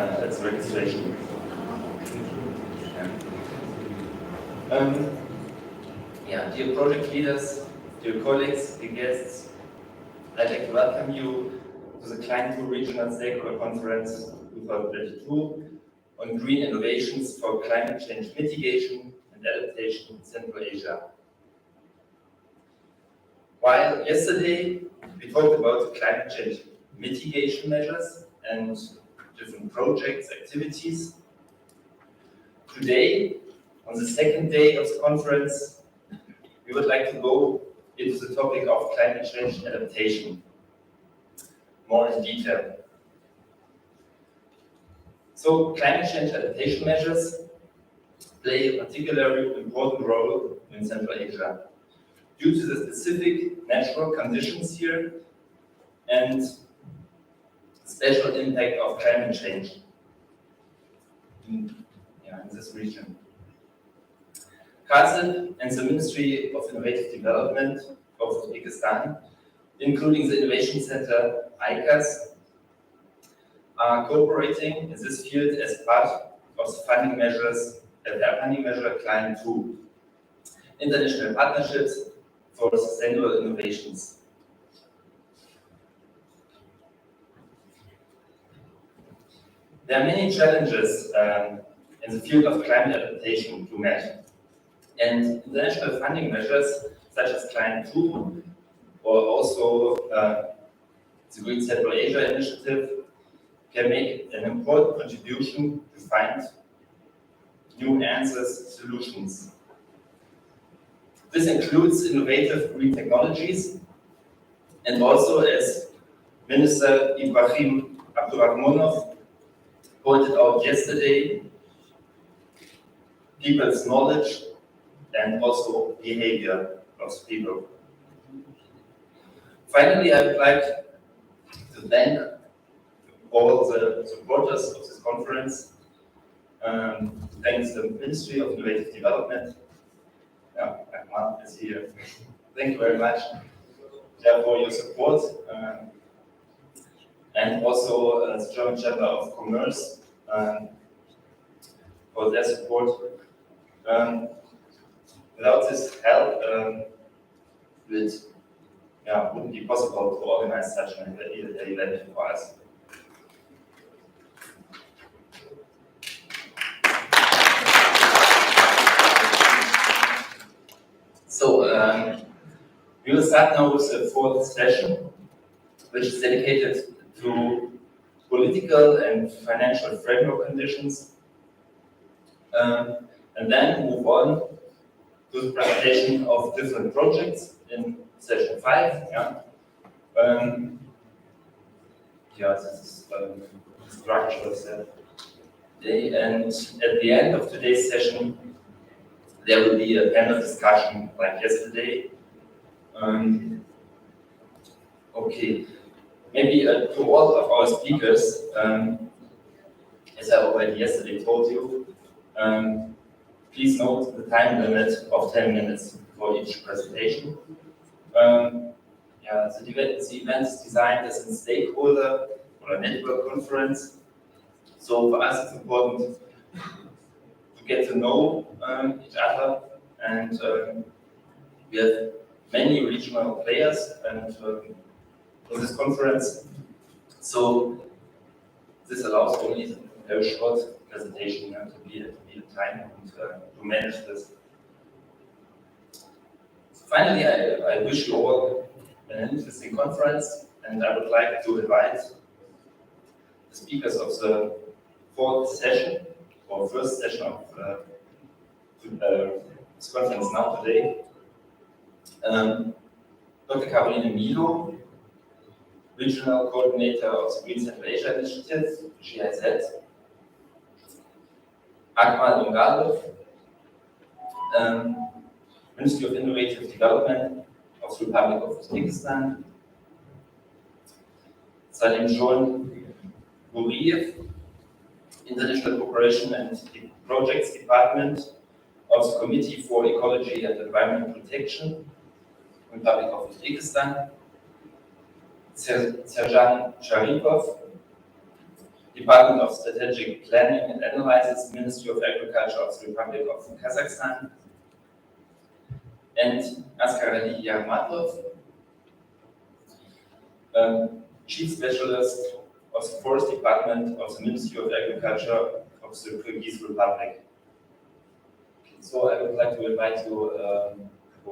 That's registration. Dear project leaders, dear colleagues, dear guests, I'd like to welcome you to the Climate Regional Stakeholder Conference 2022 on green innovations for climate change mitigation and adaptation in Central Asia. While yesterday we talked about climate change mitigation measures and different projects, activities, today, on the second day of the conference, we would like to go into the topic of climate change adaptation more in detail. So, climate change adaptation measures play a particularly important role in Central Asia due to the specific natural conditions here and special impact of climate change in this region. CASIP and the Ministry of Innovative Development of Uzbekistan, including the Innovation Center ICAS, are cooperating in this field as part of the funding measure Climate 2, International Partnerships for Sustainable Innovations. There are many challenges in the field of climate adaptation to meet. And international funding measures such as Climate 2 or also the Green Central Asia Initiative can make an important contribution to find new answers, solutions. This includes innovative green technologies and also, as Minister Ibrahim Abdurrahmanov pointed out yesterday, people's knowledge and also behavior of people. Finally, I would like to thank all the supporters of this conference. Thanks to the Ministry of Innovative Development. Ahmad is here. Thank you very much for your support. And also the German Chamber of Commerce for their support. Without this help, it wouldn't be possible to organize such an event for us. So, we will start now with the fourth session, which is dedicated to political and financial framework conditions, and then move on to the presentation of different projects in session 5. This is the structure of the day. And at the end of today's session, there will be a panel discussion like yesterday. Maybe to all of our speakers, as I already yesterday told you, please note the time limit of 10 minutes for each presentation. The event is designed as a stakeholder or a network conference. So for us, it's important to get to know each other, and we have many regional players and in this conference. So this allows only a very short presentation to be at time and to manage this. Finally, I wish you all an interesting conference, and I would like to invite the speakers of the fourth session, or first session of this conference now today. Dr. Caroline Milo, Regional Coordinator of the Green Central Asia Initiative, GIZ. Akmal Ungalov, Ministry of Innovative Development of the Republic of Uzbekistan. Salim John Guriev, International Cooperation and Projects Department of the Committee for Ecology and Environment Protection, Republic of Uzbekistan. Serjan Sharipov, Department of Strategic Planning and Analysis, Ministry of Agriculture of the Republic of Kazakhstan, and Askarali Yarmatov, Chief Specialist of the Forest Department of the Ministry of Agriculture of the Kyrgyz Republic. So I would like to invite you to go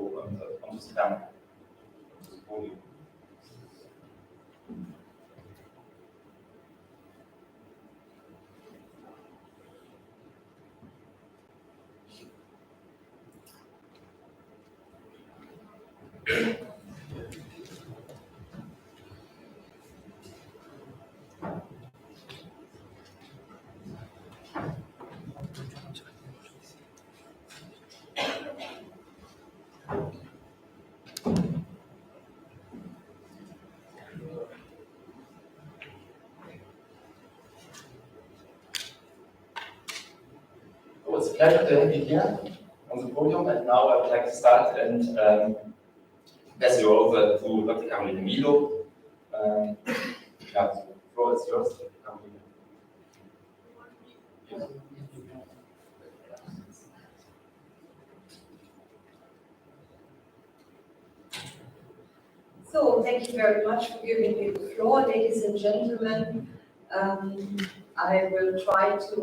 on the stand. It's a pleasure to have you here on the podium, and now I would like to start and pass you over to Dr. Caroline Milo. Yeah, the floor is yours, Caroline. So, thank you very much for giving me the floor, ladies and gentlemen. I will try to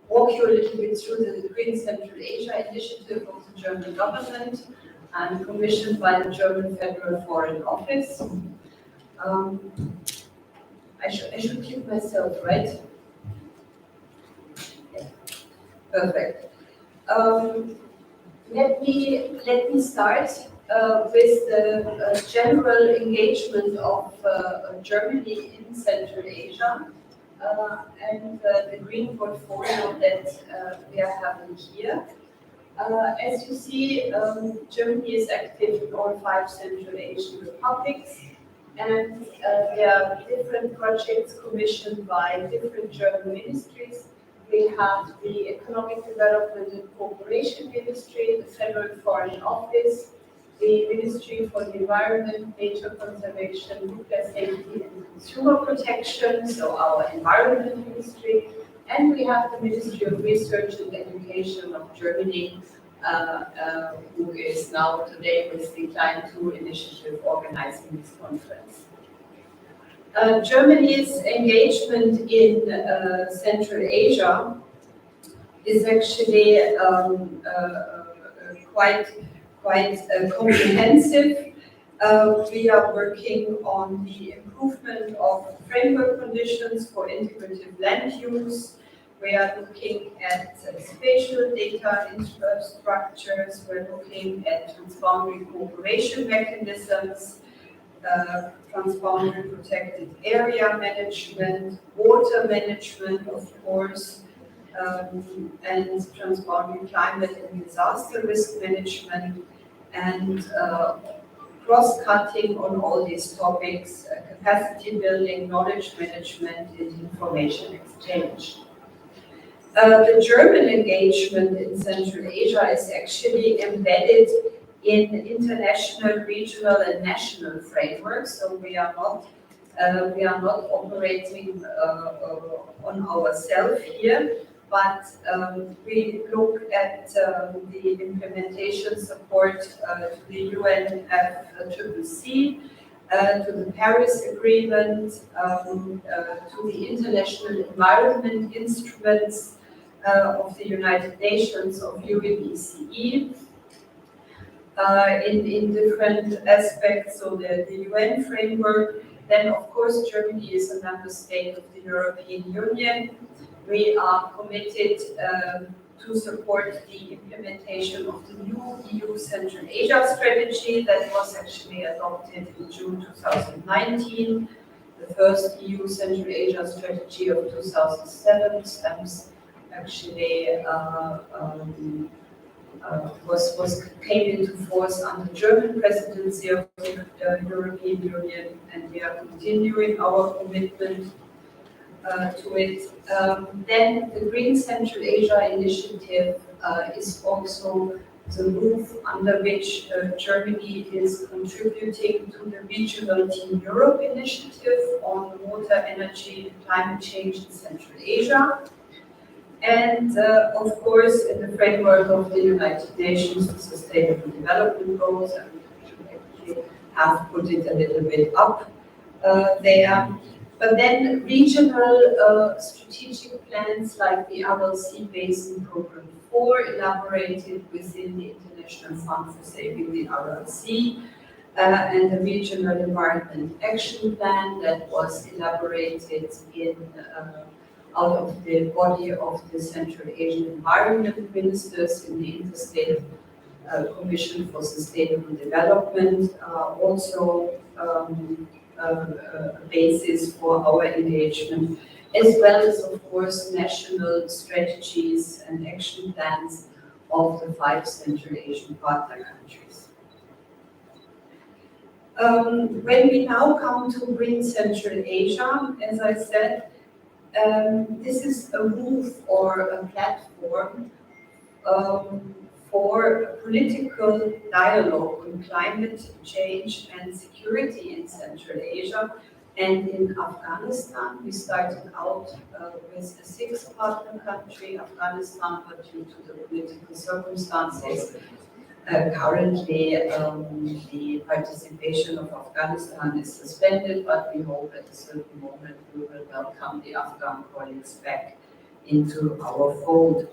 walk you a little bit through the Green Central Asia initiative of the German government and commissioned by the German Federal Foreign Office. I should keep myself, right? Yeah. Perfect. Let me start with the general engagement of Germany in Central Asia and the green portfolio that we are having here. As you see, Germany is active in all 5 Central Asian republics, and there are different projects commissioned by different German ministries. We have the Economic Development and Cooperation Ministry, the Federal Foreign Office, the Ministry for the Environment, Nature Conservation, Nuclear Safety and Consumer Protection, so our Environment Ministry, and we have the Ministry of Research and Education of Germany, who is now today with the Klein 2 initiative organizing this conference. Germany's engagement in Central Asia is actually quite comprehensive. We are working on the improvement of framework conditions for integrative land use. We are looking at spatial data infrastructures. We're looking at transboundary cooperation mechanisms, transboundary protected area management, water management, of course, and transboundary climate and disaster risk management, and cross-cutting on all these topics, capacity building, knowledge management, and information exchange. The German engagement in Central Asia is actually embedded in international, regional, and national frameworks. So we are not operating on ourselves here, but we look at the implementation support to the UNFCCC, to the Paris Agreement, to the international environment instruments of the United Nations, of UNECE, in different aspects, so the UN framework. Then, of course, Germany is a member state of the European Union. We are committed to support the implementation of the new EU Central Asia strategy that was actually adopted in June 2019. The first EU Central Asia strategy of 2007 stems actually came into force under German presidency of the European Union, and we are continuing our commitment to it. Then the Green Central Asia initiative is also the roof under which Germany is contributing to the regional Team Europe initiative on water, energy, and climate change in Central Asia. And of course, in the framework of the United Nations Sustainable Development Goals, and we actually have put it a little bit up there. But then regional strategic plans like the RLC Basin Program 4, elaborated within the International Fund for Saving the RLC, and the Regional Environment Action Plan that was elaborated in out of the body of the Central Asian Environment Ministers in the Interstate Commission for Sustainable Development, also a basis for our engagement, as well as, of course, national strategies and action plans of the 5 Central Asian partner countries. When we now come to Green Central Asia, as I said, this is a roof or a platform for political dialogue on climate change and security in Central Asia and in Afghanistan. We started out with a 6th partner country, Afghanistan, but due to the political circumstances, currently the participation of Afghanistan is suspended, but we hope at a certain moment we will welcome the Afghan colleagues back into our fold.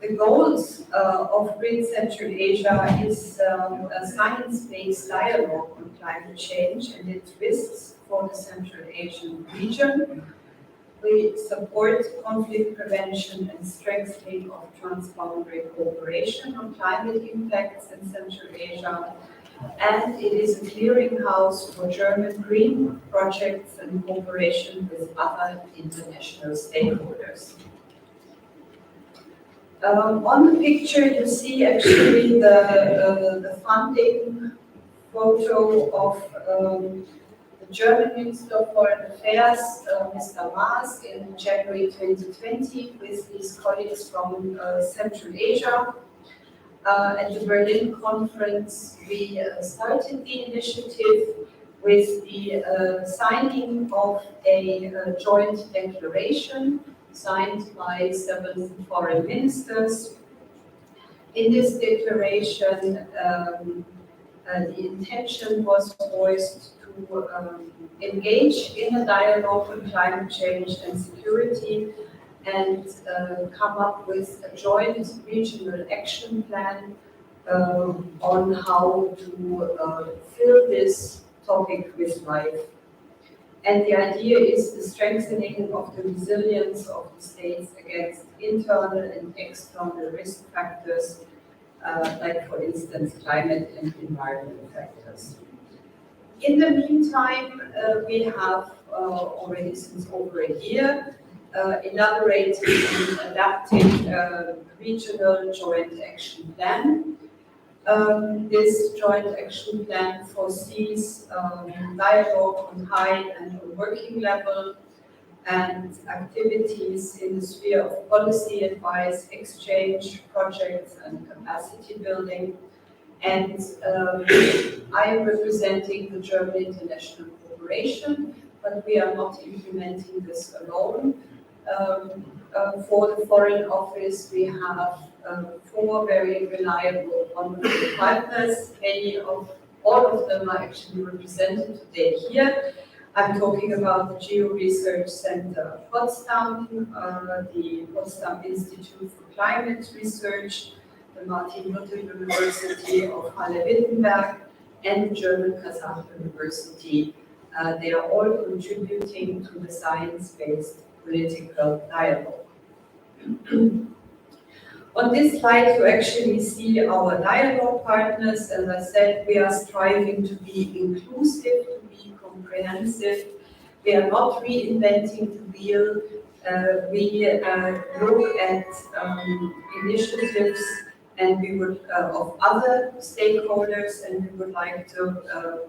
The goals of Green Central Asia is a science-based dialogue on climate change and its risks for the Central Asian region. We support conflict prevention and strengthening of transboundary cooperation on climate impacts in Central Asia. And it is a clearinghouse for German green projects and cooperation with other international stakeholders. On the picture, you see actually the funding photo of the German Minister of Foreign Affairs, Mr. Maas, in January 2020 with his colleagues from Central Asia. At the Berlin conference, we started the initiative with the signing of a joint declaration signed by 7 foreign ministers. In this declaration, the intention was voiced to engage in a dialogue on climate change and security and come up with a joint regional action plan on how to fill this topic with life. And the idea is the strengthening of the resilience of the states against internal and external risk factors, like, for instance, climate and environment factors. In the meantime, we have already since over a year elaborated and adapted a regional joint action plan. This joint action plan foresees dialogue on high and on working level and activities in the sphere of policy advice, exchange, projects and capacity building. And I am representing the German International Corporation, but we are not implementing this alone. For the Foreign Office, we have 4 very reliable, wonderful partners. All of them are actually represented today here. I'm talking about the Geo Research Center Potsdam, the Potsdam Institute for Climate Research, the Martin Luther University of Halle-Wittenberg, and the German Kazakh University. They are all contributing to the science-based political dialogue. On this slide, you actually see our dialogue partners. As I said, we are striving to be inclusive, to be comprehensive. We are not reinventing the wheel. We look at initiatives and we would of other stakeholders, and we would like to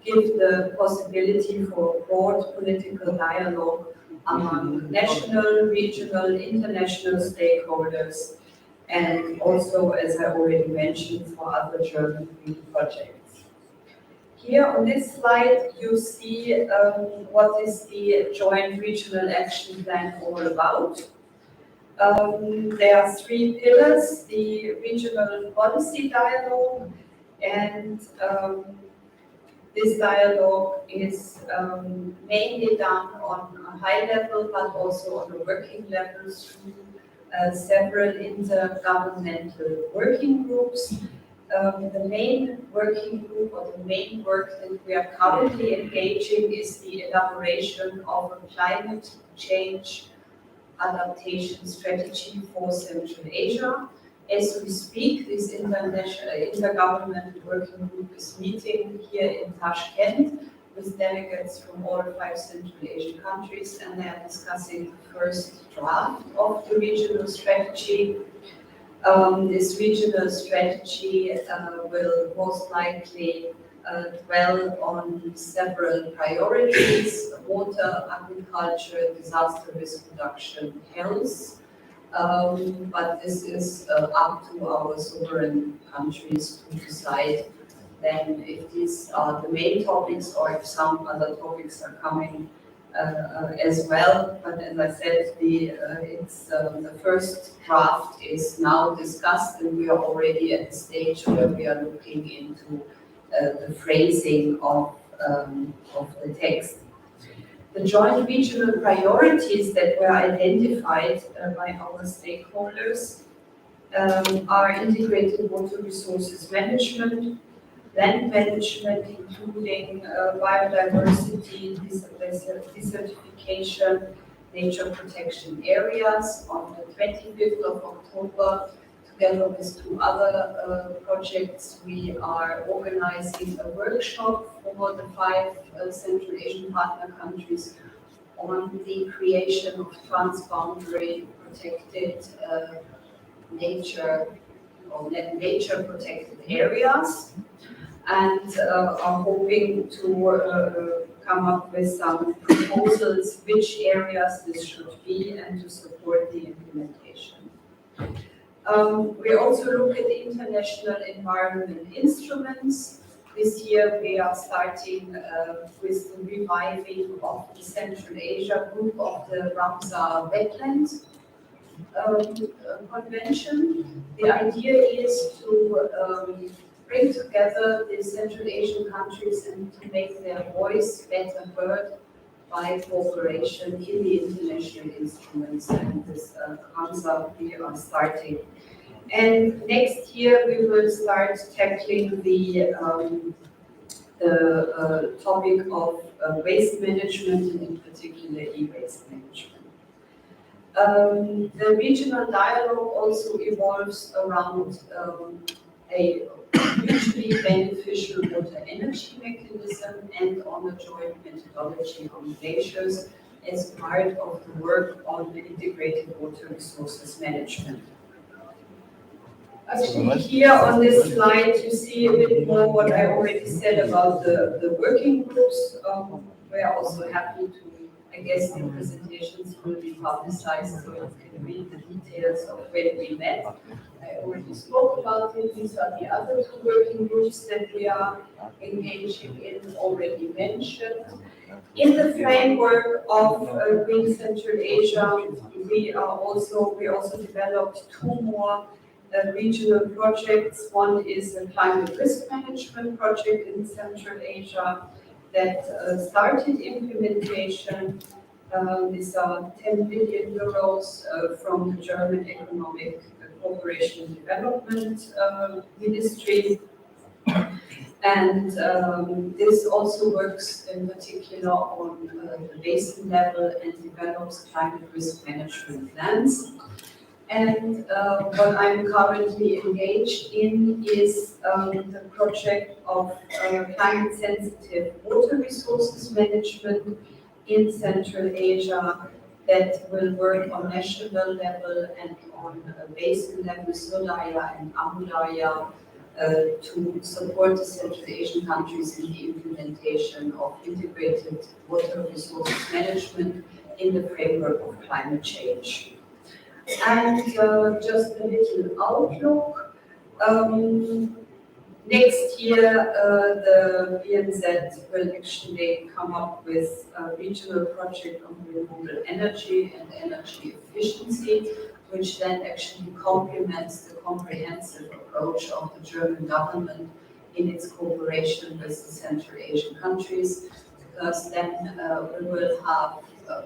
give the possibility for broad political dialogue among national, regional, international stakeholders, and also, as I already mentioned, for other German green projects. Here on this slide, you see what is the Joint Regional Action Plan all about. There are three pillars: the regional policy dialogue, and this dialogue is mainly done on a high level, but also on a working level through several intergovernmental working groups. The main working group or the main work that we are currently engaging is the elaboration of a climate change adaptation strategy for Central Asia. As we speak, this intergovernmental working group is meeting here in Tashkent with delegates from all 5 Central Asian countries, and they are discussing the first draft of the regional strategy. This regional strategy will most likely dwell on several priorities: water, agriculture, disaster risk reduction, health. But this is up to our sovereign countries to decide then if these are the main topics or if some other topics are coming as well. But as I said, the first draft is now discussed, and we are already at the stage where we are looking into the phrasing of the text. The joint regional priorities that were identified by our stakeholders are integrated water resources management, land management, including biodiversity, desertification, nature protection areas. On the 25th of October, together with 2 other projects, we are organizing a workshop for the 5 Central Asian partner countries on the creation of transboundary protected nature or nature protected areas, and are hoping to come up with some proposals which areas this should be and to support the implementation. We also look at international environment instruments. This year we are starting with the reviving of the Central Asia group of the Ramsar Wetland Convention. The idea is to bring together the Central Asian countries and to make their voice better heard by cooperation in the international instruments, and this concept we are starting. And next year we will start tackling the topic of waste management, and in particular e-waste management. The regional dialogue also evolves around a mutually beneficial water energy mechanism and on a joint methodology on measures as part of the work on the integrated water resources management. Actually, here on this slide, you see a bit more what I already said about the working groups. We are also happy to, I guess the presentations will be publicized so you can read the details of when we met. I already spoke about it. These are the other 2 working groups that we are engaging in, already mentioned. In the framework of Green Central Asia, we also developed 2 more regional projects. One is a climate risk management project in Central Asia that started implementation. These are 10 billion euros from the German Economic Cooperation and Development Ministry. And this also works in particular on the basin level and develops climate risk management plans. And what I'm currently engaged in is the project of climate sensitive water resources management in Central Asia that will work on national level and on basin level, Surabaya and Amu Darya, to support the Central Asian countries in the implementation of integrated water resources management in the framework of climate change. And just a little outlook. Next year, the BNZ will actually come up with a regional project on renewable energy and energy efficiency, which then actually complements the comprehensive approach of the German government in its cooperation with the Central Asian countries, because then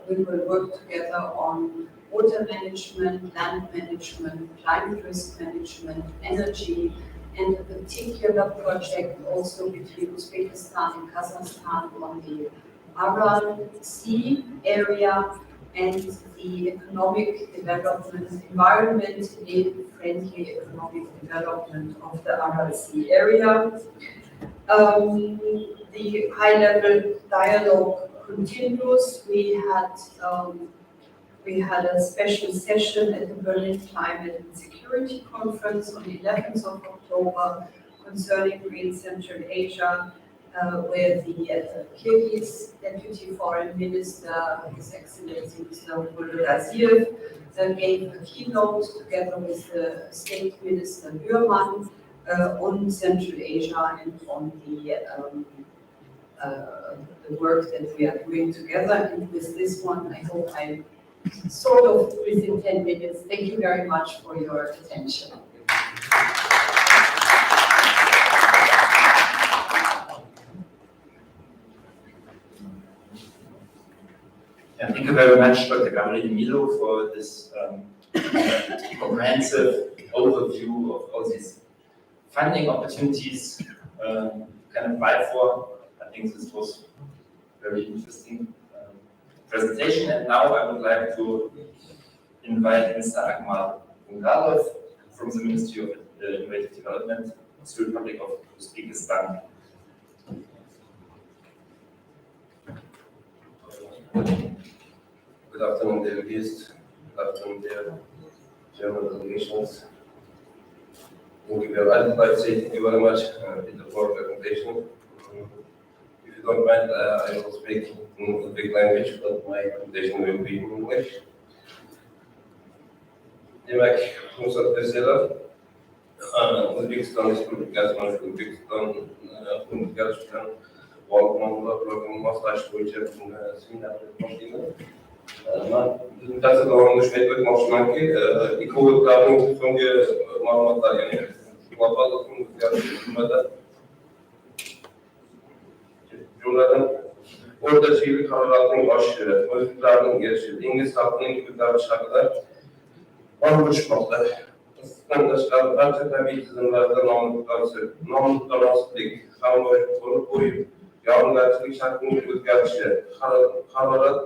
we will work together on water management, land management, climate risk management, energy, and a particular project also between Uzbekistan and Kazakhstan on the Aral Sea area and the economic development, environmentally friendly economic development of the Aral Sea area. The high-level dialogue continues. We had a special session at the Berlin Climate and Security Conference on the 11th of October concerning Green Central Asia, where the Kyrgyz Deputy Foreign Minister, His Excellency Mr. Volodaziev, gave a keynote together with the State Minister Bürman on Central Asia and on the work that we are doing together. And with this one, I hope I sort of within 10 minutes. Thank you very much for your attention. Thank you very much, Dr. Gabriele Milo, for this comprehensive overview of all these funding opportunities you can apply for. I think this was very interesting presentation. And now I would like to invite Mr. Akmal Ungarov from the Ministry of Innovative Development of the Republic of Uzbekistan. Good afternoon, dear guests. Good afternoon, dear German delegations. Thank you very much. I'd like to say thank you very much for the presentation. If you don't mind, I will speak in Uzbek language, but my presentation will be in English. Demek, Musat Vesela, Uzbekistan Respublikası, Uzbekistan gerçekten Balkanlar programı maslaş boyunca seminerler başlaydı. Bizim tersi davranışma düşmek etmişler ki ekologilerin sonki malumatlar yani global ıklim özgürlüğünde cümleden orada çeviri kararlarının aşırı, özgürlüklerinin gelişi, İngiliz halkının gibi davranışlarda varmışmakta. Standartlar, barcha tabiiy tizimlarda nomutanosiblik, hamrohlik qo'yib, yog'ingarchilik shaklining o'zgarishi, harorat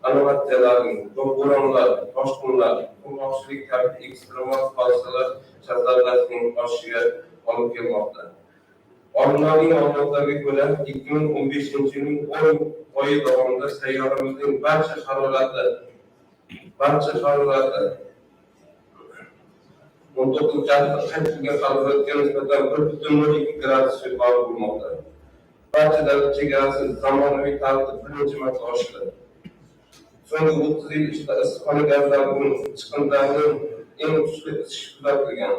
anomatsiyalarning, bo'ronlar, toshqinlar, qurg'oqchilik kabi ekstremal hodisalar shaddallashining oshishiga olib kelmoqda. Olimlarning ma'lumotlariga ko'ra, 2015-yilning 10 oyi davomida sayyoramizning barcha harorati 19 qayd etilgan haroratga nisbatan 1,2 gradus yuqori bo'lmoqda. Barcha davlat chegarasi zamonaviy tarzda birinchi marta oshdi. So'nggi 30 yil ichida issiqxona gazlarining chiqindilarining eng kuchli isishi kuzatilgan.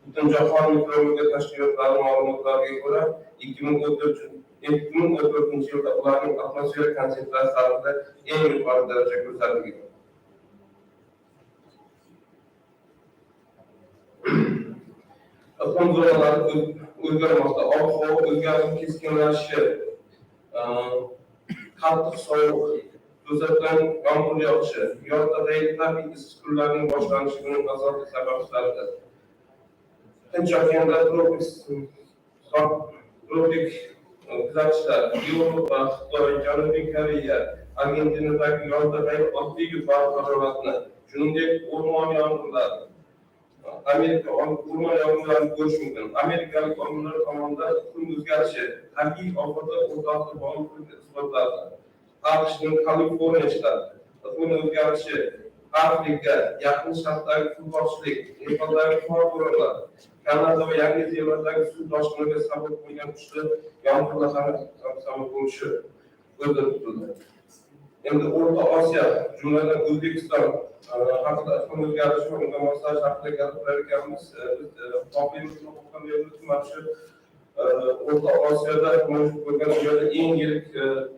Butunjahon meteorologiya tashkilotlari ma'lumotlariga ko'ra, 2014 yilda ularning atmosfera konsentratsiyasida eng yuqori daraja ko'rsatilgan. Iqlim zonalari o'zgarmoqda, ob-havo o'zgarib keskinlashishi, qattiq sovuq, to'satdan yomg'ir yog'ishi, yoki tabiiy issiq kunlarning boshlanishi buning asosiy sabablaridir. Tinch okeanda tropik kuzatishlar, Yevropa, Xitoy, Janubiy Koreya, Argentinadagi yozda oddiy yuqori haroratni, shuningdek o'rmon yong'inlari, Amerika o'rmon yong'inlarini ko'rish mumkin. Amerikalik olimlar tomonidan iqlim o'zgarishi tabiiy ofatlar o'rtasida bog'liqlikni isbotladi. AQShning Kaliforniya shtati iqlim o'zgarishi, Afrika, Yaqin Sharqdagi qurg'oqchilik, Nepaldagi qor bo'ronlar, Kanada va Yangi Zelandiyadagi suv toshqiniga sabab bo'lgan kuchli yomg'irlar ham sabab bo'lishi ko'zda tutildi. Endi O'rta Osiyo, jumladan O'zbekiston haqida iqlim o'zgarishi va unga moslash haqida gapirar ekanmiz. Biz toplaymiz mana shu O'rta Osiyoda mavjud bo'lgan dunyoda eng yirik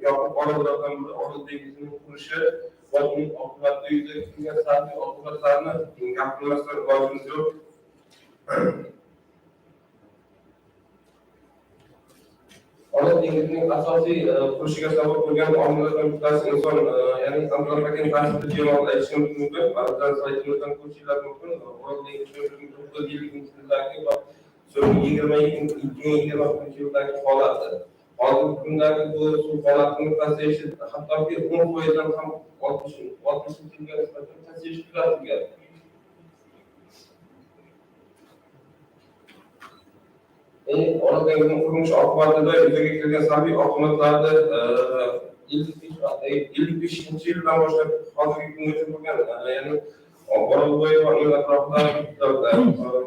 yopiq orollardan biri Orol dengizining qurishi va uning oqibatida yuzaga kelgan salbiy oqibatlarni gapirmasdan ilojimiz yo'q. Orol dengizining asosiy qurishiga sabab bo'lgan omillardan bittasi inson, ya'ni antropogen ta'siri demoqda aytishimiz mumkin. Ba'zan saytimizdan ko'chirlar mumkin. Orol dengizining 9 yildagi va so'nggi 20-20 yildagi holati. Hozirgi kundagi bu suv holatining pasayishi hattoki 10% ham 60-ga nisbatan pasayish kuzatilgan. Orol dengizining qurilishi oqibatida yuzaga kelgan salbiy oqibatlarni 55-yildan boshlab hozirgi kungacha bo'lgan, ya'ni Orolbo'yi va uning atrofida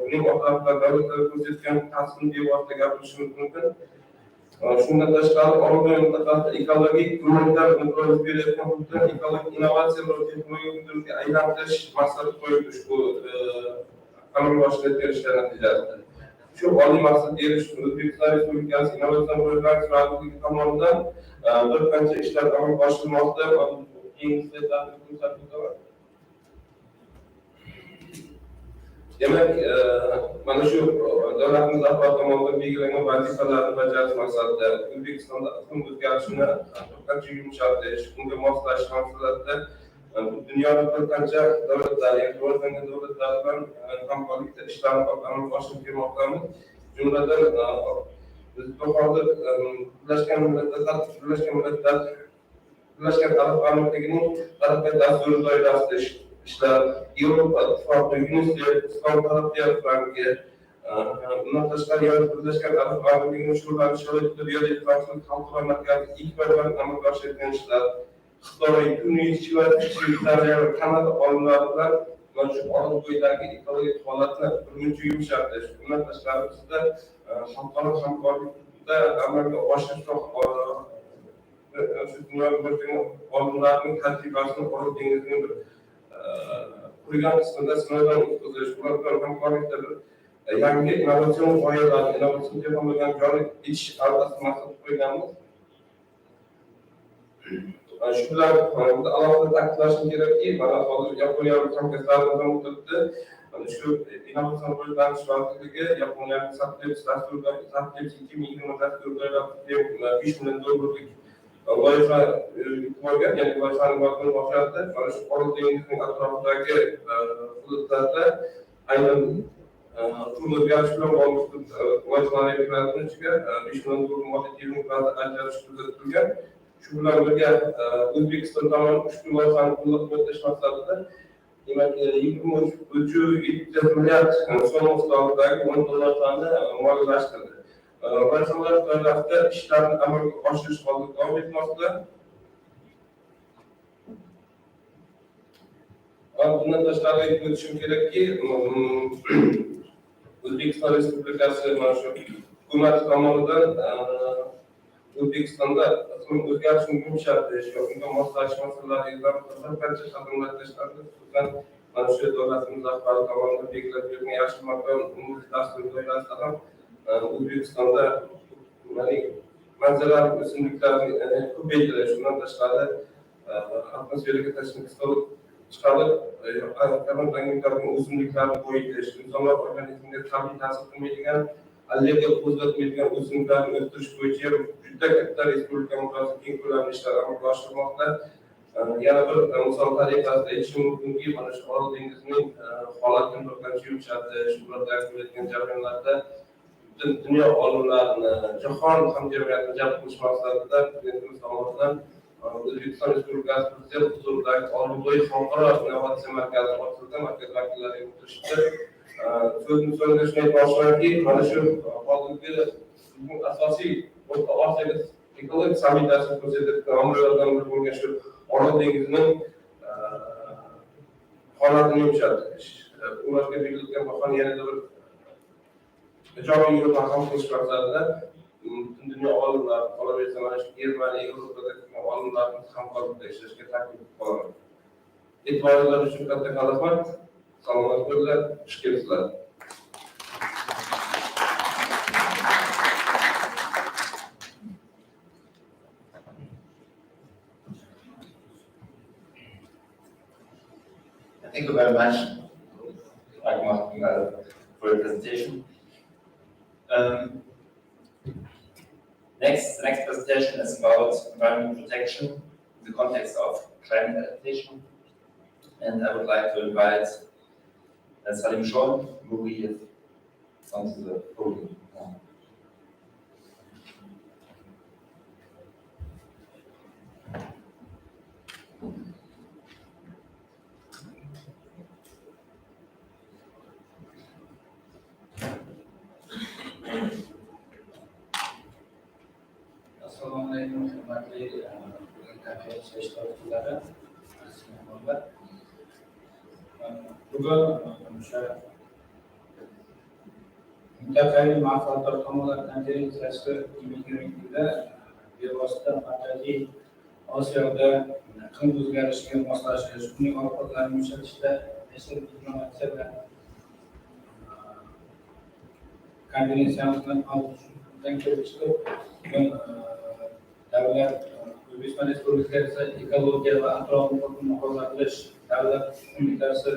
uning atrofida davlatlar ko'rsatgan ta'sirini bevosita gapirishimiz mumkin. Shundan tashqari Orolbo'yi mintaqasida ekologik gumanitar inqiroz berayotgan hududdan ekologik innovatsiyalar va texnologik hududga aylantirish maqsadi qo'yildi ushbu amalga oshirilayotgan natijasida. Shu oliy maqsadga erishishni O'zbekiston Respublikasi Innovatsion rivojlanish vazirligi tomonidan bir qancha ishlar amalga oshirilmoqda. Demak, mana shu davlatimiz rahbari tomonidan belgilangan vazifalarni bajarish maqsadida O'zbekistonda iqlim o'zgarishini bir qancha yumshatish, unga moslash maqsadida dunyoda bir qancha davlatlar, rivojlangan davlatlar bilan hamkorlikda ishlarni amalga oshirib kelmoqdamiz. Jumladan biz hozir Birlashgan Arab Amirligining taraqqiyot dasturi doirasida ishlar, Yevropa Ittifoqi, UNICEF, Islom taraqqiyot banki, undan tashqari Birlashgan Arab Amirligining shu'lali sharoitida biologik xavfsizlik xalqaro markazi IKBA bilan amalga oshirilgan ishlar, Xitoy, Tunis, Shveysariya va Kanada olimlari bilan mana shu Orolbo'yidagi ekologik holatni birmuncha yumshatish, undan tashqari bizda xalqaro hamkorlikda amalga oshirish shu dunyoda bo'lgan olimlarning tajribasini Orol dengizining bir qurigan qismida sinovdan o'tkazish, ular bilan hamkorlikda yangi innovatsion g'oyalarni, innovatsion texnologiyalarni joriy etish asosida maqsad qo'yganmiz. Shu bilan alohida ta'kidlashim kerakki, mana hozir Yaponiyalik hamkasblarimizdan o'tibdi. Shu innovatsion rivojlanish vazirligi Yaponiyaning Satelit dasturiga 2020 dasturiga $5 million loyiha yuborgan, ya'ni loyihaning vaqtini boshladi. Mana shu Orol dengizining atrofidagi hududlarda aynan iqlim o'zgarishi bilan bog'liq loyihalarni yakunlashga $5 million moddiy texnik baza ajratish kuzatilgan. Shu bilan birga O'zbekiston tomonidan ushbu loyihani qo'llab-quvvatlash maqsadida demak 23,7 milliard so'm miqdoridagi 10 loyihani moliyalashtirdi. Loyihalar doirasida ishlarni amalga oshirish hozir davom etmoqda. Bundan tashqari aytib o'tishim kerakki, O'zbekiston Respublikasi mana shu hukumat tomonidan O'zbekistonda iqlim o'zgarishini yumshatish va unga moslash masalalariga bir qancha qadamlar tashlandi. Xususan, mana shu davlatimiz rahbari tomonidan belgilab berilgan yaxshi makon dasturi doirasida ham O'zbekistonda manzarali o'simliklarni ko'paytirish, undan tashqari atmosferaga tashqi kislorod chiqarib, karbon dioksidning o'simliklarni boyitish, insonlar organizmiga tabiiy ta'sir qilmaydigan, allergiya qo'zg'atmaydigan o'simliklarni o'stirish bo'yicha juda katta respublika miqyosida keng ko'lamli ishlar amalga oshirilmoqda. Yana bir misol tariqasida aytishim mumkinki, mana shu Orol dengizining holatini bir qancha yumshatish, ulardagi bo'layotgan jarayonlarda dunyo olimlarini, jahon hamjamiyatini jalb qilish maqsadida prezidentimiz tomonidan O'zbekiston Respublikasi Prezident huzuridagi Orolbo'yi xalqaro innovatsiya markazi ochildi. Markaz vakillari o'tirishdi. So'zni shuni aytmoqchimanki, mana shu hozirgi asosiy O'rta Osiyoga ekologik sammitasi ko'rsatayotgan omillardan biri bo'lgan shu Orol dengizining holatini yumshatish, ularga berilgan bahoni yanada bir ijobiy yo'ldan hal qilish maqsadida butun dunyo olimlari, qolaversa mana shu Germaniya, Yevropadagi olimlarimiz hamkorlikda ishlashga taklif qilaman. E'tiboringlar uchun katta rahmat. Salomat bo'linglar, xush kelibsizlar. Thank you very much, Martin, for your presentation. Next presentation is about environmental protection in the context of climate adaptation. And I would like to invite Salim Shon, who will onto the podium. Assalomu alaykum, hurmatli konferensiya ishtirokchilari, mehmonlar. Bugun o'sha mintaqaviy manfaatdor tomonlar konferensiyasi 2022da bevosita Markaziy Osiyoda iqlim o'zgarishiga moslashish, uning oqibatlarini yumshatishda yashil diplomatiya bilan konferensiyamizni oldidan kelib chiqib, davlat O'zbekiston Respublikasi ekologiya va atrof muhitni muhofaza qilish davlat qo'mitasi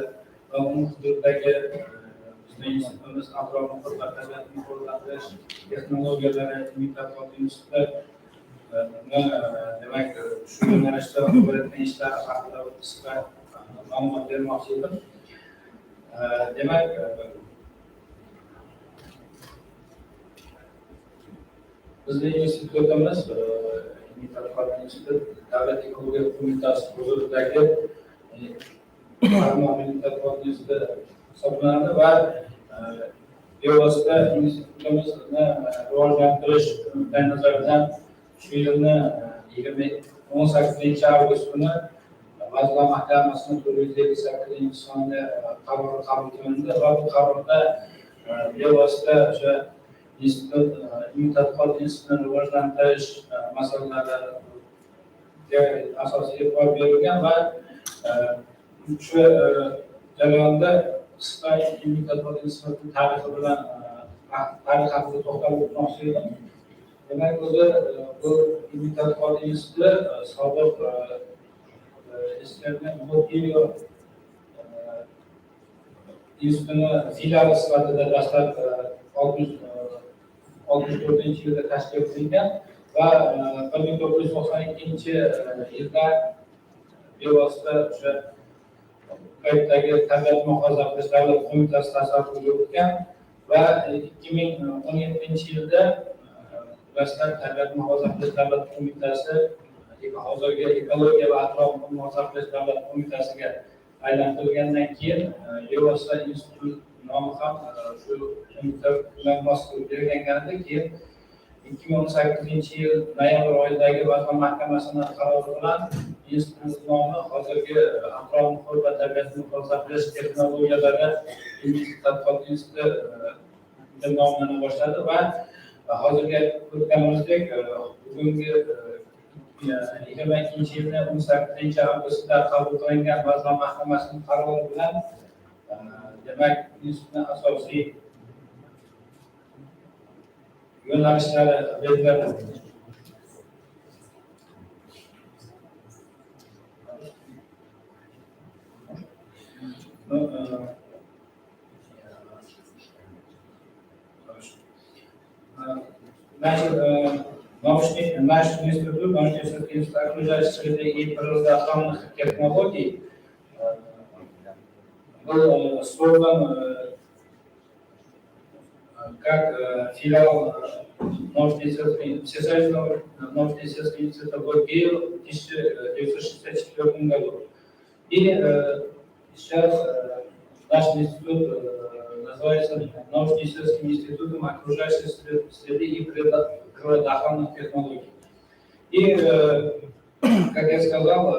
va uning hududidagi bizning institutimiz atrof muhit va tabiatni muhofaza qilish texnologiyalari ilmiy tadqiqot instituti demak shu yo'nalishda qilayotgan ishlar haqida qisqa ma'lumot bermoqchi edim. Demak, bizning institutimiz ilmiy tadqiqot instituti davlat ekologiya qo'mitasi huzuridagi ilmiy tadqiqot instituti hisoblanadi va bevosita institutimizni rivojlantirish nuqtai nazaridan shu yilni 18 avgust kuni Vazirlar Mahkamasining 478 sonli qarori qabul qilindi va bu qarorda bevosita o'sha institut ilmiy tadqiqot institutini rivojlantirish masalalariga asosiy e'tibor berilgan va shu jarayonda qisqa ilmiy tadqiqot instituti tarixi bilan tarix haqida to'xtalib o'tmoqchi edim. Demak, o'zi bu ilmiy tadqiqot instituti sobiq institutini filiali sifatida dastlab 64-yilda tashkil qilingan va 1992-yilda bevosita o'sha paytdagi tabiat muhofaza qilish davlat qo'mitasi tasarrufiga o'tgan va 2017-yilda dastlab tabiat muhofaza qilish davlat qo'mitasi hozirgi ekologiya va atrofni muhofaza qilish davlat qo'mitasiga aylantirilgandan keyin bevosita institut nomi ham shu qo'mita bilan mos belgilanganida keyin 2018-yil noyabr oyidagi Vazirlar Mahkamasining qarori bilan institut nomi hozirgi atrof muhit va tabiatni muhofaza qilish texnologiyalari ilmiy tadqiqot instituti nomlana boshladi va hozirgi ko'rganimizdek bugungi 2022-yilning 18 avgustida qabul qilingan Vazirlar Mahkamasining qarori bilan demak institutning asosiy yo'nalishlari belgilandi. Наш институт, окружающей среды и природоохранных технологий был создан как филиал Всесоюзного научно-исследовательского института в ГИИЛ в 1964 году. И сейчас наш институт называется научно-исследовательским институтом окружающей среды и природоохранных технологий. И, как я сказал,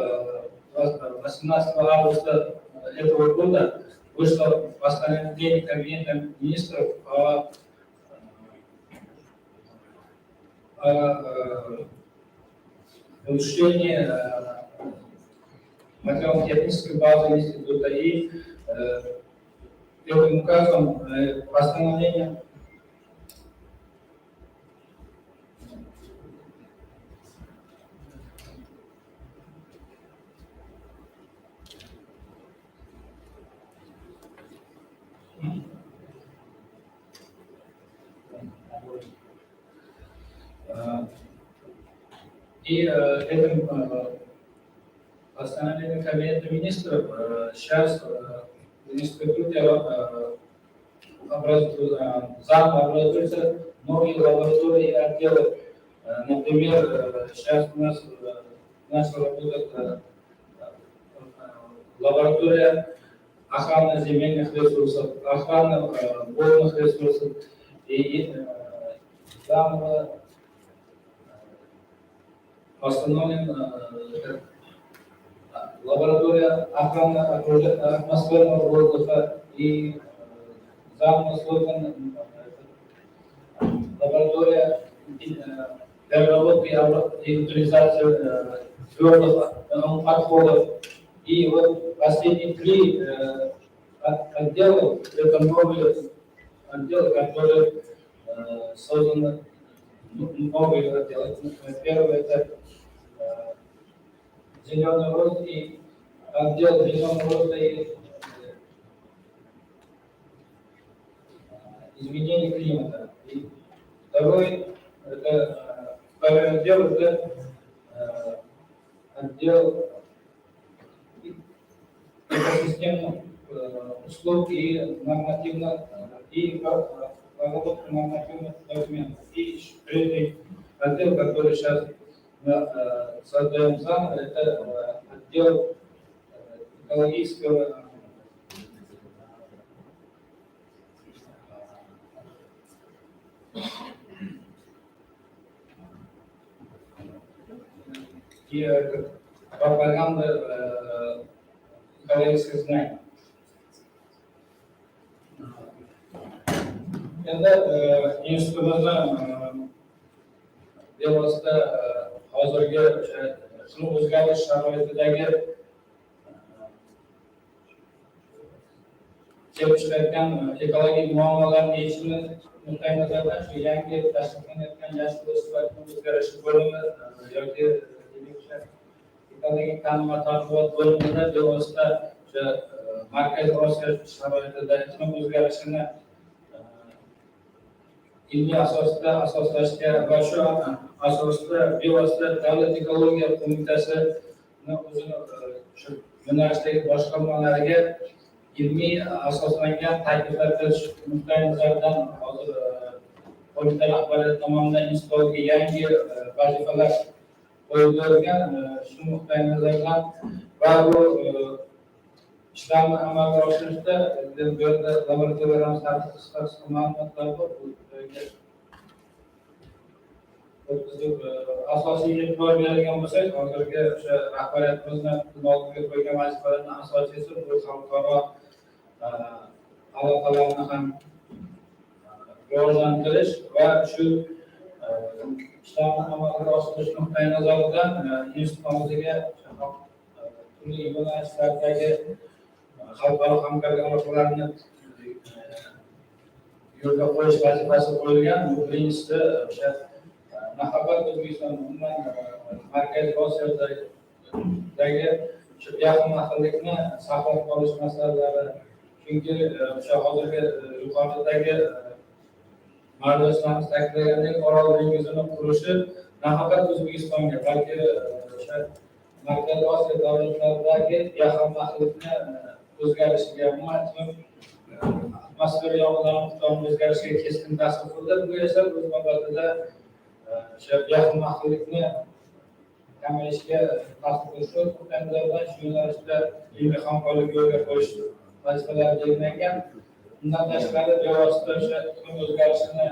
18 августа этого года вышло постановление Кабинета министров о улучшение материально-технической базы института и первым указом постановления и этим постановлением Кабинета министров сейчас в институте образуются новые лаборатории и отделы. Например, сейчас у нас начала работать лаборатория охраны земельных ресурсов, охраны водных ресурсов и там установлен лаборатория охраны атмосферного воздуха и замыслована лаборатория переработки и утилизации твердых отходов. И вот последние три отдела, это новые отделы, которые созданы, новые отделы. Первый это зеленый рост и отдел зеленого роста и изменение климата. И второй отдел это отдел экосистемных услуг и нормативных и разработки нормативных документов. И третий отдел, который сейчас создаем заново, это отдел экологического и пропаганды экологических знаний. Это институтымызda bevosita hozirgi iqlim o'zgarish sharoitidagi kelib chiqayotgan ekologik muammolarni yechimi nuqtai nazaridan shu yangi tashkil qilinayotgan yashil o'zgarish bo'limi yoki ekologik ta'lim va targ'ibot bo'limida bevosita o'sha Markaziy Osiyo sharoitida iqlim o'zgarishini ilmiy asosda asoslashga va shu asosda bevosita Davlat ekologiya qo'mitasini o'zini shu yo'nalishdagi boshqarmalariga ilmiy asoslangan takliflar qilish nuqtai nazaridan hozir qo'mita rahbariyati tomonidan institutga yangi vazifalar qo'yilgan. Shu nuqtai nazardan va bu ishlarni amalga oshirishda bu yerda laboratoriyalarimiz haqida qisqa ma'lumotlar bor. Asosiy e'tibor beradigan bo'lsak, hozirgi o'sha rahbariyatimizni oldiga qo'ygan vazifalarning asosiysi bu xalqaro aloqalarni ham rivojlantirish va shu ishlarni amalga oshirish nuqtai nazaridan institutimizga turli yo'nalishlardagi xalqaro hamkorlik aloqalarini yo'lga qo'yish vazifasi qo'yilgan. Bu birinchisi o'sha nafaqat O'zbekiston, umuman Markaziy Osiyodagi shu yaqin yaqinlikni saqlab qolish masalalari. Chunki o'sha hozirgi yuqoridagi ma'lumotlarimiz ta'kidlagandek Orol dengizini qurishi nafaqat O'zbekistonga, balki o'sha Markaziy Osiyo davlatlaridagi yaqin yaqinlikni o'zgarishiga, umuman atmosfera yog'inlar miqdorining o'zgarishiga keskin ta'sir qildi. Bu esa o'z navbatida o'sha yaqin yaqinlikni kamayishiga ta'sir qilishi nuqtai nazaridan shu yo'nalishda ilmiy hamkorlik yo'lga qo'yish vazifalari belgilangan. Bundan tashqari bevosita o'sha iqlim o'zgarishini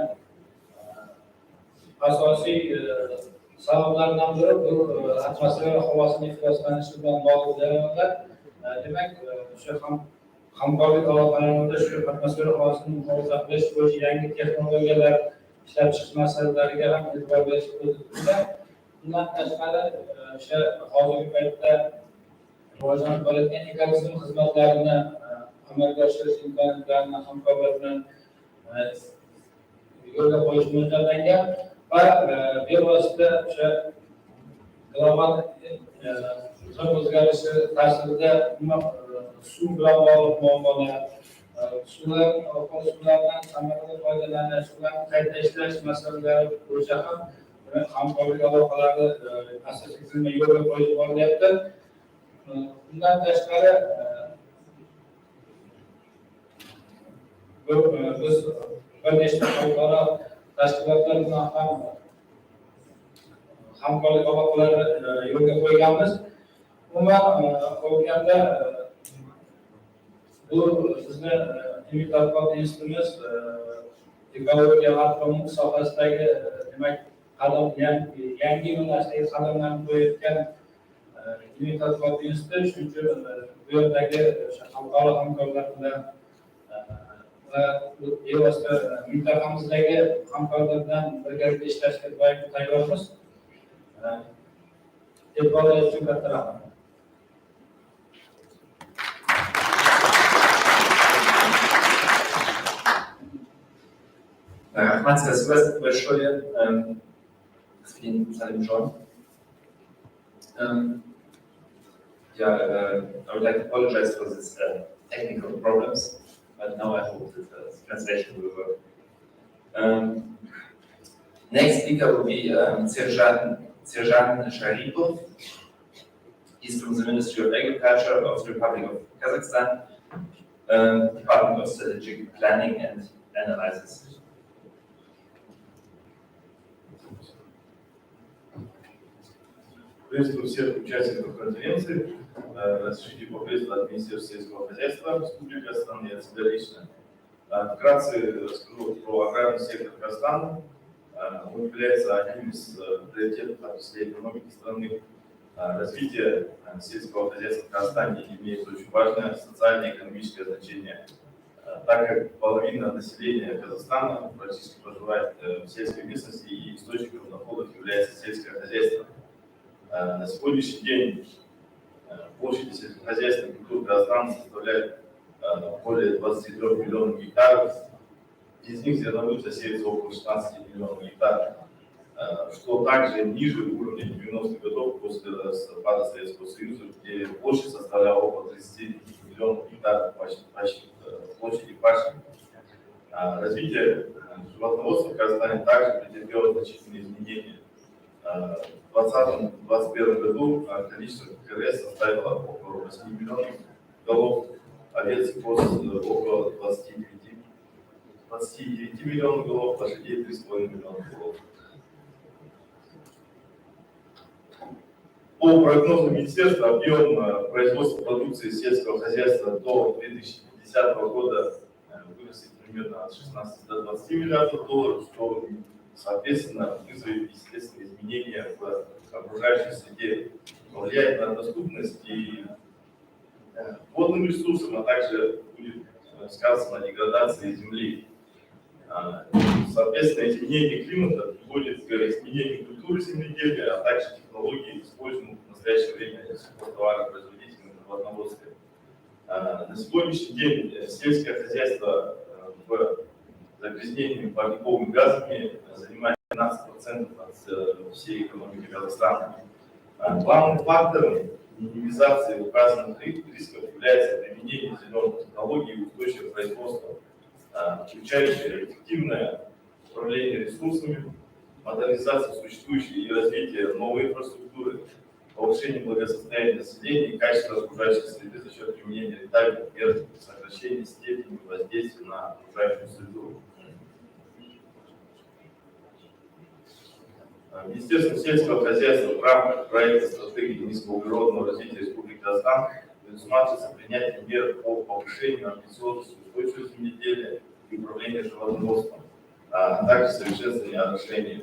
asosiy sabablaridan biri bu atmosfera havosining ifloslanishi bilan bog'liq jarayonlar. Demak, o'sha hamkorlik aloqalarimizda shu atmosfera havosini muhofaza qilish bo'yicha yangi texnologiyalar ishlab chiqish masalalariga ham e'tibor berish ko'zda. Bundan tashqari, o'sha hozirgi paytda rivojlanib borayotgan ekotizim xizmatlarini amalga oshirish imkoniyatlarini hamkorlar bilan yo'lga qo'yish mo'ljallangan va bevosita o'sha global iqlim o'zgarishi ta'sirida suv bilan bog'liq muammolar, suvlardan samarali foydalanish, ularni qayta ishlash masalalari bo'yicha ham hamkorlik aloqalari asosiy tizimga yo'lga qo'yib borilyapti. Bundan tashqari biz bir nechta xalqaro tashkilotlar bilan ham hamkorlik aloqalari yo'lga qo'yganmiz. Umuman olganda bu bizni ilmiy tadqiqot institutimiz ekologiya va atrof sohasidagi demak yangi yo'nalishdagi qadamlarni qo'yayotgan ilmiy tadqiqot instituti. Shuning uchun bu yerdagi xalqaro hamkorlar bilan va bevosita mintaqamizdagi hamkorlar bilan birgalikda ishlashga doim tayyormiz. E'tiboringiz uchun katta rahmat. Ahmad, спасибо большое, господин Салим Джон. Yeah, I would like to apologize for this technical problems, but now I hope that the translation will work. Next speaker will be Serjan Sharipov. He's from the Ministry of Agriculture of the Republic of Kazakhstan, Department of Strategic Planning and Analysis. Приветствую всех участников конференции. Разрешите поприветствовать от Министерства сельского хозяйства Республики Казахстан и от себя лично. Вкратце расскажу про аграрный сектор Казахстана. Он является одним из приоритетов отраслей экономики страны. Развитие сельского хозяйства в Казахстане имеет очень важное социально-экономическое значение, так как половина населения Казахстана практически проживает в сельской местности и источником доходов является сельское хозяйство. На сегодняшний день площадь сельскохозяйственных культур Казахстана составляет более 23 миллионов гектаров. Из них зерновых засеется около 16 миллионов гектаров, что также ниже уровня 90-х годов после распада Советского Союза, где площадь составляла около 30 миллионов гектаров площади пашни. Развитие животноводства в Казахстане также претерпело значительные изменения. В 2020-2021 году количество КРС составило около 8 миллионов голов, овец и коз около 29 миллионов голов, лошадей 3,5 миллиона голов. По прогнозу министерства, объем производства продукции сельского хозяйства до 2050 года вырастет примерно от 16 до 20 миллиардов долларов, что соответственно вызовет естественные изменения в окружающей среде, влияет на доступность и водным ресурсам, а также будет сказано на деградации земли. Соответственно, изменение климата приводит к изменению культуры земледелия, а также технологий, используемых в настоящее время товаропроизводителями в животноводстве. На сегодняшний день сельское хозяйство в загрязнениями парниковыми газами занимает 15% от всей экономики Казахстана. Главным фактором минимизации указанных рисков является применение зеленых технологий и устойчивого производства, включающее эффективное управление ресурсами, модернизацию существующей и развитие новой инфраструктуры, повышение благосостояния населения и качества окружающей среды за счет применения летальных мер, сокращения степени воздействия на окружающую среду. Министерство сельского хозяйства в рамках проекта стратегии низкоуглеродного развития Республики Казахстан предусматривается принятие мер по повышению амбициозности устойчивого земледелия и управления животноводством, а также совершенствование орошения.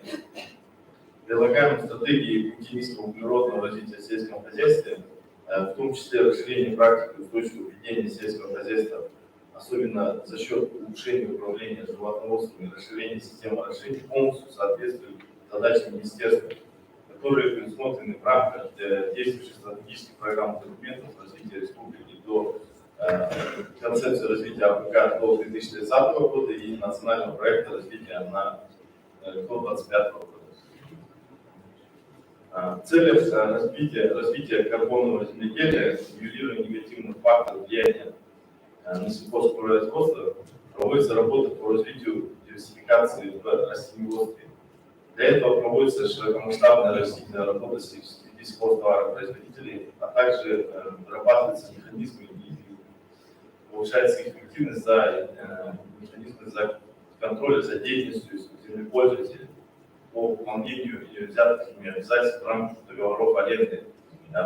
Прилагаемые стратегии пути низкоуглеродного развития в сельском хозяйстве, в том числе расширение практики устойчивого ведения сельского хозяйства, особенно за счет улучшения управления животноводством и расширения системы орошения, полностью соответствует задачам министерства, которые предусмотрены в рамках действующих стратегических программ и документов развития республики до концепции развития АПК до 2030 года и национального проекта развития на до 2025 года. В целях развития карбонового земледелия, нивелирования негативных факторов влияния на сельхозпроизводство проводится работа по развитию диверсификации в растениеводстве. Для этого проводится широкомасштабная растительная работа среди сельхозтоваропроизводителей, а также вырабатываются механизмы и повышается эффективность механизмы контроля за деятельностью землепользователей по выполнению взятых ими обязательств в рамках договоров аренды.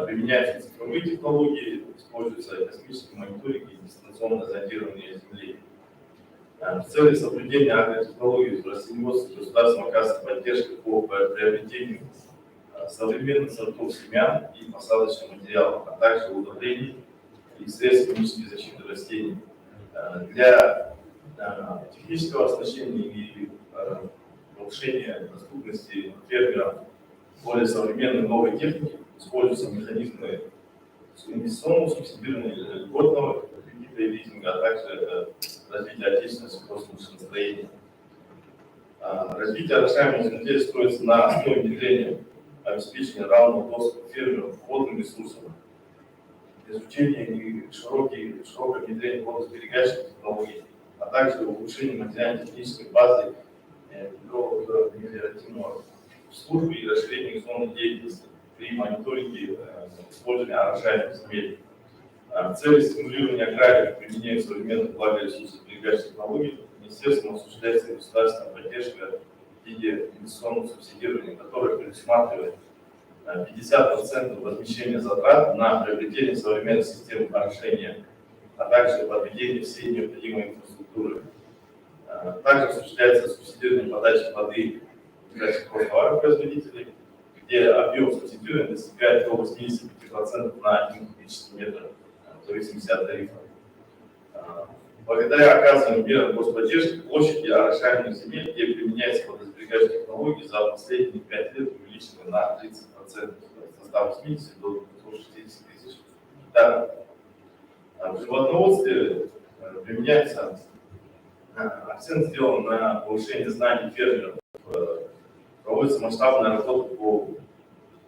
Применяются цифровые технологии, используются космические мониторинги и дистанционное зондирование земли. В целях соблюдения агротехнологий в растениеводстве государством оказывается поддержка по приобретению современных сортов семян и посадочных материалов, а также удобрений и средств химической защиты растений. Для технического оснащения и повышения доступности фермерам более современной новой техники используются механизмы инвестиционного субсидирования, льготного кредита и лизинга, а также развития отечественного сельхозмашиностроения. Развитие орошаемого земледелия строится на основе внедрения обеспечения равного доступа фермеров к водным ресурсам, изучение и широкое внедрение водосберегающих технологий, а также улучшение материально-технической базы мелиоративного службы и расширение зоны деятельности при мониторинге использования орошаемых земель. В цели стимулирования аграриев применения современных влагоресурсосберегающих технологий министерством осуществляется государственная поддержка в виде инвестиционного субсидирования, которое предусматривает 50% возмещения затрат на приобретение современных систем орошения, а также подведение всей необходимой инфраструктуры. Также осуществляется субсидирование подачи воды для сельхозтоваропроизводителей, где объем субсидирования достигает до 85% на 1 кубический метр, в зависимости от тарифа. Благодаря оказываемым мерам господдержки площади орошаемых земель, где применяется водосберегающие технологии, за последние 5 лет увеличены на 30%, со 180 до 260 тысяч гектаров. В животноводстве применяется акцент сделан на повышение знаний фермеров, проводится масштабная работа по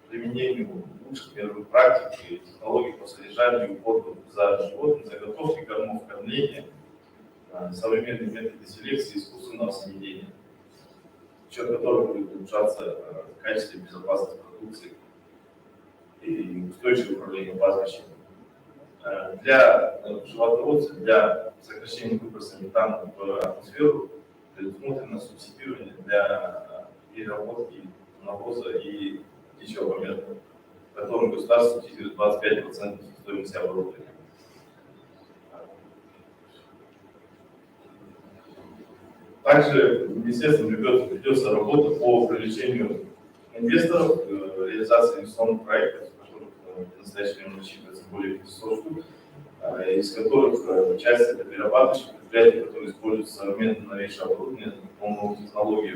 применению лучших мировых практик и технологий по содержанию и уходу за животными, заготовки кормов, кормления, современные методы селекции, искусственного семенения, за счет которых будет улучшаться качество и безопасность продукции и устойчивое управление пастбищем. Для животноводства, для сокращения выброса метана в атмосферу предусмотрено субсидирование для переработки навоза и птичьего помета, в котором государство субсидирует 25% стоимости оборудования. Также министерством ведется работа по привлечению инвесторов, реализации инвестиционных проектов, которых в настоящее время насчитывается более 500 штук, из которых часть это перерабатывающие предприятия, которые используют современное новейшее оборудование, новые технологии.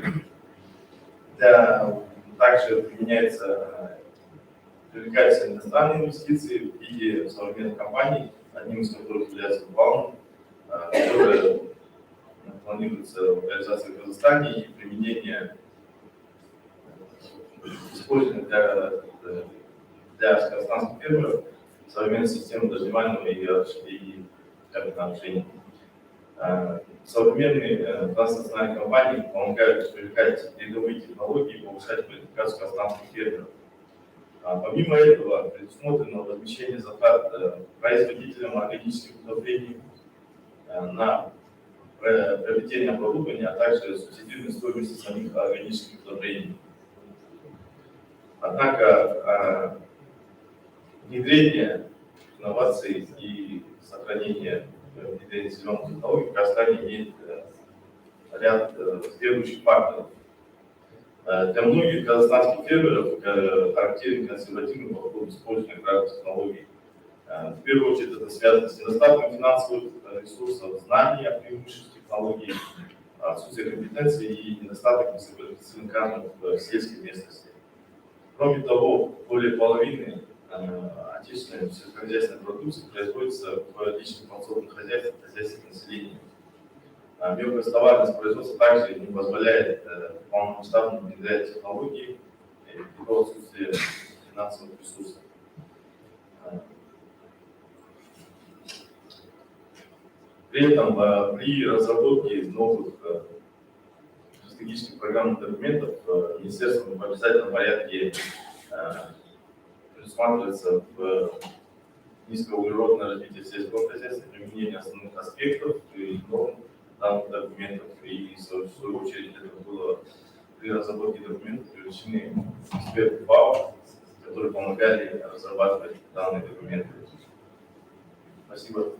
Также привлекаются иностранные инвестиции в виде современных компаний, одним из которых является Баум, которая планируется реализация в Казахстане и применение использования для казахстанских фермеров современной системы дождевального и орошения. Современные транснациональные компании помогают привлекать передовые технологии и повышать квалификацию казахстанских фермеров. Помимо этого, предусмотрено возмещение затрат производителям органических удобрений на приобретение оборудования, а также субсидирование стоимости самих органических удобрений. Однако внедрение инноваций и сохранение внедрения зеленых технологий в Казахстане имеет ряд следующих факторов. Для многих казахстанских фермеров характерен консервативный подход к использованию аграрных технологий. В первую очередь это связано с недостатком финансовых ресурсов, знаний о преимуществах технологий, отсутствие компетенции и недостаток высококвалифицированных кадров в сельской местности. Кроме того, более половины отечественной сельскохозяйственной продукции производится в личных подсобных хозяйствах, хозяйствах населения. Мелкая товарность производства также не позволяет полномасштабно внедрять технологии и до отсутствия финансовых ресурсов. При этом при разработке новых стратегических программных документов министерством в обязательном порядке предусматривается в низкоуглеродное развитие сельского хозяйства, применение основных аспектов и норм данных документов. И в свою очередь это было при разработке документов привлечены эксперты ФАО, которые помогали разрабатывать данные документы. Спасибо.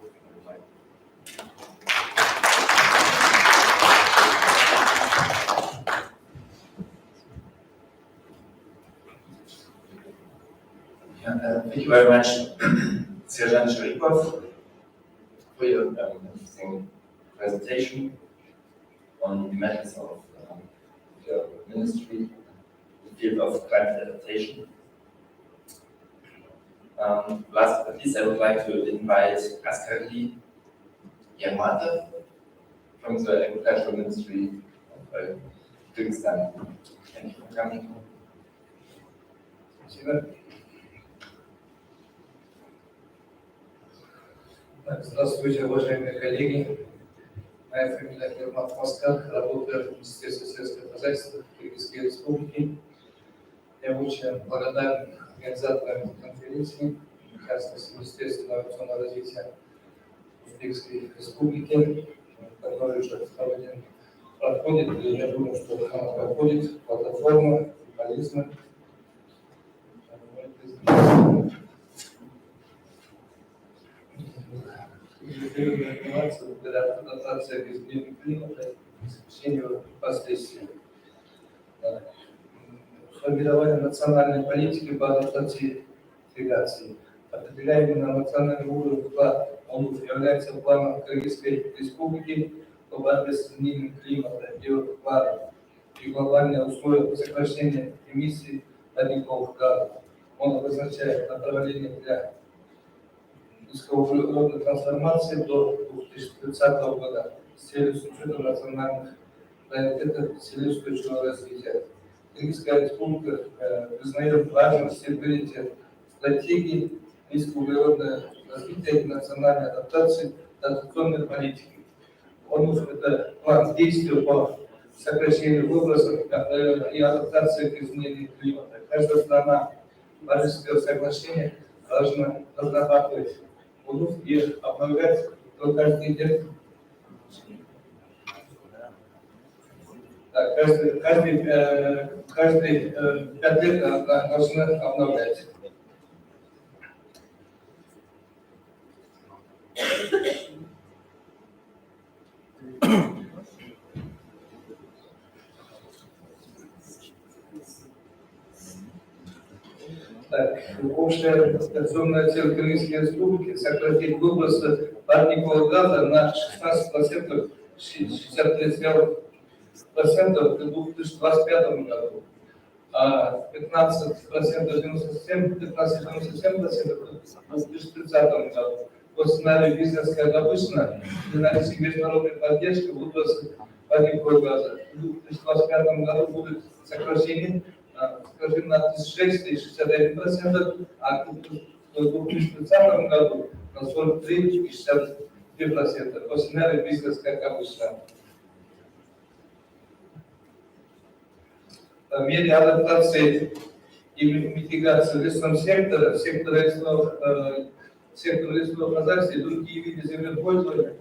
Thank you very much, Serjan Sharipov, for your interesting presentation on the methods of your ministry in the field of climate adaptation. Last but not least, I would like to invite Askarli Yamata from the Agricultural Ministry of Kyrgyzstan. Thank you for coming. Здравствуйте, уважаемые коллеги. Моя фамилия Герман Москаль, работаю в Министерстве сельского хозяйства Кыргызской Республики. Я очень благодарен организаторам конференции, Министерству инновационного развития Узбекской Республики, который уже второй день проходит, и я думаю, что она проходит плодотворно, полезно. Адаптация к изменению климата, обеспечению последствий. Формирование национальной политики по адаптации ирригации. Определяемый на национальном уровне план является планом Кыргызской Республики по борьбе с изменением климата и глобальные условия сокращения эмиссий парниковых газов. Он обозначает направление для низкоуглеродной трансформации до 2030 года с целью с учетом национальных приоритетов целей устойчивого развития. Кыргызская республика признает важность принятия стратегии низкоуглеродного развития и национальной адаптационной политики. Это план действий по сокращению выбросов и адаптации к изменению климата. Каждая страна Парижского соглашения должна разрабатывать и обновлять каждый день. Каждые 5 лет она должна обновлять. Общая операционная цель Кыргызской Республики сократить выбросы парникового газа на 16%, 63% к 2025 году, а 15%, 97% к 2030 году. По сценарию бизнеса, как обычно, при наличии международной поддержки выбросы парникового газа в 2025 году будет сокращение на 36,61%, а в 2030 году на 43,62%. По сценарию бизнеса, как обычно. В мере адаптации и митигации в лесном секторе, сектора лесного хозяйства и другие виды землепользования,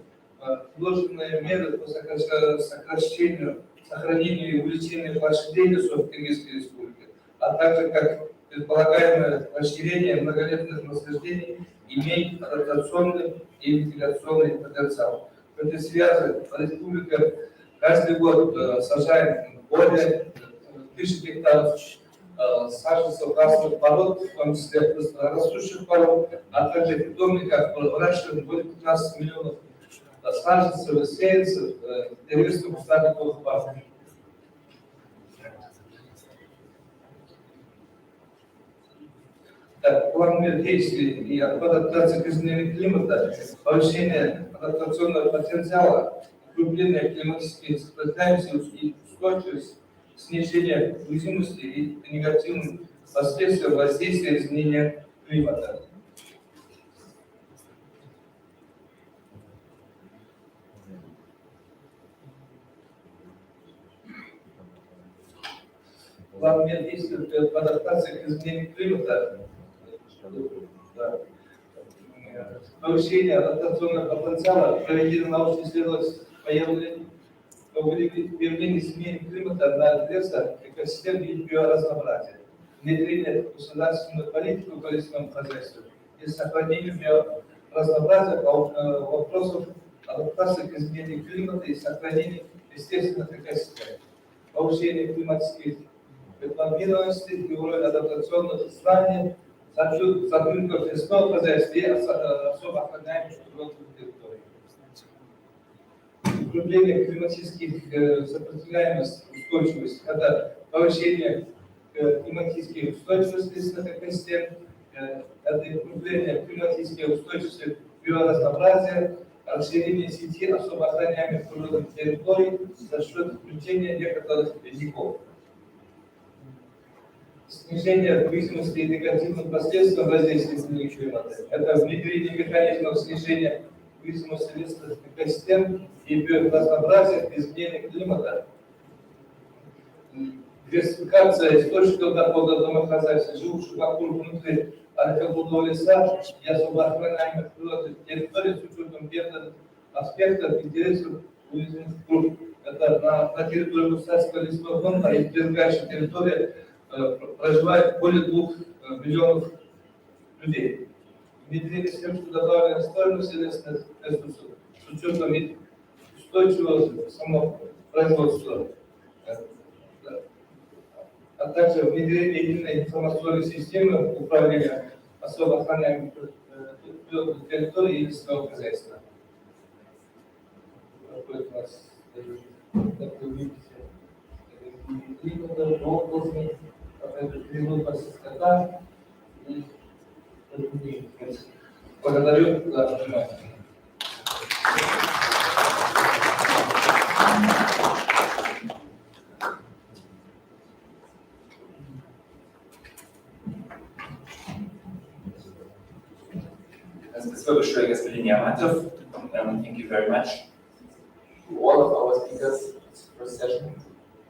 вложенные меры по сокращению, сохранению и увеличению площадей лесов Кыргызской Республики, а также как предполагаемое расширение многолетних насаждений имеет адаптационный и митигационный потенциал. В этой связи республика каждый год сажает более 1000 гектаров саженцев опасных пород, в том числе растущих пород, а также питомников выращиваем более 15 миллионов саженцев и сеянцев древесных кустарниковых парков. Так, план мер действий и адаптации к изменению климата, повышение адаптационного потенциала, укрепление климатической сопротивляемости и устойчивости, снижение уязвимости и негативных последствий воздействия изменения климата. План мер действий по адаптации к изменению климата, повышение адаптационного потенциала, проведение научно-исследовательских выявление изменений климата на леса, экосистем и биоразнообразие, внедрение государственной политики в полезном хозяйстве и сохранение биоразнообразия по вопросам адаптации к изменению климата и сохранения естественных экосистем, повышение климатических планированности и уровень адаптационных знаний, сотрудников лесного хозяйства и особо охраняемых природных территорий. Укрепление климатических сопротивляемости, устойчивости, это повышение климатической устойчивости лесных экосистем, это укрепление климатической устойчивости биоразнообразия, расширение сети особо охраняемых природных территорий за счет включения некоторых ледников. Снижение уязвимости и негативных последствий воздействия изменения климата. Это внедрение механизмов снижения уязвимости лесных экосистем и биоразнообразия к изменению климата. Диверсификация источников дохода домохозяйств, живущих вокруг внутри археологического леса и особо охраняемых природных территорий с учетом бедных аспектов интересов уязвимых групп. Это на территории государственного лесного фонда и прилегающей территории проживает более 2 миллионов людей. Внедрение систем добавленной стоимости лесных ресурсов с учетом устойчивого самопроизводства, а также внедрение единой информационной системы управления особо охраняемых территорий и лесного хозяйства. Благодарю за внимание. Спасибо большое, господин Яматов. Thank you very much to all of our speakers this first session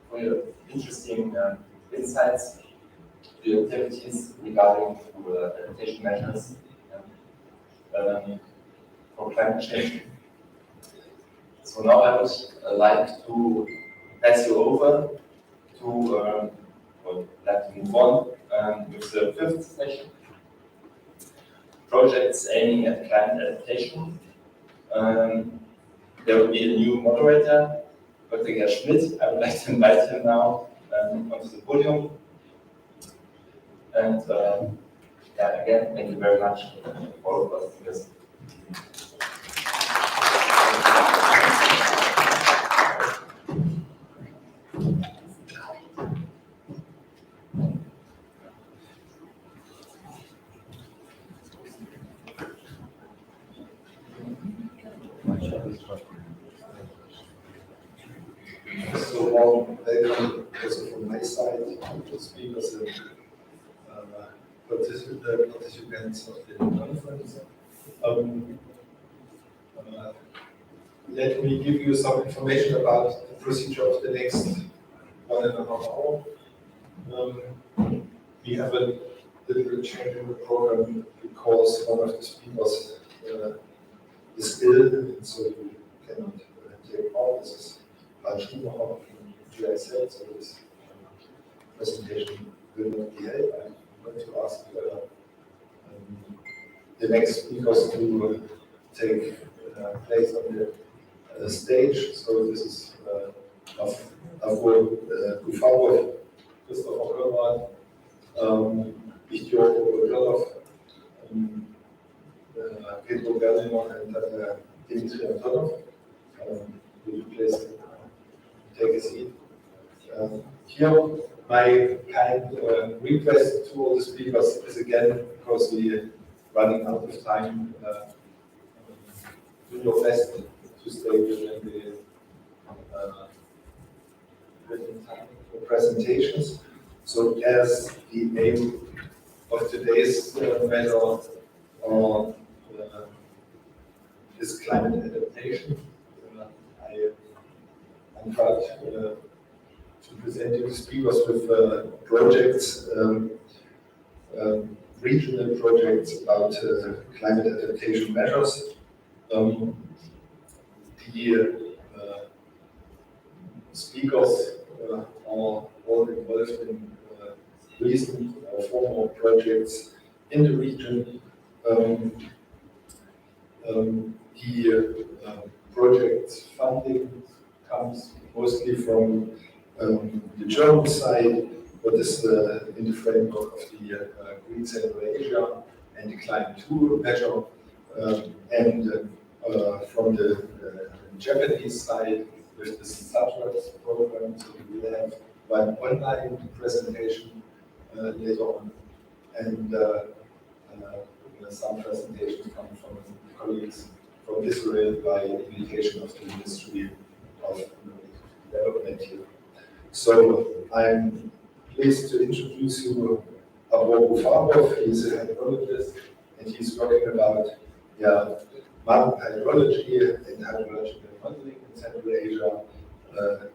for your interesting insights to the activities regarding adaptation measures for climate change. So now I would like to pass you over to, or like to move on with the 5th session. Projects aiming at climate adaptation. There will be a new moderator, Dr. Gerd Schmidt. I would like to invite him now onto the podium. And yeah, again, thank you very much all of us speakers. So warm welcome also from my side to speakers and participants of the conference. Let me give you some information about the procedure of the next 1.5 hours. We have a little change in the program because one of the speakers is ill, and so you cannot take part. This is Schumacher from GIZ, so this presentation will not be held. I'm going to ask the next speakers to take place on the stage. So this is Afro Kufaro, Christopher Körmann, Ichtioko Bogdanov, Pedro Berlinov, and Dimitri Antonov. Will you please take a seat? Here, my kind request to all the speakers is again, because we're running out of time, do your best to stay within the written time for presentations. So as the aim of today's matter is climate adaptation, I'm proud to present you the speakers with projects, regional projects about climate adaptation measures. The speakers are all involved in recent or former projects in the region. The project funding comes mostly from the German side, what is in the framework of the Green Central Asia and the Climate 2 measure, and from the Japanese side with the Subjects program. So we will have one online presentation later on, and some presentations come from colleagues from Israel by invitation of the Ministry of Development here. So I'm pleased to introduce you Avror Bufarov. He's a hydrologist, and he's working about marine hydrology and hydrological modeling in Central Asia.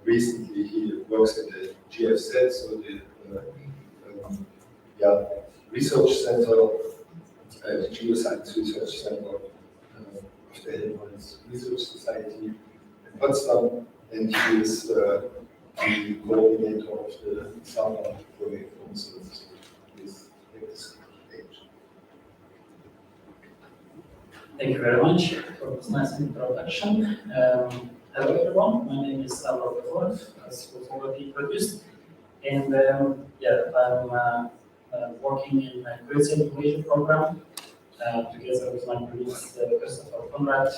Recently, he works at the GFZ, so the research center, the Geoscience Research Center of the Helmholtz Research Society in Potsdam, and he is the coordinator of the summer project also. Please take this page. Thank you very much for this nice introduction. Hello everyone, my name is Avror Bufarov, as was already introduced, and I'm working in a Green Central Asia program together with my colleagues Christopher Conrad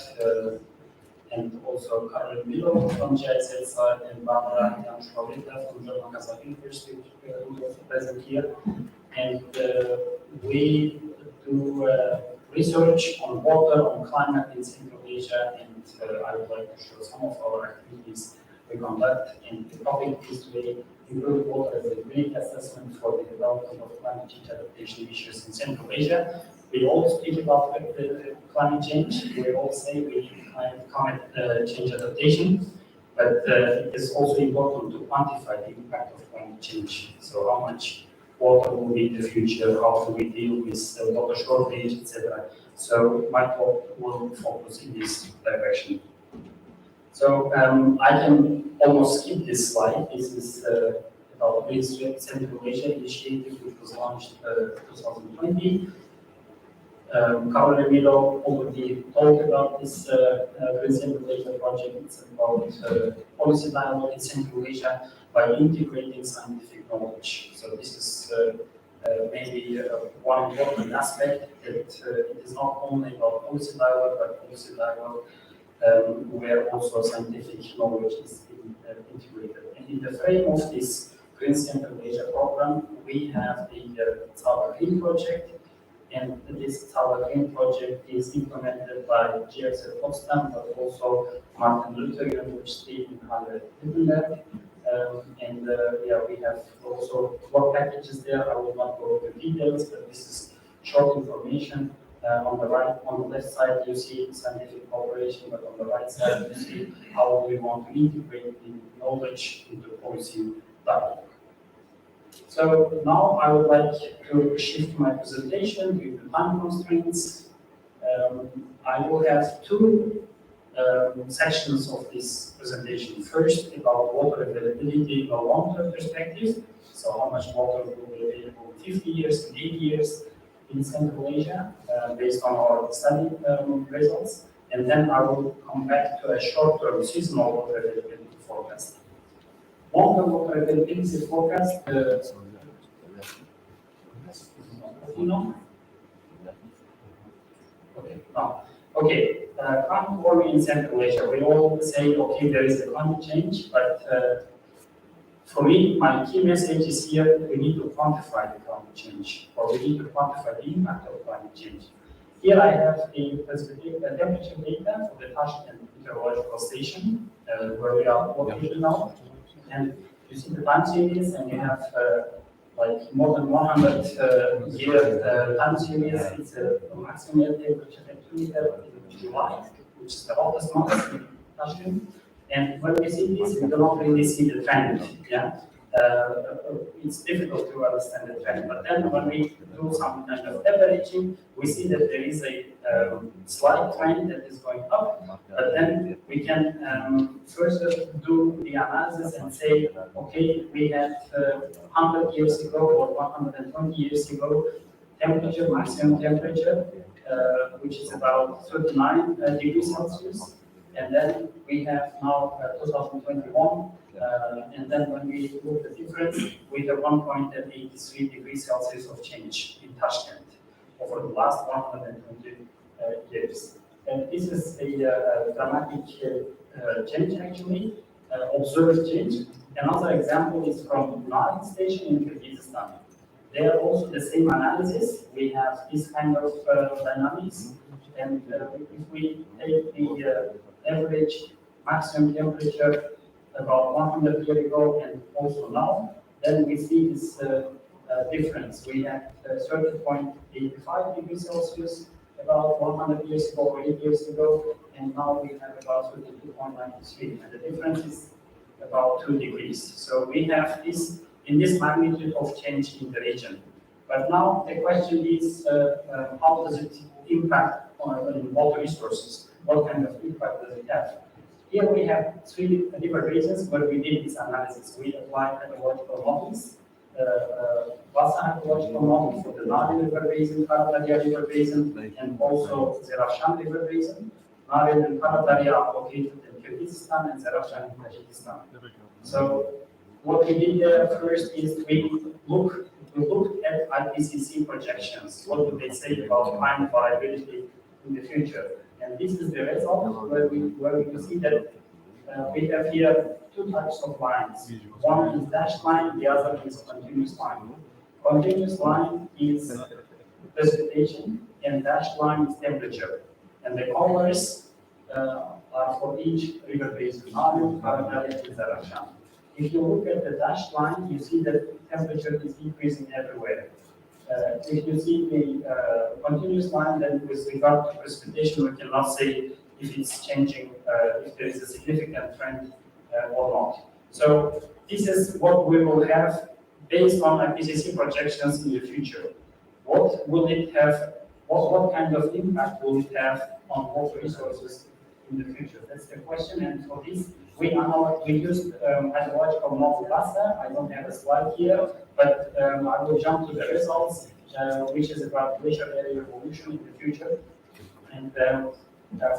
and also Karel Milo from GIZ side and Barbara Janschwalita from German Kazakh University, who is also present here. And we do research on water, on climate in Central Asia, and I would like to show some of our activities we conduct. And the topic is to improve water availability assessment for the development of climate change adaptation issues in Central Asia. We all speak about climate change. We all say we climate change adaptation, but it is also important to quantify the impact of climate change. So how much water will be in the future, how do we deal with water shortage, etc. So my talk will focus in this direction. So I can almost skip this slide. This is about Green Central Asia initiative, which was launched 2020. Karel Milo already talked about this Green Central Asia project. It's about policy dialogue in Central Asia by integrating scientific knowledge. So this is maybe one important aspect, that it is not only about policy dialogue, but policy dialogue where also scientific knowledge is integrated. And in the frame of this Green Central Asia program, we have the Tower Green project, and this Tower Green project is implemented by GFZ Potsdam, but also Martin Luther University in Halle-Wittenberg. We have also work packages there. I will not go into details, but this is short information. On the left side, you see scientific cooperation, but on the right side, you see how we want to integrate the knowledge into policy dialogue. So now I would like to shift my presentation due to time constraints. I will have two sections of this presentation. First, about water availability in a long-term perspective. So how much water will be available in 50 years, in 80 years in Central Asia, based on our study results. And then I will come back to a short-term seasonal water availability forecast. Long-term water availability forecast. Inno? Okay, no. Okay, climate warming in Central Asia, we all say, okay, there is a climate change, but for me, my key message is here, we need to quantify the climate change, or we need to quantify the impact of climate change. Here I have a temperature data for the Tashkent Meteorological Station, where we are located now. And you see the time series, and you have like more than 100 year time series. It's a maximum air temperature thermometer in July, which is the hottest month in Tashkent. And when we see this, we do not really see the trend. Yeah, it's difficult to understand the trend. But then when we do some kind of averaging, we see that there is a slight trend that is going up. But then we can further do the analysis and say, okay, we had 100 years ago or 120 years ago temperature, maximum temperature, which is about 39 degrees Celsius. And then we have now 2021, and then when we look at the difference, we have 1.83 degrees Celsius of change in Tashkent over the last 120 years. And this is a dramatic change actually, observed change. Another example is from Narin station in Kyrgyzstan. They are also the same analysis. We have this kind of dynamics. And if we take the average maximum temperature about 100 years ago and also now, then we see this difference. We had 30.85 degrees Celsius about 100 years ago or 8 years ago, and now we have about 32.93, and the difference is about 2 degrees. So we have this in this magnitude of change in the region. But now the question is, how does it impact on water resources? What kind of impact does it have? Here we have 3 different regions where we did this analysis. We applied hydrological models, Vasa hydrological model for the Narin River Basin, Karadarya River Basin, and also Zerafshan River Basin. Narin and Karadarya are located in Kyrgyzstan and Zerafshan in Tajikistan. So what we did there first is we looked at IPCC projections. What do they say about climate variability in the future? And this is the result where we can see that we have here 2 types of lines. One is dashed line, the other is continuous line. Continuous line is precipitation, and dashed line is temperature. And the colors are for each river basin, Narin, Karadarya, and Zerafshan. If you look at the dashed line, you see that temperature is increasing everywhere. If you see the continuous line, then with regard to precipitation, we cannot say if it's changing, if there is a significant trend or not. So this is what we will have based on IPCC projections in the future. What will it have? What kind of impact will it have on water resources in the future? That's the question. And for this, we used hydrological model Vasa. I don't have a slide here, but I will jump to the results, which is about glacial area evolution in the future. And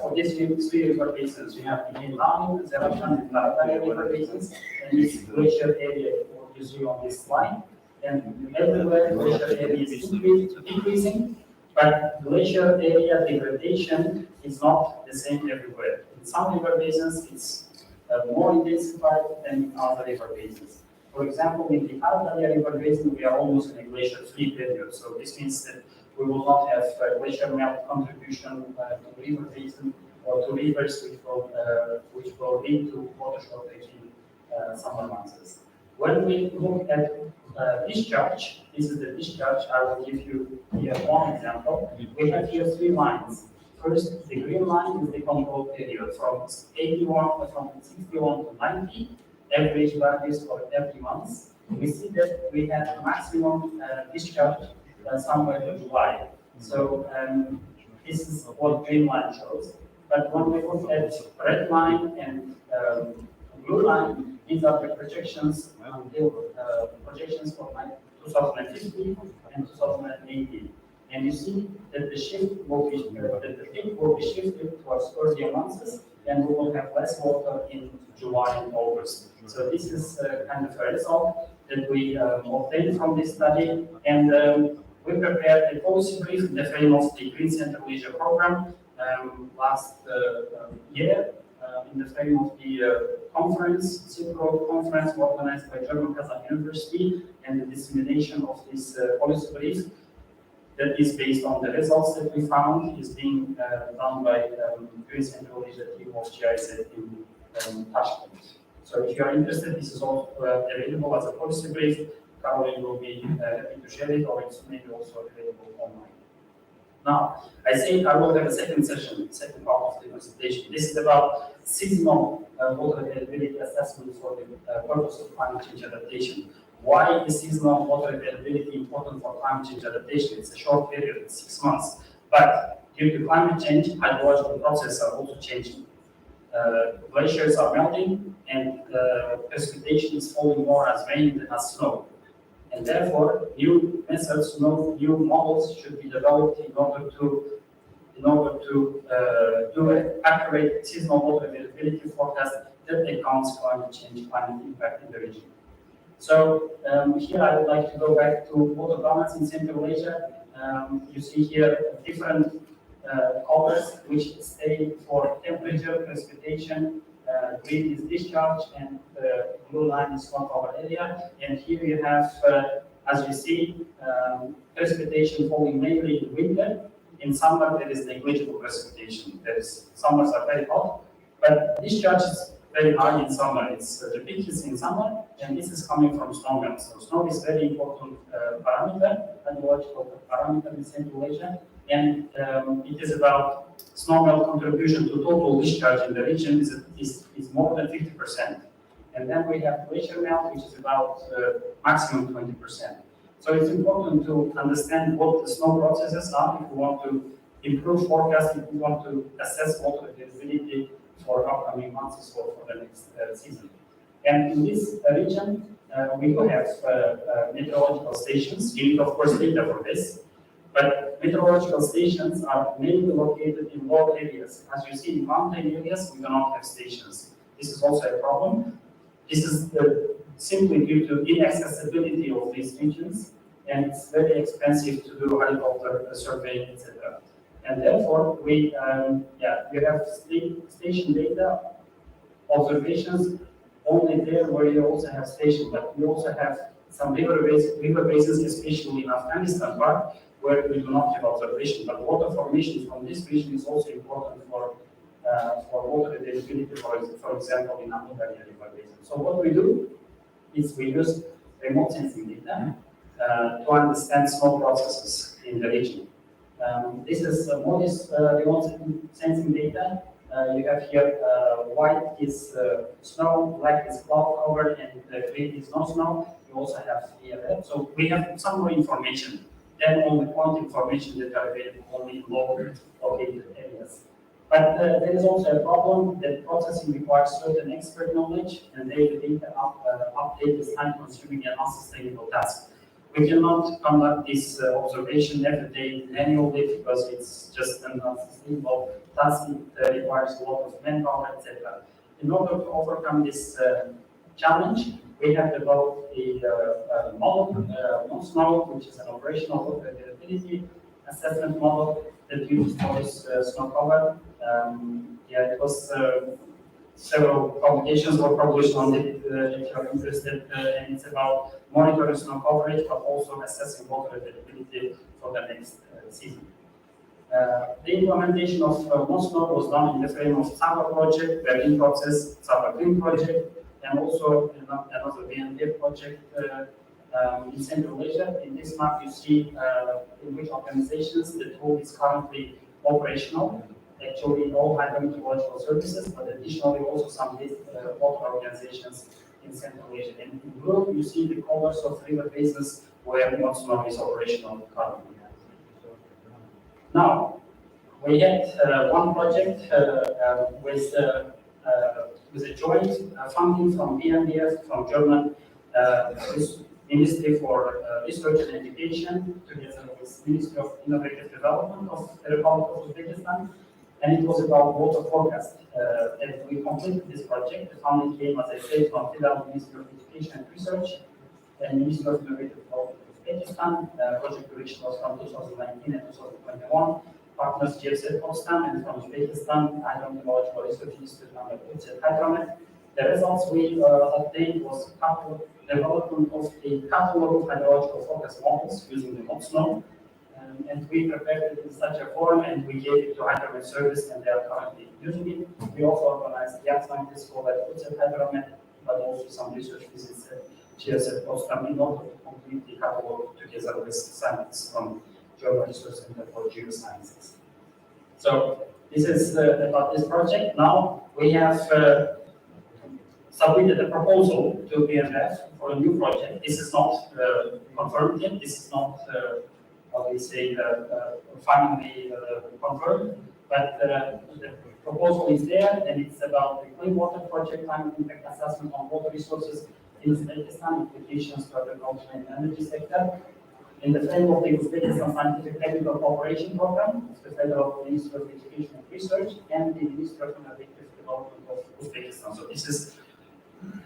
for these 3 river basins, we have the Narin, Zerafshan, and Karadarya river basins, and this glacial area what you see on this slide. And everywhere glacial area is decreasing, but glacial area degradation is not the same everywhere. In some river basins, it's more intensified than in other river basins. For example, in the Karadarya River Basin, we are almost in a glacier-free period. So this means that we will not have glacier melt contribution to river basin or to rivers which will lead to water shortage in summer months. When we look at discharge, this is the discharge. I will give you here one example. We have here 3 lines. First, the green line is the control period from 61 to 90, average values for every month. We see that we have maximum discharge somewhere in July. So this is what green line shows. But when we look at red line and blue line, these are the projections projections for 2050 and 2080. And you see that the shift will be that the peak will be shifted towards earlier months, and we will have less water in July and August. So this is kind of a result that we obtained from this study. And We prepared a policy brief in the frame of the Green Central Asia program last year in the frame of the conference, Silk Road conference organized by German Kazakh University, and the dissemination of this policy brief that is based on the results that we found is being done by Green Central Asia team of GIZ in Tashkent. So if you are interested, this is all available as a policy brief. Caroline will be happy to share it, or it's maybe also available online. Now, I say I will have a second session, second part of the presentation. This is about seasonal water availability assessment for the purpose of climate change adaptation. Why is seasonal water availability important for climate change adaptation? It's a short period, it's 6 months. But due to climate change, hydrological processes are also changing. Glaciers are melting, and precipitation is falling more as rain than as snow. And therefore, new methods, new models should be developed in order to do an accurate seasonal water availability forecast that accounts climate change, climate impact in the region. So here I would like to go back to water balance in Central Asia. You see here different colors which stay for temperature, precipitation. Green is discharge, and the blue line is snow cover area. And here you have, as you see, precipitation falling mainly in winter. In summer, there is negligible precipitation. Summers are very hot, but discharge is very high in summer. It's the peak is in summer, and this is coming from snow melt. So snow is very important parameter, hydrological parameter in Central Asia, and it is about snow melt contribution to total discharge in the region is more than 50%. And then we have glacier melt, which is about maximum 20%. So it's important to understand what the snow processes are if we want to improve forecasting, if we want to assess water availability for upcoming months or for the next season. And in this region, we do have meteorological stations. You need, of course, data for this. But meteorological stations are mainly located in low areas. As you see, in mountain areas, we do not have stations. This is also a problem. This is simply due to inaccessibility of these regions, and it's very expensive to do helicopter surveying, etc. And therefore, we have station data, observations only there where you also have stations, but we also have some river basins, especially in Afghanistan part, where we do not have observation. But water formation from this region is also important for water availability, for example, in Amudari River Basin. So what we do is we use remote sensing data to understand snow processes in the region. This is MODIS remote sensing data. You have here white is snow, black is cloud cover, and green is no snow. You also have ELF. So we have some more information than on the point information that are available only in low located areas. But there is also a problem that processing requires certain expert knowledge, and daily data update is time-consuming and unsustainable task. We cannot conduct this observation every day manually because it's just an unsustainable task. It requires a lot of manpower, etc. In order to overcome this challenge, we have developed a model, non-snow, which is an operational water availability assessment model that uses MODIS snow cover. It was several publications were published on it if you are interested, and it's about monitoring snow coverage, but also assessing water availability for the next season. The implementation of non-snow was done in the frame of SABA project, Berlin process, SABA Green project, and also another BNP project in Central Asia. In this map, you see in which organizations the tool is currently operational. Actually, all hydrometeorological services, but additionally also some water organizations in Central Asia. And in blue, you see the colors of river basins where non-snow is operational currently. Now, we had one project with a joint funding from BMDF, from German Ministry for Research and Education, together with Ministry of Innovative Development of the Republic of Uzbekistan. And it was about water forecast. And we completed this project. The funding came, as I said, from Federal Ministry of Education and Research and Ministry of Innovative Development of Uzbekistan. Project duration was from 2019 and 2021. Partners GFZ Potsdam, and from Uzbekistan, Hydrometeorological Research Institute under Hydromet. The results we obtained was development of a catalog of hydrological forecast models using the MODSNOW. And we prepared it in such a form, and we gave it to Hydromet service, and they are currently using it. We also organized young scientists for Hydromet, but also some research visits at GSF Potsdam in order to complete the catalog together with scientists from German Research Center for Geosciences. So this is about this project. Now we have submitted a proposal to BMF for a new project. This is not confirmed yet. This is not, how we say, finally confirmed. But the proposal is there, and it's about the clean water project climate impact assessment on water resources in Uzbekistan, implications for the agriculture and energy sector. In the framework of the Uzbekistan Scientific Technical Cooperation Program, the Federal Ministry of Education and Research, and the Ministry of Innovative Development of Uzbekistan. So this is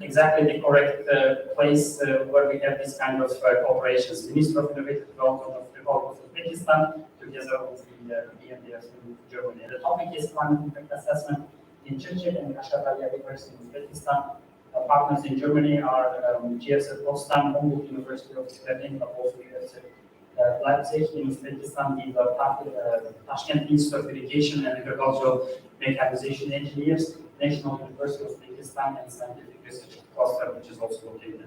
exactly the correct place where we have this kind of cooperations. Ministry of Innovative Development of the Republic of Uzbekistan, together with the BMDF in Germany. The topic is climate impact assessment in Chechnya and Kashkaria rivers in Uzbekistan. Partners in Germany are GSF Potsdam, Humboldt University of Berlin, but also University Leipzig. In Uzbekistan, the Tashkent Institute of Irrigation and Agricultural Mechanization Engineers, National University of Uzbekistan, and Scientific Research Cluster, which is also located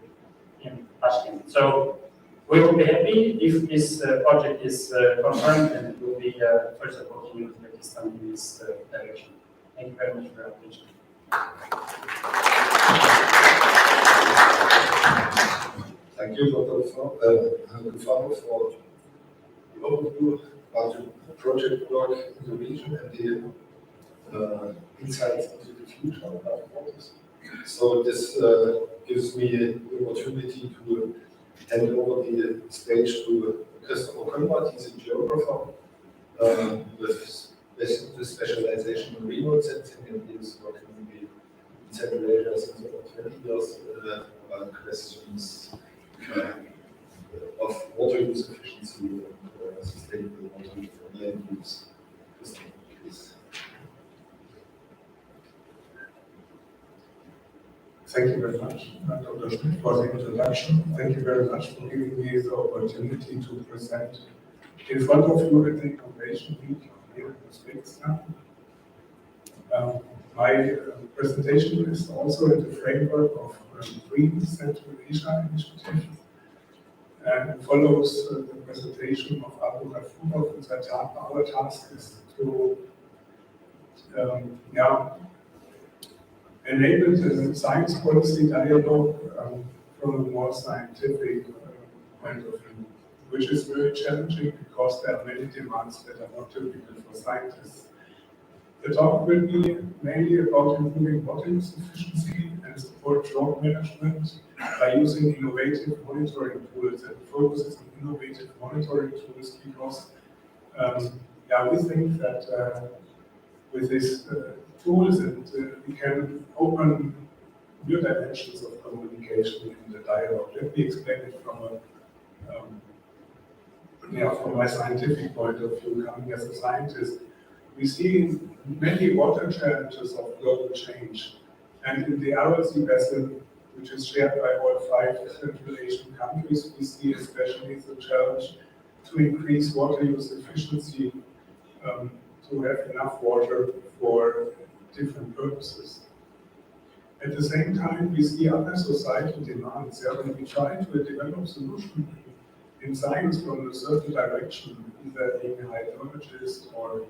in Tashkent. So we will be happy if this project is confirmed, and we will be further working with Uzbekistan in this direction. Thank you very much for your attention. Thank you, Dr. Gufaro, for the overview about the project work in the region and the insights into the future of waters. So this gives me the opportunity to hand over the stage to Christopher Konrad. He's a geographer with specialization in remote sensing, and he is working in Central Asia since about 20 years about questions of water use efficiency and sustainable water land use. Please. Thank you very much, Dr. Schmidt, for the introduction. Thank you very much for giving me the opportunity to present in front of you at the Innovation Week here in Uzbekistan. My presentation is also in the framework of Green Central Asia Initiative and follows the presentation of Abu Ghafourov. Our task is to enable the science policy dialogue from a more scientific point of view, which is very challenging because there are many demands that are not typical for scientists. The talk will be mainly about improving water use efficiency and support drought management by using innovative monitoring tools, and focuses on innovative monitoring tools because we think that with these tools we can open new dimensions of communication in the dialogue. Let me explain it from my scientific point of view, coming as a scientist. We see many water challenges of global change, and in the RLC basin, which is shared by all 5 Central Asian countries, we see especially the challenge to increase water use efficiency, to have enough water for different purposes. At the same time, we see other societal demands. When we try to develop solutions in science from a certain direction, either being a hydrologist or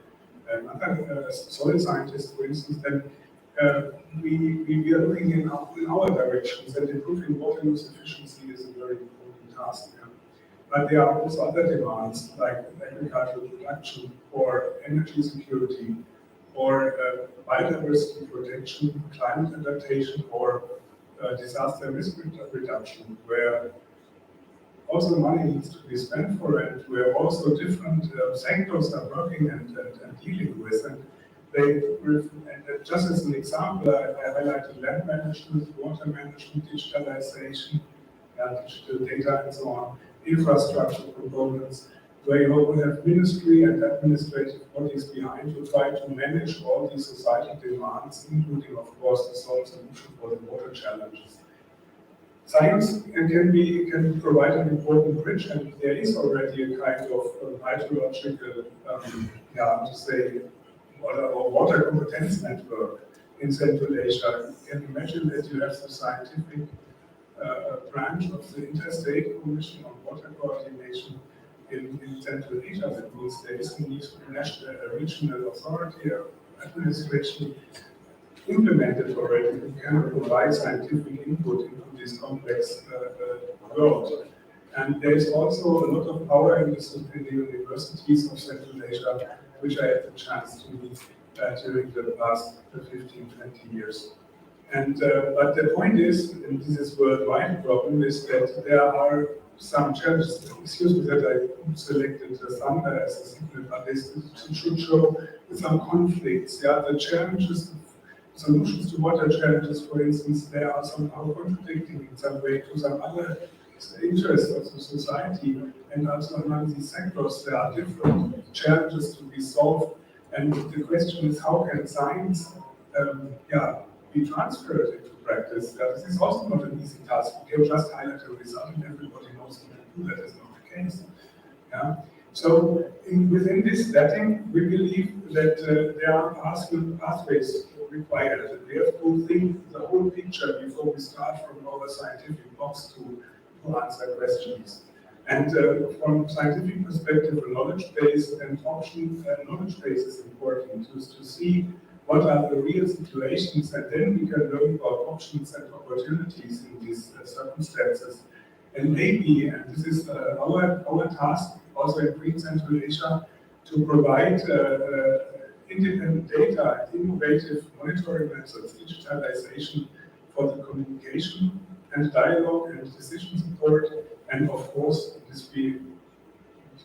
other soil scientists, for instance, then we are looking in our directions, and improving water use efficiency is a very important task. But there are also other demands like agricultural production or energy security or biodiversity protection, climate adaptation, or disaster risk reduction, where also money needs to be spent for it, where also different sectors are working and dealing with. And just as an example, I highlighted land management, water management, digitalization, digital data, and so on. infrastructure components, where you will have ministry and administrative bodies behind to try to manage all these societal demands, including, of course, the solution for the water challenges. Science can provide an important bridge, and there is already a kind of hydrological, or water competence network in Central Asia. You can imagine that you have the scientific branch of the Interstate Commission on Water Coordination in Central Asia. That means there is a regional authority or administration implemented already who can provide scientific input into this complex world. And there is also a lot of power in the universities of Central Asia, which I had the chance to meet during the past 15, 20 years. And but the point is, and this is worldwide problem, is that there are some challenges. Excuse me that I selected the thunder as a signal, but this should show some conflicts. Yeah, the challenges, solutions to water challenges, for instance, they are somehow contradicting in some way to some other interests of the society, and also among these sectors there are different challenges to be solved. And the question is, how can science be transferred into practice? This is also not an easy task. You can just highlight a result and everybody knows how to do that. Is not the case. Yeah. So within this setting, we believe that there are pathways required. And we have to think the whole picture before we start from our scientific box to answer questions. And from scientific perspective, a knowledge base and knowledge base is important to see what are the real situations, and then we can learn about options and opportunities in these circumstances. And maybe, and this is our task also in Green Central Asia, to provide independent data and innovative monitoring methods, digitalization for the communication and dialogue and decision support, and of course, this we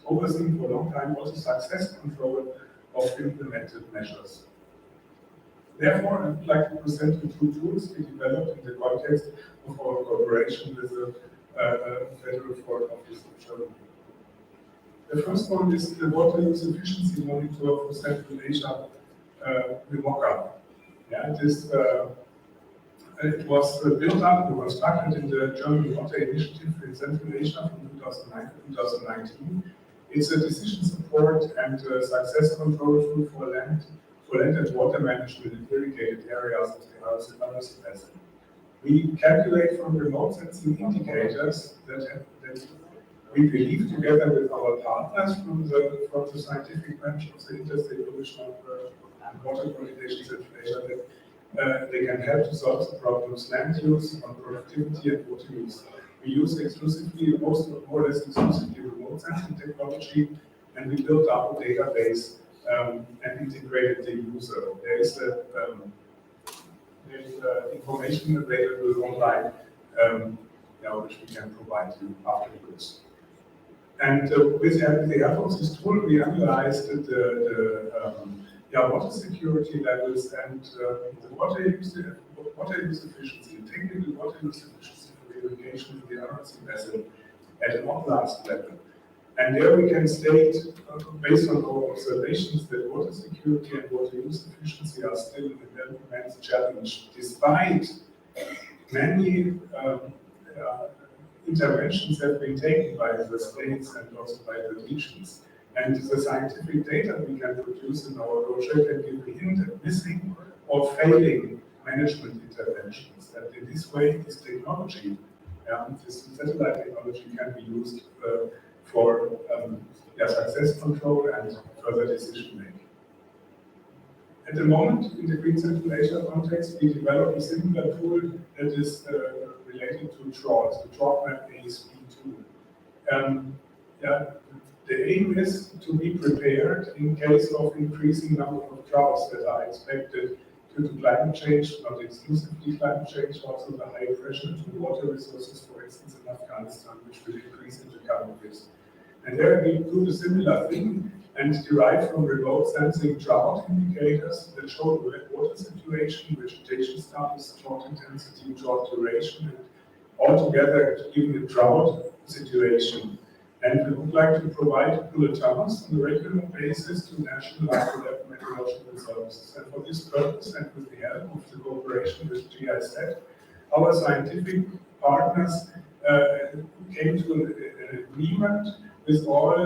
overseen for a long time, also success control of implemented measures. Therefore, I would like to present the two tools we developed in the context of our cooperation with the Federal Court Office of Germany. The first one is the water use efficiency monitor for Central Asia, WIMOCA. Yeah, it was built up and constructed in the German Water Initiative in Central Asia from 2009 to 2019. It's a decision support and success control tool for land and water management in irrigated areas of the Aras Basin. We calculate from remote sensing indicators that we believe, together with our partners from the scientific branch of the Interstate Commission on Water Coordination Central Asia, that they can help to solve the problems land use, on productivity and water use. We use exclusively, more or less exclusively, remote sensing technology, and we built up a database and integrated the user. There is information available online, which we can provide you afterwards. And with the help of this tool, we analyzed the water security levels and the water use efficiency, technical water use efficiency for irrigation in the Aras Basin at an oblast level. And there we can state, based on our observations, that water security and water use efficiency are still an immense challenge, despite many interventions have been taken by the states and also by the regions. And the scientific data we can produce in our project can give a hint at missing or failing management interventions. And in this way, this technology, this satellite technology, can be used for success control and further decision making. At the moment, in the Green Central Asia context, we developed a similar tool that is related to drought, the drought map ASP2. The aim is to be prepared in case of increasing number of droughts that are expected due to climate change, not exclusively climate change, also the high pressure to water resources, for instance, in Afghanistan, which will increase in the coming years. And there we do the similar thing and derive from remote sensing drought indicators that show the water situation, vegetation status, drought intensity, drought duration, and altogether giving a drought situation And we would like to provide bulletins on a regular basis to national meteorological services. And for this purpose, and with the help of the cooperation with GIZ, our scientific partners came to an agreement with all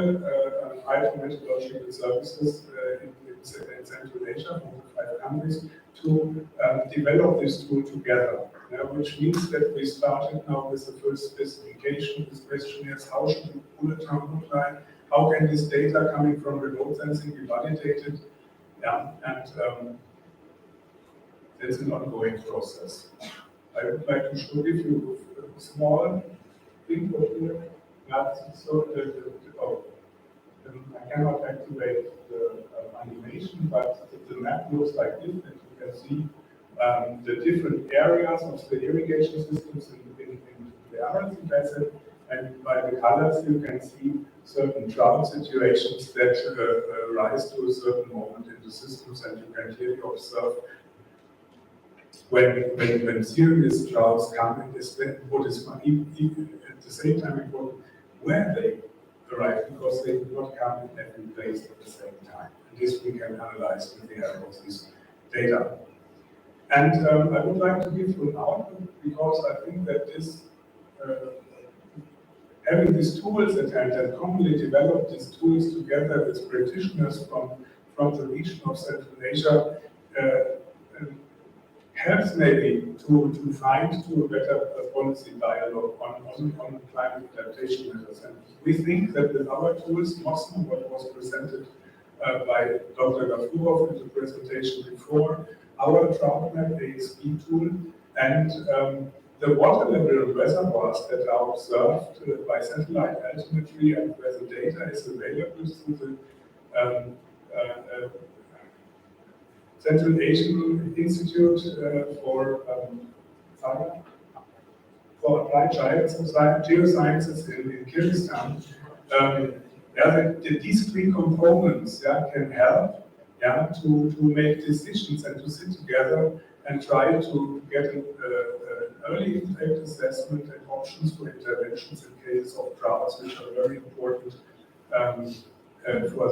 hydrometeorological services in Central Asia, from the 5 countries, to develop this tool together. Which means that we started now with the first specification. This question is, how should the bulletin look like? How can this data coming from remote sensing be validated? And it's an ongoing process. I would like to show you a small thing here. I cannot activate the animation, but the map looks like this, and you can see the different areas of the irrigation systems in the Aral basin, and by the colors you can see certain drought situations that rise to a certain moment in the systems, and you can clearly observe when serious droughts come, and what is at the same time important, where they arrive, because they do not come in every place at the same time. And this we can analyze with the help of this data. And I would like to give you an outlook, because I think that this, having these tools at hand and commonly develop these tools together with practitioners from the region of Central Asia helps maybe to find a better policy dialogue on climate adaptation measures. And we think that with our tools, most of what was presented by Dr. Gafurov in the presentation before, our drought map AXP tool, and the water level reservoirs that are observed by satellite altimetry, and where the data is available through the Central Asian Institute for Applied Geosciences in Kyrgyzstan. These 3 components can help to make decisions and to sit together and try to get an early impact assessment and options for interventions in cases of droughts, which are very important for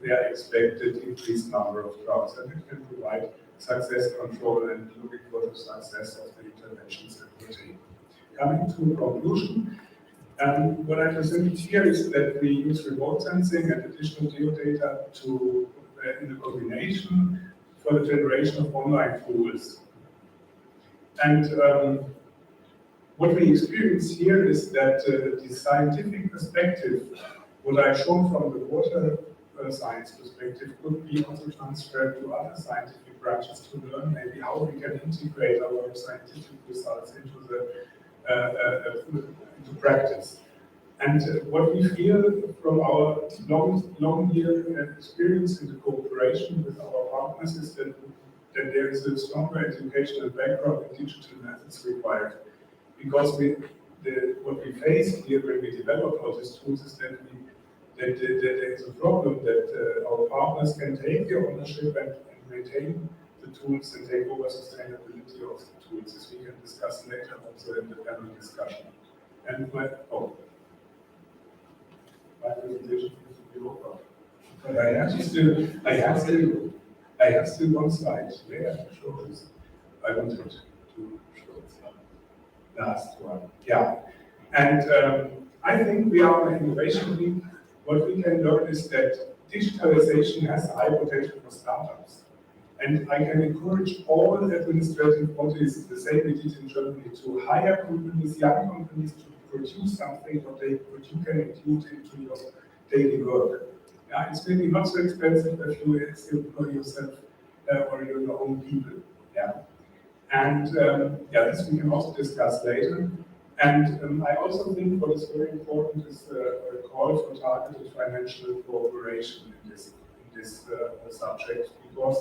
their expected increased number of droughts. And it can provide success control and looking for the success of the interventions that we take. Coming to a conclusion, what I presented here is that we use remote sensing and additional geodata to in a combination for the generation of online tools. And what we experience here is that the scientific perspective, what I shown from the water science perspective, could be also transferred to other scientific branches to learn maybe how we can integrate our scientific results into practice. And what we feel from our long year experience in the cooperation with our partners is that there is a stronger educational background in digital methods required. Because what we face here when we develop all these tools is that there is a problem that our partners can take the ownership and maintain the tools and take over sustainability of the tools, as we can discuss later also in the panel discussion. And my presentation is to be over. But I have still one slide there to show this. I wanted to show the last one. Yeah. And I think we are an innovation week. What we can learn is that digitalization has a high potential for startups. And I can encourage all administrative bodies, the same we did in Germany, to hire companies, young companies, to produce something what you can include into your daily work. Yeah, it's maybe not so expensive if you employ yourself or your own people. Yeah, and this we can also discuss later. And I also think what is very important is a call for targeted financial cooperation in this subject, because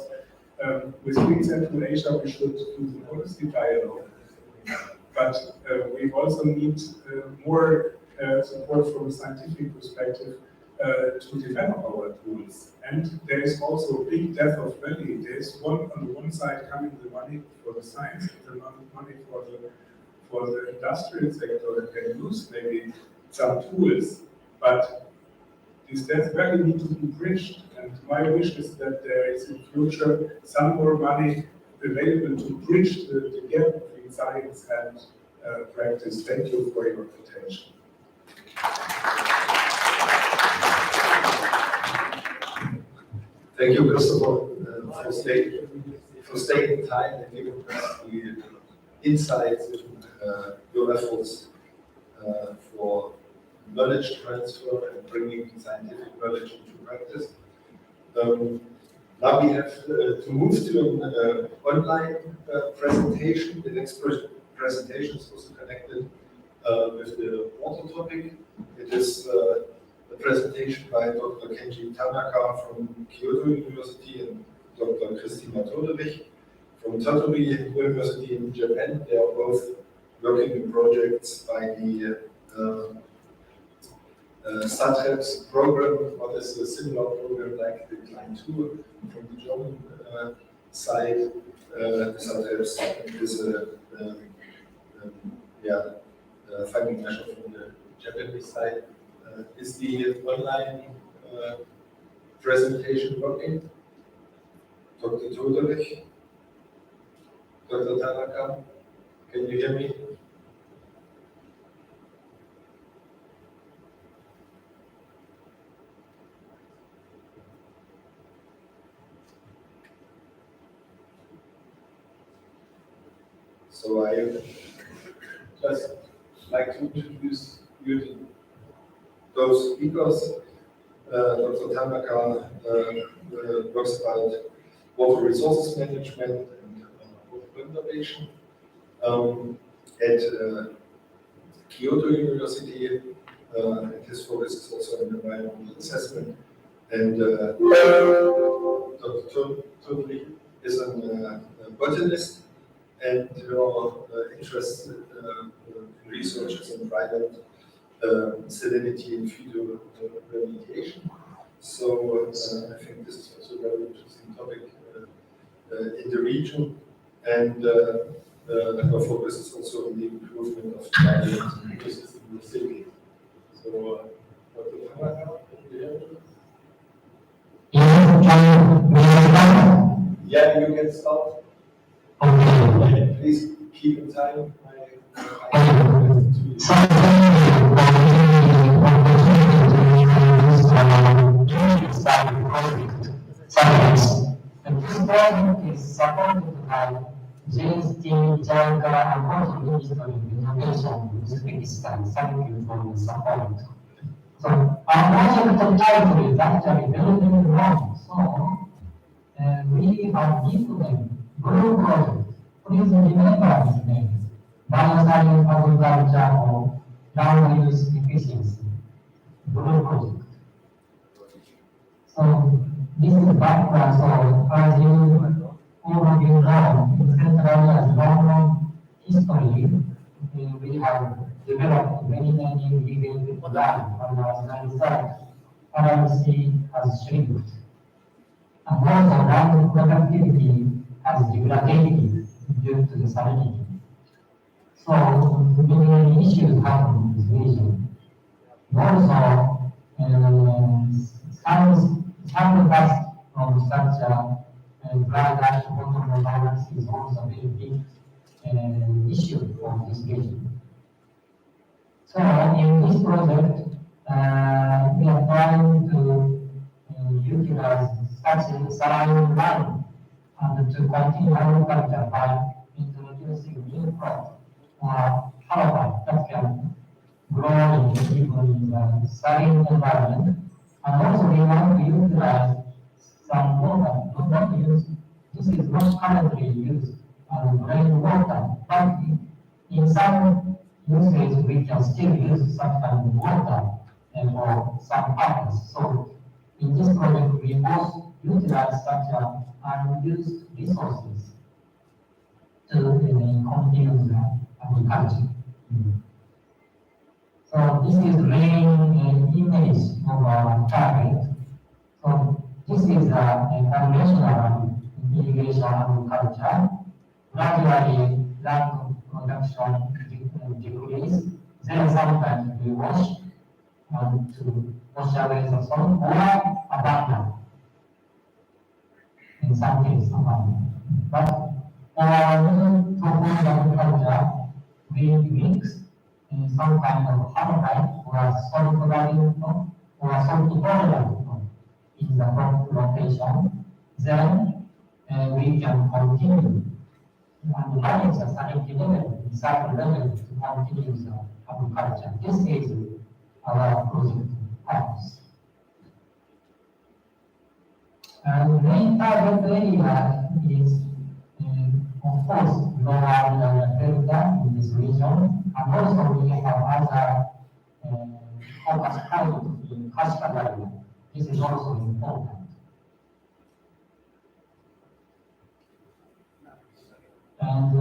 within Central Asia we should do the policy dialogue. But we also need more support from a scientific perspective to develop our tools. And there is also a big dearth of value. There is on the one side coming the money for the science, and the money for the industrial sector that can use maybe some tools. but these debts really need to be bridged. And my wish is that there is in future some more money available to bridge the gap between science and practice. Thank you for your attention. Thank you, Christopher, for staying time and giving us the insights into your efforts for knowledge transfer and bringing scientific knowledge into practice. Now we have to move to an online presentation. The next presentation is also connected with the water topic. It is a presentation by Dr. Kenji Tanaka from Kyoto University and Dr. Christina Toderich from Tottori University in Japan. They are both working in projects by the SATREPS program, what is a similar program like the Klein 2 from the German side. The SATREPS is a funding measure from the Japanese side. Is the online presentation working? Dr. Toderich? Dr. Tanaka? Can you hear me? So I just like to introduce you to those speakers. Dr. Tanaka works about water resources management and water conservation at Kyoto University. And his focus is also on environmental assessment. And Dr. Totally is a botanist, and her interest in research is in private salinity and feed remediation. So I think this is also a very interesting topic in the region, and our focus is also on the improvement of climate ecosystem resilience. So, Dr. Tanaka, yeah, you can start. Okay. Please keep in time. And this project is supported by James T. Janga and also Ministry of Innovation, Uzbekistan. Thank you for the support. So our project title is actually very, very long. So we have different group project. Please remember these names. Bioscience, agriculture, or land use efficiency. Group project. So this is background. So as you all of you know, in Central Asia's long history, we have developed many living plants on our side. RMC has shrunk. And also land productivity has degraded due to the salinity. So many issues happen in this region. Also, some parts of such dry ash water balance is also a very big issue for this region. So in this project, we are trying to utilize such a saline land and to continue agriculture by introducing new crops or calabar that can grow even in the saline environment. And also we want to utilize some water, not use, this is not currently used as rainwater, but in some uses we can still use such kind of water for some purpose. So in this project we both utilize such unused resources to continue the agriculture. So this is the main image of our target. So this is a conventional irrigation agriculture. Gradually, land production decrease. Then sometimes we wash and to wash away the soil or abandon. In some cases, abandon. But for tropical agriculture, we mix in some kind of habitat or salt value or salt tolerant in the crop rotation. Then we can continue and manage the sanitary level, the cycle level to continue the agriculture. This is our project purpose. And the main target area is, of course, rural delta in this region, and also we have other focus point in coastal area. This is also important. And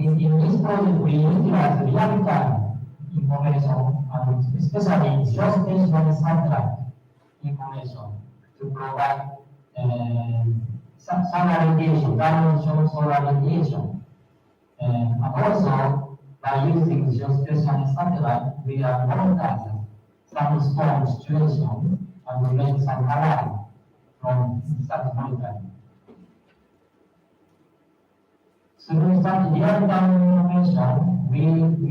in this project, we utilize real-time information, and especially geospatial satellite information to provide solar radiation, dimensional solar radiation. And also, by using geospatial satellite, we are monitoring some storm situation and make some alarm from such monitoring. Through such real-time information, we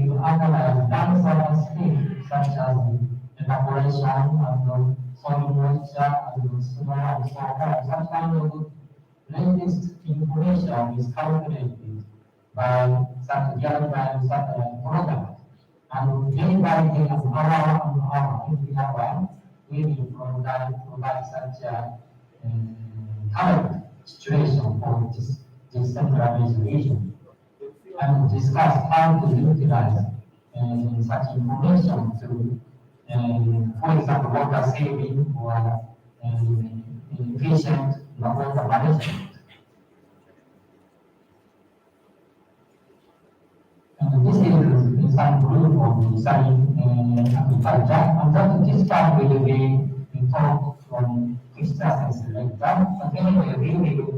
will analyze land scale such as evaporation and soil moisture and snow and so on. Such kind of latest information is calculated by such real-time satellite product. And day by day, hour, every hour, we will provide such a current situation for this decentralized region and discuss how to utilize such information to, for example, water saving or efficient water management. And this is some group of design agriculture, and that this time will be taught from Christian's later. But anyway, we will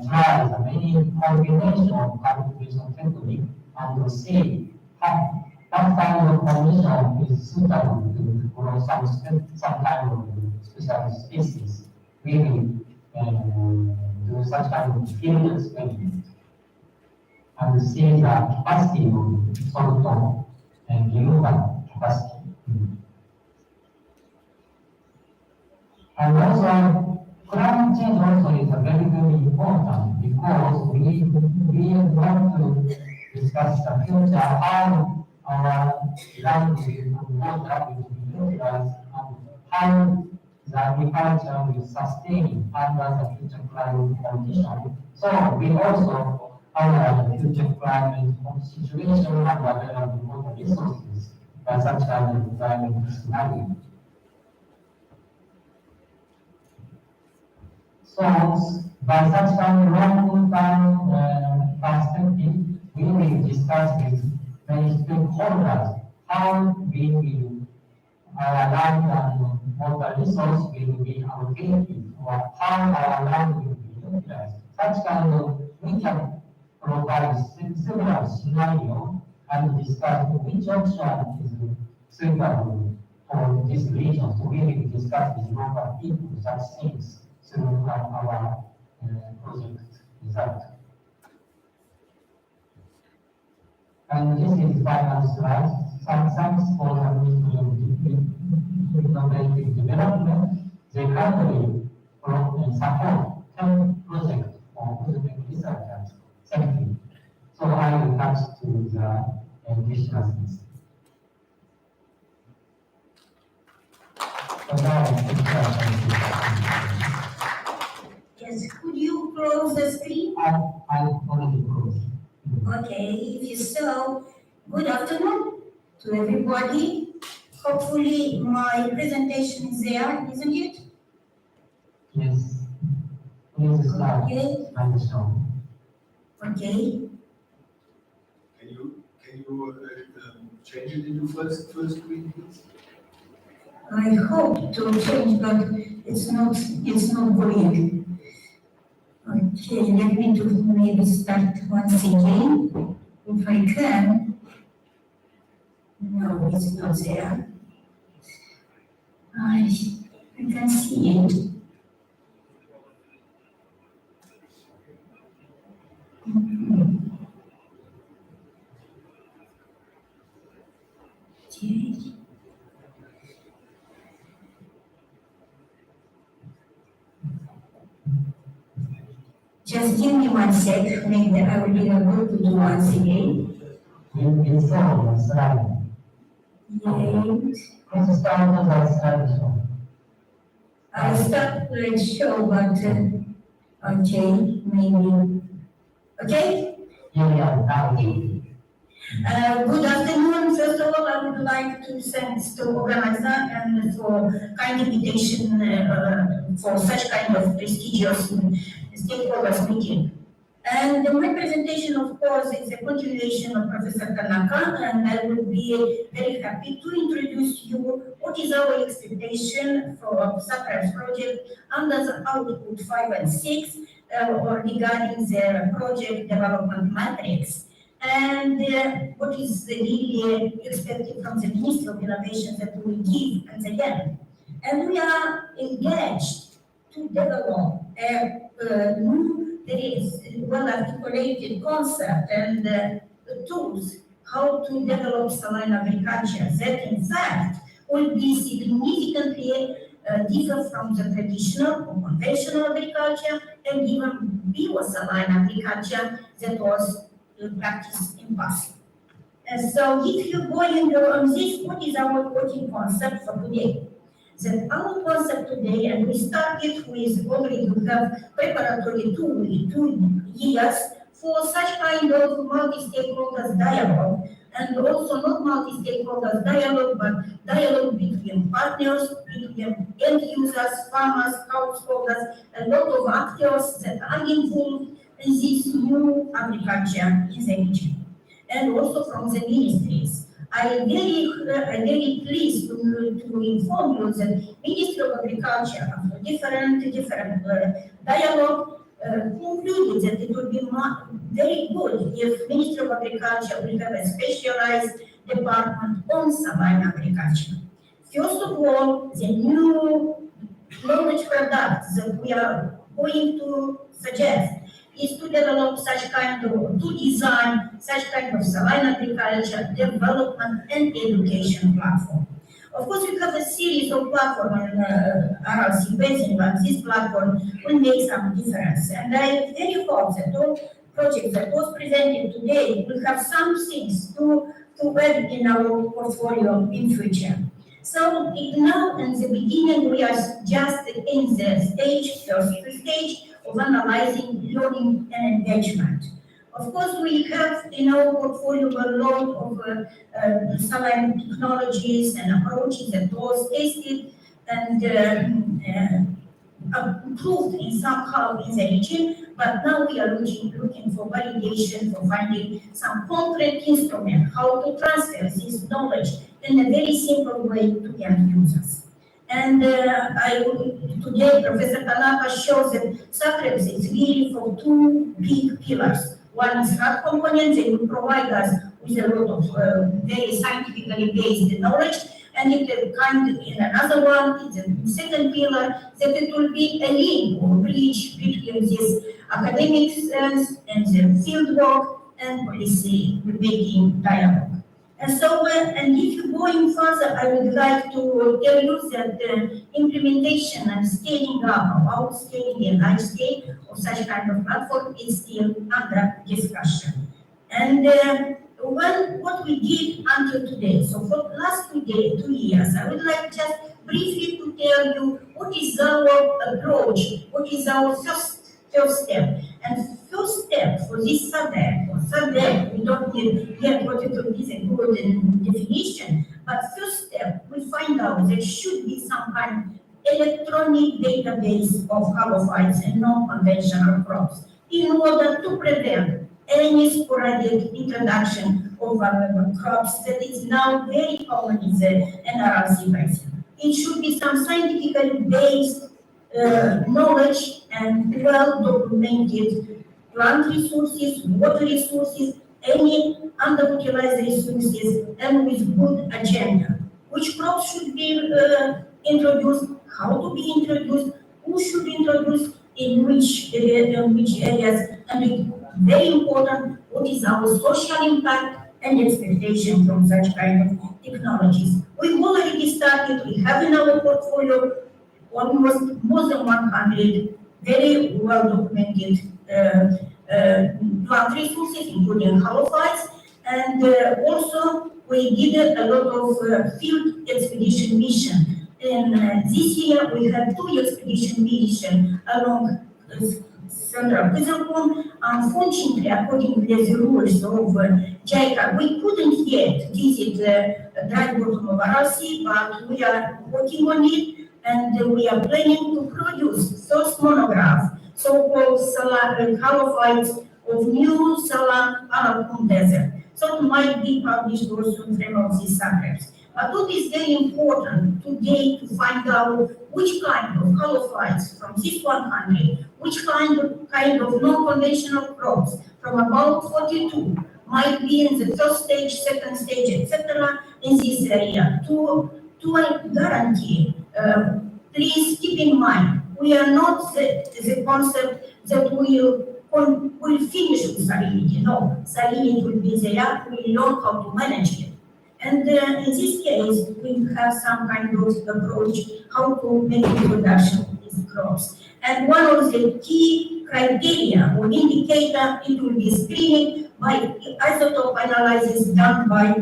try the many combination of calculation technique and see what kind of condition is suitable to grow some kind of special species. We will do such kind of field experiment and see the capacity of soil and removal capacity. And also, climate change also is very, very important because we want to discuss the future, how our land and water will be utilized and how the agriculture will sustain under the future climate condition. So we also analyze the future climate situation and available water resources by such kind of climate scenario. So, by such kind of long-term perspective, we will discuss with many stakeholders how we will, our land and water resource will be allocated, or how our land will be utilized. Such kind of, we can provide several scenarios and discuss which option is suitable for this region. So we will discuss with local people such things through our project result. And this is final slide. Thanks for the Ministry of Innovative Development. They currently support 10 projects for Uzbek researchers. Thank you. So I will touch to the questions. Yes, could you close the screen? I already closed. Okay, if you so, good afternoon to everybody. Hopefully my presentation is there, isn't it? Yes. Please start. Okay. Okay. Can you change it into first screen, please? I hope to change, but it's not going. Okay, let me maybe start once again, if I can. No, it's not there. I can see it. Okay. Just give me 1 sec, maybe I will be able to do once again. Iniziamo la strada. Yay. Questo sta andando alla strada. I stopped the show, but okay, maybe. Okay? Yeah. Good afternoon. First of all, I would like to thank the organizer and for kind invitation for such kind of prestigious stakeholders meeting. And my presentation, of course, is a continuation of Professor Tanaka, and I will be very happy to introduce you what is our expectation for SAPRA's project under the output 5 and 6 or regarding the project development matrix. And what is really expected from the Ministry of Innovation that we will give at the end. And we are engaged to develop a new, very well-articulated concept and tools how to develop saline agriculture that in fact will be significantly differ from the traditional or conventional agriculture and even bio-saline agriculture that was practiced in past. And so if you go on this, what is our working concept for today? That our concept today, and we started with already we have preparatory 2 years for such kind of multi-stakeholders dialogue, and also not multi-stakeholders dialogue, but dialogue between partners, between end users, farmers, householders, a lot of actors that are involved in this new agriculture in the region, and also from the ministries. I'm very pleased to inform you that Ministry of Agriculture, after different dialogue, concluded that it would be very good if Ministry of Agriculture will have a specialized department on saline agriculture. First of all, the new knowledge products that we are going to suggest is to develop such kind of, to design such kind of saline agriculture development and education platform. Of course, we have a series of platforms on RRC Basin, but this platform will make some difference. And I very hope that all projects that was presented today will have some things to add in our portfolio in future. So now in the beginning, we are just in the first stage of analyzing learning and engagement. Of course, we have in our portfolio a lot of saline technologies and approaches that was tested and improved in somehow in the region, but now we are looking for validation, for finding some concrete instrument, how to transfer this knowledge in a very simple way to end users. And today, Professor Tanaka shows that SAPREPS is really for 2 big pillars. One is hard components, they will provide us with a lot of very scientifically based knowledge, and it kind in another one, it's a second pillar, that it will be a link or bridge between this academic sense and the field work and policy making dialogue. And so, and if you're going further, I would like to tell you that the implementation and scaling up, about scaling and large scale of such kind of platform is still under discussion. And what we did until today, so for the last 2 years, I would like just briefly to tell you what is our approach, what is our first step. And first step for this subject, we don't need yet what it is a good definition, but first step, we find out there should be some kind of electronic database of halophytes and non-conventional crops in order to prevent any sporadic introduction of crops that is now very common in the NRRC basin. It should be some scientifically based knowledge and well-documented plant resources, water resources, any underutilized resources, and with good agenda which crops should be introduced, how to be introduced, who should introduce in which areas, and very important, what is our social impact and expectation from such kind of technologies. We've already started, we have in our portfolio almost more than 100 very well documented plant resources, including halophytes, and also we did a lot of field expedition mission. And this year we had 2 expedition missions along Central Kazakh. Unfortunately, according to the rules of JICA, we couldn't yet visit the dry bottom of Aral Sea, but we are working on it, and we are planning to produce first monograph, so-called halophytes of new Salan Arakum Desert. So it might be published also in frame of these subjects. But what is very important today to find out which kind of halophytes from this 100, which kind of non-conventional crops from about 42 might be in the first stage, second stage, etc. in this area to guarantee. Please keep in mind, we are not the concept that will finish with salinity. No, salinity will be there, we learn how to manage it. And in this case, we have some kind of approach how to make introduction of these crops. And one of the key criteria or indicator, it will be screening by isotope analysis done by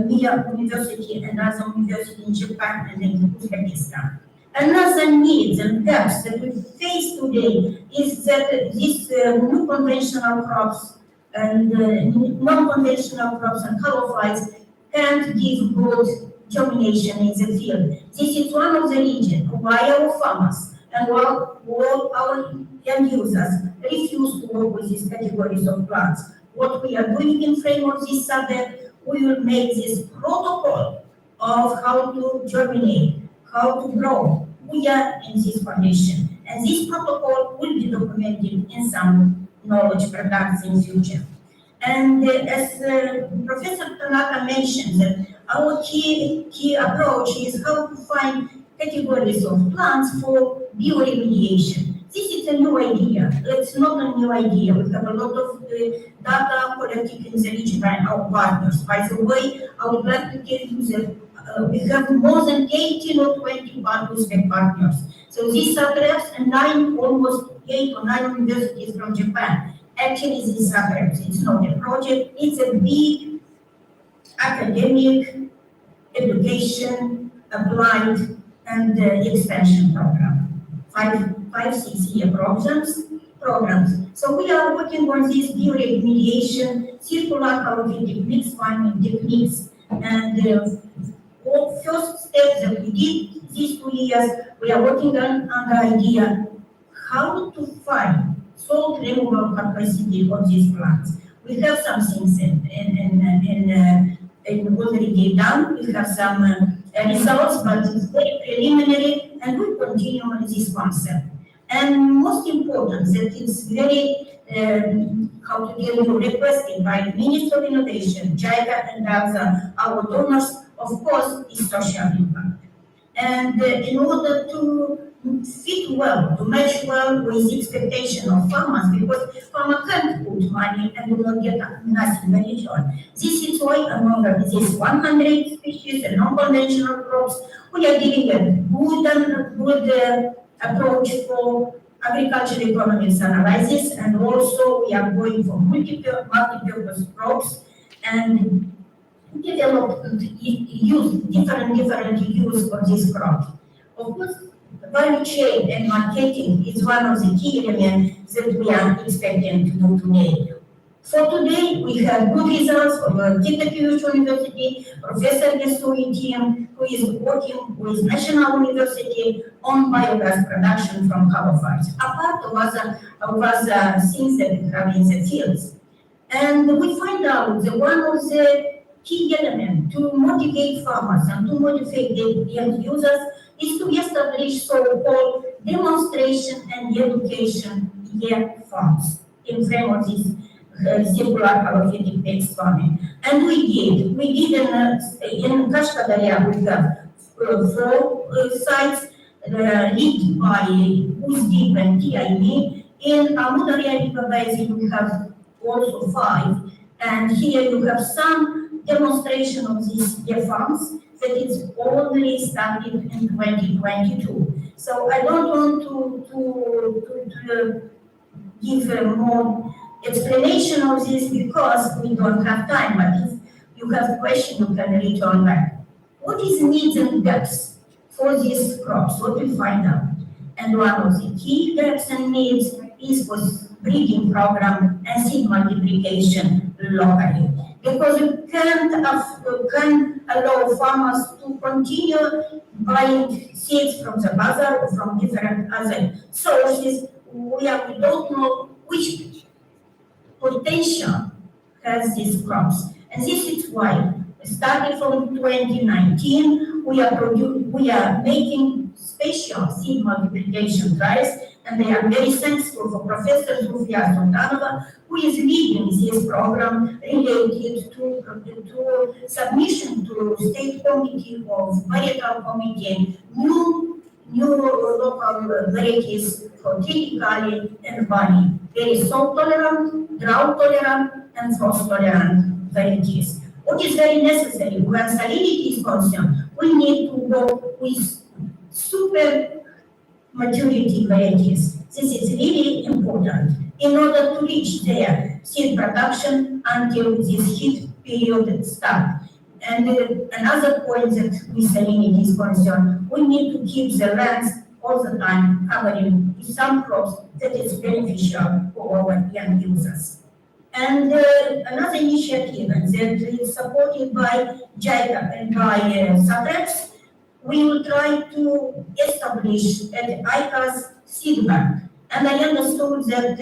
Mia University and other university in Japan and in Uzbekistan. Another needs and gaps that we face today is that these new conventional crops and non-conventional crops and halophytes can't give good germination in the field. This is one of the reasons why our farmers and all our end users refuse to work with these categories of plants. What we are doing in frame of this subject, we will make this protocol of how to germinate, how to grow. We are in this condition, and this protocol will be documented in some knowledge products in future. And as Professor Tanaka mentioned, that our key approach is how to find categories of plants for bioremediation. This is a new idea. It's not a new idea. We have a lot of data collected in the region by our partners. By the way, I would like to tell you that we have more than 18 or 20 partners. So these subjects and almost 8 or 9 universities from Japan. Actually, these subjects, it's not a project, it's a big academic education, applied, and expansion program. 5-6 year programs. So we are working on this bioremediation, circular halophyte techniques, farming techniques, and first step that we did these 2 years, we are working on the idea how to find salt removal capacity of these plants. We have some things already done. We have some results, but it's very preliminary, and we continue on this concept. And most important, that it's very how to tell you, requested by the Minister of Innovation, JICA, and other our donors. Of course, is social impact. And in order to fit well, to match well with the expectation of farmers, because farmers can't put money and will not get nothing in return. This is why among these 100 species and non-conventional crops, we are giving a good approach for agricultural economics analysis, and also we are going for multi-purpose crops and develop different use for this crop. Of course, value chain and marketing is one of the key elements that we are expecting to do today. So today we have good results from Kitakyushu University, Professor Gesui team, who is working with National University on biogas production from halophytes, apart of other things that we have in the fields. And we find out that one of the key elements to motivate farmers and to motivate the end users is to establish so-called demonstration and education farms in frame of these circular halophytic based farming. And we did in Kashkadaria, we have 4 sites lead by USDIP and TIB. In Amudarya River Basin, we have also 5. And here you have some demonstration of these farms that is only started in 2022. So I don't want to give more explanation of this because we don't have time, but if you have questions, you can return back. What is needs and gaps for these crops? What we find out? And one of the key gaps and needs is for breeding program and seed multiplication locally. Because you can't allow farmers to continue buying seeds from the bazaar or from different other sources. We don't know which potential has these crops. And this is why, starting from 2019, we are making special seed multiplication drives, and I am very thankful for Professor Zufia Sultanova, who is leading this program related to submission to State Committee of Varietal Committee, new local varieties for triticale and barley, very salt tolerant, drought tolerant, and frost tolerant varieties. What is very necessary when salinity is concerned, we need to go with super maturity varieties. This is really important in order to reach their seed production until this heat period starts. And another point that with salinity is concerned, we need to keep the lands all the time covering with some crops that is beneficial for our young users. And another initiative that is supported by JICA and by SATREPS, we will try to establish at ICA's seed bank. And I understood that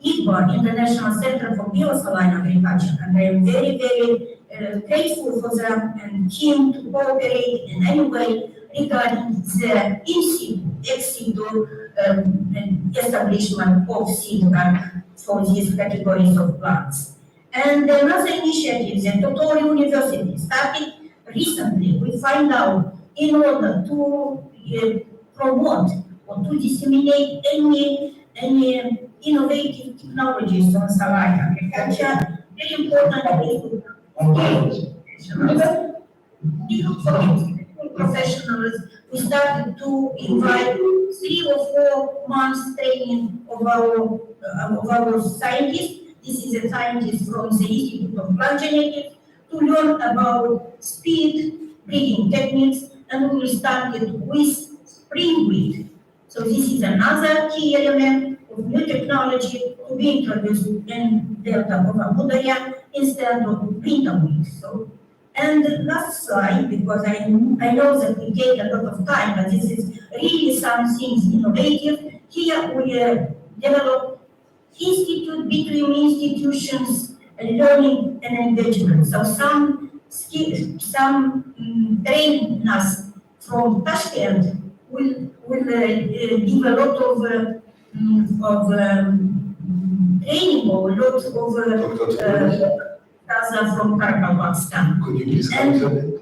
ICBA, International Center for Biosaline Agriculture, and I am very, very grateful for them and keen to cooperate in any way regarding the in-situ, ex-situ establishment of seed bank for these categories of plants. And another initiative that Totori University started recently, we find out in order to promote or to disseminate any innovative technologies on saline agriculture, very important is professionals. We started to invite 3 or 4 months training of our scientists. This is a scientist from the Institute of Plant Genetics to learn about speed breeding techniques, and we will start it with spring wheat. So this is another key element of new technology to be introduced in Delta of Amudarya instead of winter wheat. So, and the last slide, because I know that we take a lot of time, but this is really something innovative. Here we develop institute between institutions and learning and engagement. So some trainers from Tashkent will give a lot of training or a lot of from Kazakhstan. Could you please And comment?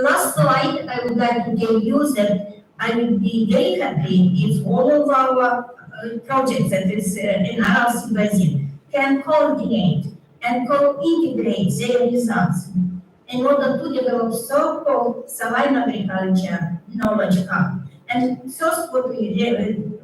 last slide, I would like to tell you that I will be very happy if all of our projects that is in RRC Basin can coordinate and co-integrate their results in order to develop so-called saline agriculture knowledge hub. And first, what we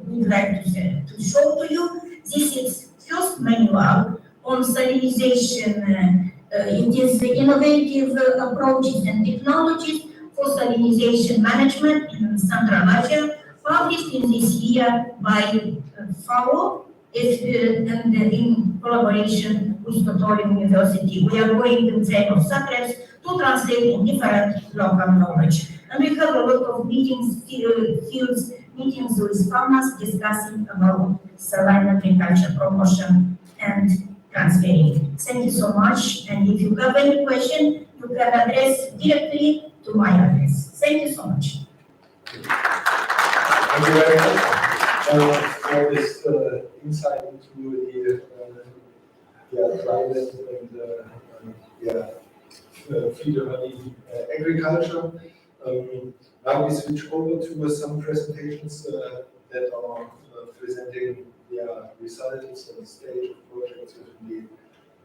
would like to show to you, this is first manual on salinization. It is the innovative approaches and technologies for salinization management in Central Asia, published in this year by FAO and in collaboration with Totori University. We are going in frame of SATREPS to translate in different local knowledge. And we have a lot of meetings with farmers discussing about saline agriculture promotion and transferring. Thank you so much. And if you have any question, you can address directly to my address. Thank you so much. Thank you very much for this insight into the climate and feed-only agriculture. Now we switch over to some presentations that are presenting results on the stage of projects within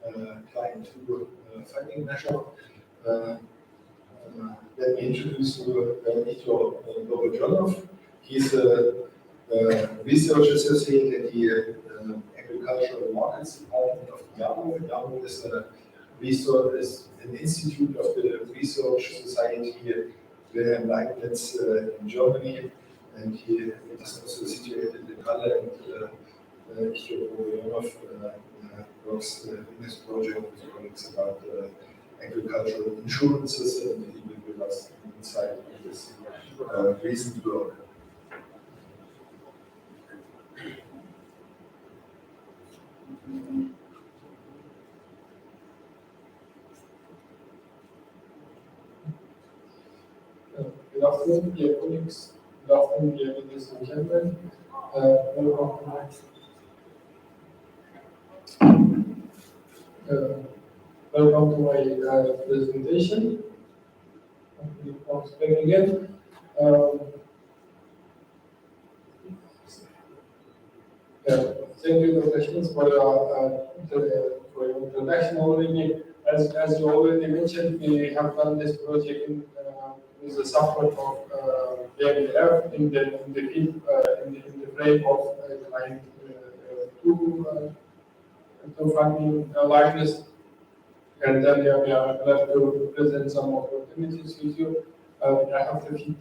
the Client 2 funding measure. Let me introduce you Inno Lobojanov. He's a research associate at the Agricultural Markets Department of YAMO. YAMO is an institute of the Research Society Wilhelm Leibniz in Germany, and he is also situated in Halle. And Inno Lobojanov works in this project with colleagues about agricultural insurances, and he will give us an insight into this recent work. Good afternoon, dear colleagues. Good afternoon, dear ladies and gentlemen. Welcome to my presentation. Once again, thank you, Dr. Schmitz, for your introduction already. As you already mentioned, we have done this project with the support of BMF in the frame of Client 2 funding likeness. And then we are glad to present some opportunities with you. I have to fit in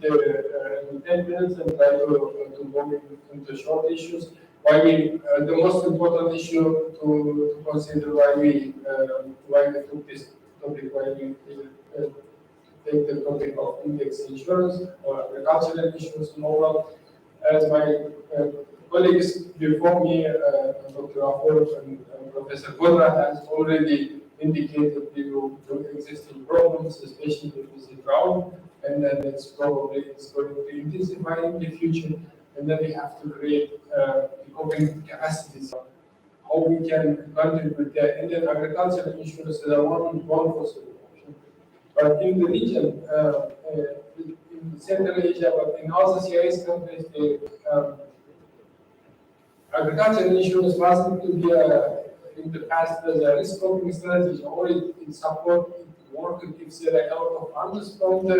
10 minutes and try to go into short issues. The most important issue to consider why we took this topic, why we take the topic of index insurance or agricultural insurance in overall. As my colleagues before me, Dr. Afur and Professor Godra has already indicated the existing problems, especially with the drought, and then it's going to intensify in the future. And then we have to create coping capacities. How we can contribute there. Indian agricultural insurance is one possible option. But in the region, in Central Asia, but in other CIS countries, the agricultural insurance wasn't to be in the past as a risk coping strategy, or it support work, it gives a lot of funds from the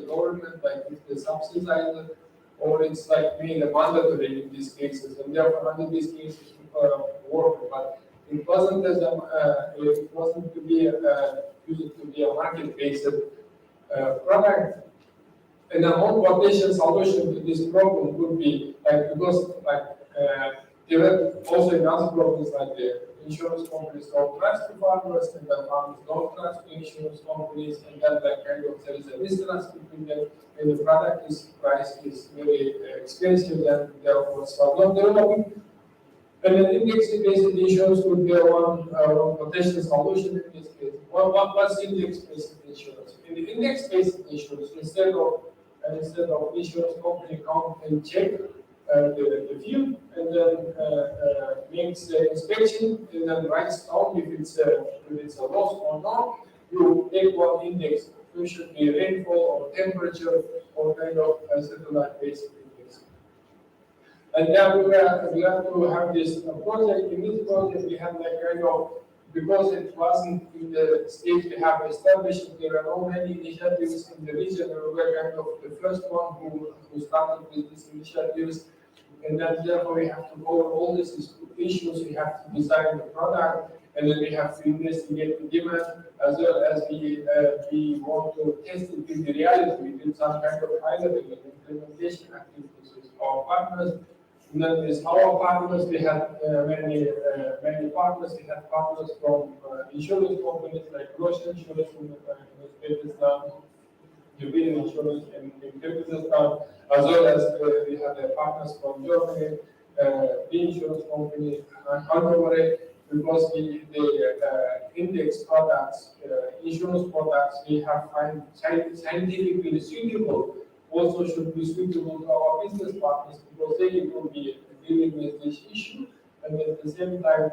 government, like if they subsidize it, or it's like made a mandatory in these cases, and therefore under these cases work. But it wasn't to be used to be a market-based product. And a more potential solution to this problem would be there are also in other problems like the insurance companies don't trust the farmers, and the farmers don't trust the insurance companies, and then there is a mistrust between them, and the product price is very expensive, and therefore it's not developing. And an index-based insurance would be one potential solution in this case. What's index-based insurance? In the index-based insurance, instead of insurance company come and check the field, and then makes the inspection, and then writes down if it's a loss or not. You take one index. It should be rainfall or temperature or kind of a satellite-based index. And then we have to have this project. In this project, we have because it wasn't in the stage we have established, there are no many initiatives in the region. We were kind of the first one who started with these initiatives. And then therefore we have to cover all these issues. We have to design the product, and then we have to investigate the demand, as well as we want to test it in the reality. We did some kind of pilot implementation activities with our partners. And then with our partners, we had many partners. We had partners from insurance companies like Russian Insurance in Uzbekistan, European Insurance in Kyrgyzstan, as well as we had partners from Germany, the insurance company, Hungary, because the index products, insurance products, we have find scientifically suitable, also should be suitable to our business partners, because they will be dealing with this issue, and at the same time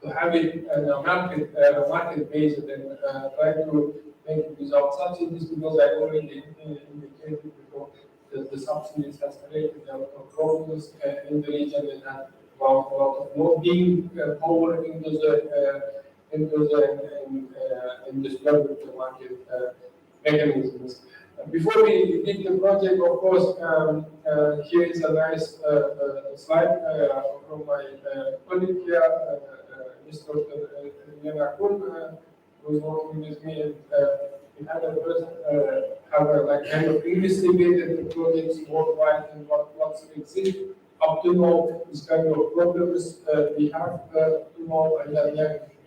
to have it market based and try to make it without subsidies, because I already indicated before that the subsidies has created a lot of problems in the region, and about a lot of lobbying power in this global market mechanisms. Before we did the project, of course, here is a nice slide from my colleague here, Mr. Lena Kuhn, who is working with me, and we had a first have a like kind of investigated the projects worldwide and what's exist up to now, this kind of problems we have to know, and then we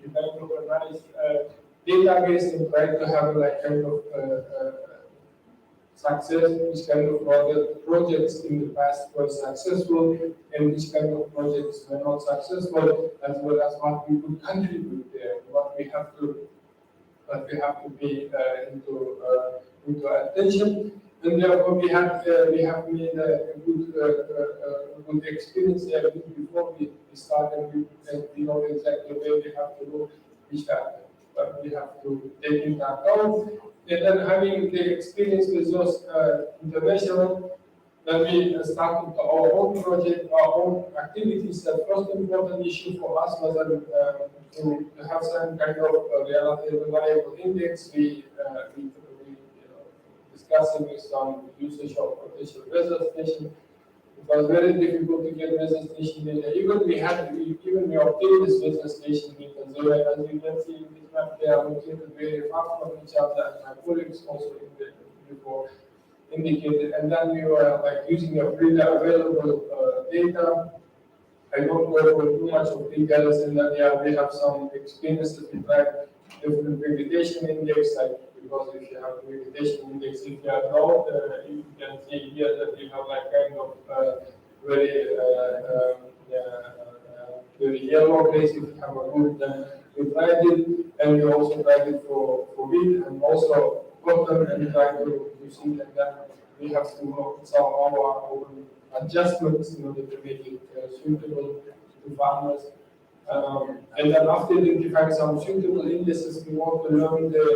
kind of a nice database and try to have like kind of success, which kind of projects in the past were successful, and which kind of projects were not successful, as well as what we could contribute there, what we have to pay into attention. And therefore, we have made a good experience there before we started, and we know exactly where we have to go, which we have to take into account. And then having the experience with those international, then we started our own project, our own activities. The first important issue for us was to have some kind of reliable index. We discussing with some usage of potential weather station. It was very difficult to get weather station data. Even we obtained this weather station data. So as you can see in this map, they are located very far from each other, and my colleagues also before indicated. And then we were like using a freely available data. I don't go over too much of details, and then we have some experiences with like different vegetation index, like because if you have vegetation index, if you are drought, you can see here that you have like kind of very yellow place. If you have a good, we tried it, and we also tried it for wheat and also cotton, and try to see that we have to work some of our own adjustments in order to make it suitable to farmers. And then after identifying some suitable indices, we want to learn the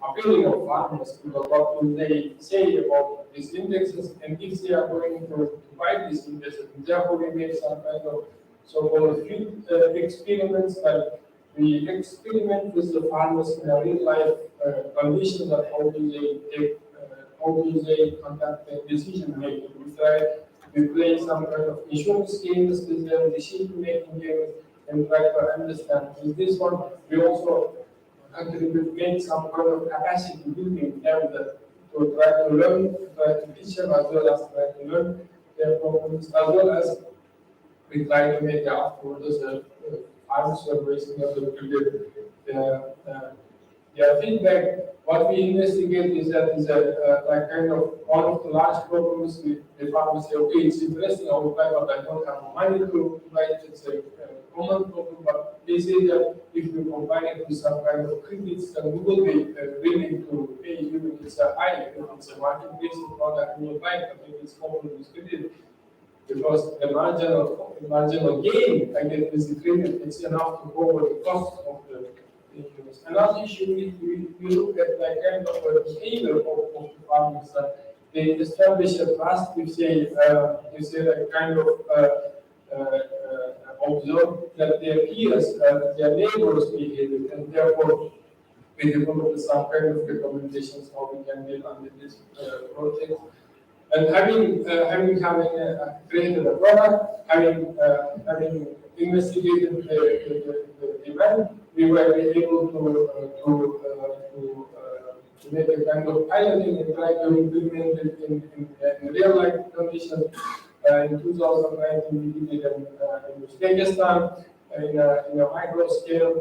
opinion of farmers, because what will they say about these indexes, and if they are going to buy these indexes. And therefore, we make some kind of so-called field experiments, like we experiment with the farmers in a real life conditions, that how do they take, how do they conduct their decision making. We play some kind of insurance games with them, decision making games, and try to understand. With this one, we also contribute, make some kind of capacity building them to try to learn, try to teach them, as well as try to learn their problems, as well as we try to make afterwards farm surveys in order to get their feedback. What we investigate is that like kind of one of the large problems. The farmers say, okay, it's interesting, I will buy, but I don't have money to buy it. It's a common problem, but they say that if you combine it with some kind of credits, then we will be willing to pay you if it's a high, if it's a market-based product, we will buy it, but if it's common with credit, because the marginal gain I get with the credit, it's enough to cover the cost of the insurance. Another issue we look at like kind of a behavior of the farmers, that they establish a trust if they like kind of observe that their peers, their neighbors behave, and therefore we develop some kind of recommendations how we can deal under this project. And having created a product, having investigated the demand, we were able to make a kind of piloting and try to implement it in real life conditions. In 2019, we did it in Uzbekistan in a micro scale,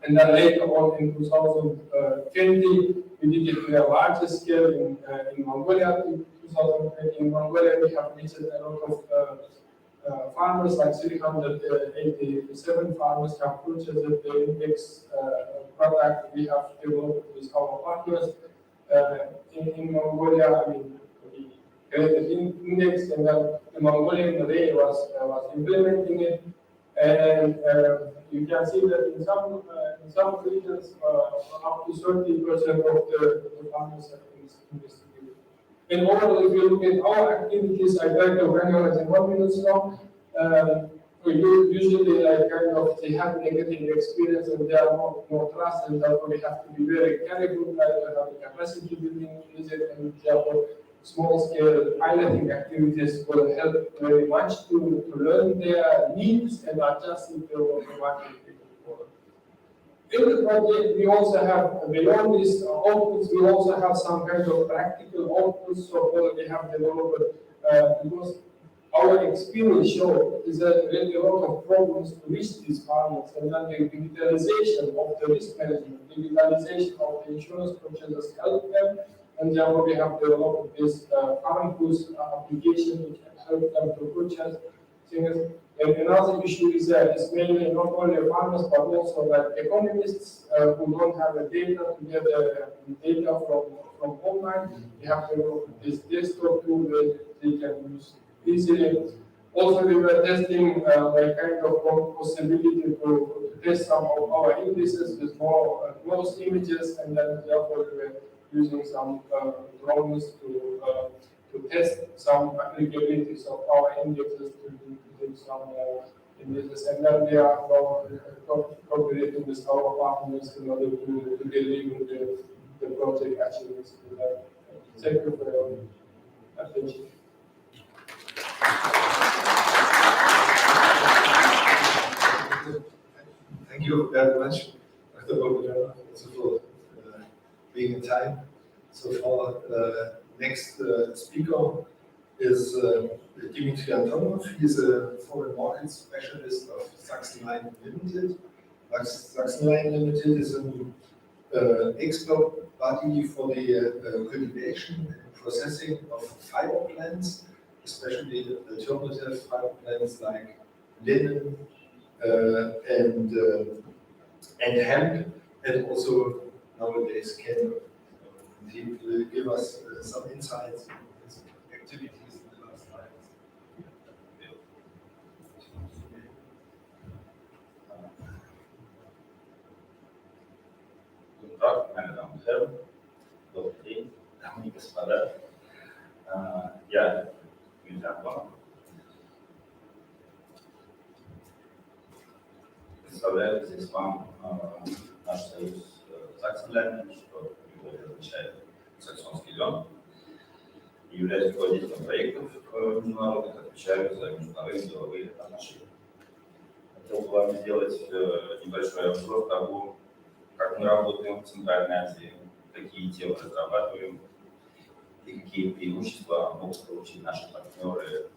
and then later on in 2020, we did it in a larger scale in Mongolia. In 2020, in Mongolia, we have reached a lot of farmers, like 387 farmers have purchased the index product we have developed with our partners in Mongolia. I mean, created index, and then the Mongolian array was implementing it. And you can see that in some regions, up to 30% of the farmers have been investigated. And overall, if you look at our activities, I try to organize in 1 minute now. We usually kind of they have negative experience and they are more trust, and therefore we have to be very careful, try to have the capacity building visit, and therefore small scale piloting activities will help very much to learn their needs and adjust it to what we can for. In the project, we also have, beyond these outputs, we also have some kind of practical outputs. So we have developed, because our experience show is that really a lot of problems to reach these farmers, and then the digitalization of the risk management, digitalization of the insurance purchases help them, and therefore we have developed this farm tools application which can help them to purchase things. And another issue is mainly not only farmers but also like economists who don't have the data to get the data from online. We have developed this desktop tool that they can use easily. Also, we were testing like kind of possibility to test some of our indices with more close images, and then therefore we were using some drones to test some applicabilities of our indexes to do some indices, and then we are now cooperating with our partners in order to deliver the project achievements. Thank you for your attention. Thank you very much, Dr. Bogdan, also for being in time. So our next speaker is Dimitri Antonov. He's a foreign market specialist of Sachsen-Line Limited. Sachsen-Line Limited is an expert body for the cultivation and processing of fiber plants, especially alternative fiber plants like linen and hemp, and also nowadays cannabis. He will give us some insights in his activities in the last times. Guten Tag, meine Damen und Herren, добрый день, дамы и господа. Я Дмитрий Антонов. Представляю здесь вам наш союз Саксенлайн, что означает саксонский лен. Являюсь руководителем проектов международных, отвечаю за международные деловые отношения. Хотел бы вам сделать небольшой обзор того, как мы работаем в Центральной Азии, какие темы разрабатываем и какие преимущества могут получить наши партнеры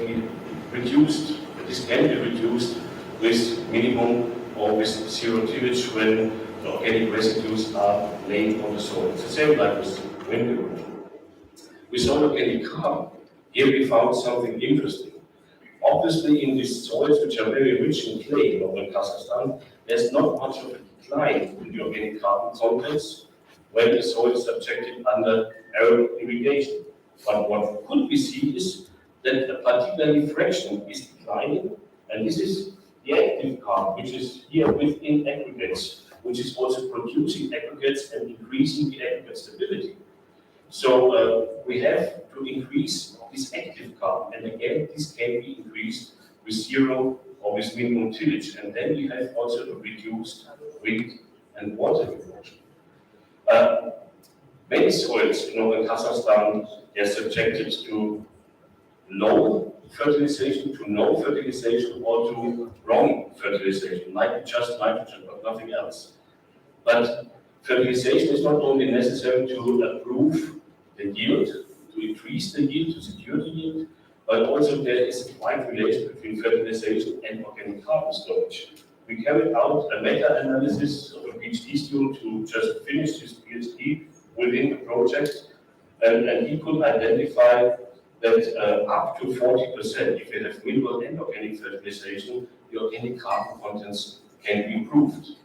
be reduced, this can be reduced with minimum or with zero tillage when the organic residues are laid on the soil. It's the same like with wind erosion. With organic carbon, here we found something interesting. Obviously, in these soils, which are very rich in clay, in Kazakhstan, there's not much of a decline in the organic carbon contents when the soil is subjected under aerial irrigation. But what could be seen is that a particular fraction is declining, and this is the active carbon, which is here within aggregates, which is also producing aggregates and increasing the aggregate stability. So we have to increase this active carbon, and again, this can be increased with zero or with minimum tillage, and then we have also a reduced wind and water erosion. Many soils, in Kazakhstan, they are subjected to low fertilization, to no fertilization, or to wrong fertilization, like just nitrogen, but nothing else. But fertilization is not only necessary to improve the yield, to increase the yield, to secure the yield, but also there is a wide relation between fertilization and organic carbon storage. We carried out a meta-analysis of a PhD student who just finished his PhD within the project, and he could identify that up to 40%, if you have mineral and organic fertilization, the organic carbon contents can be improved.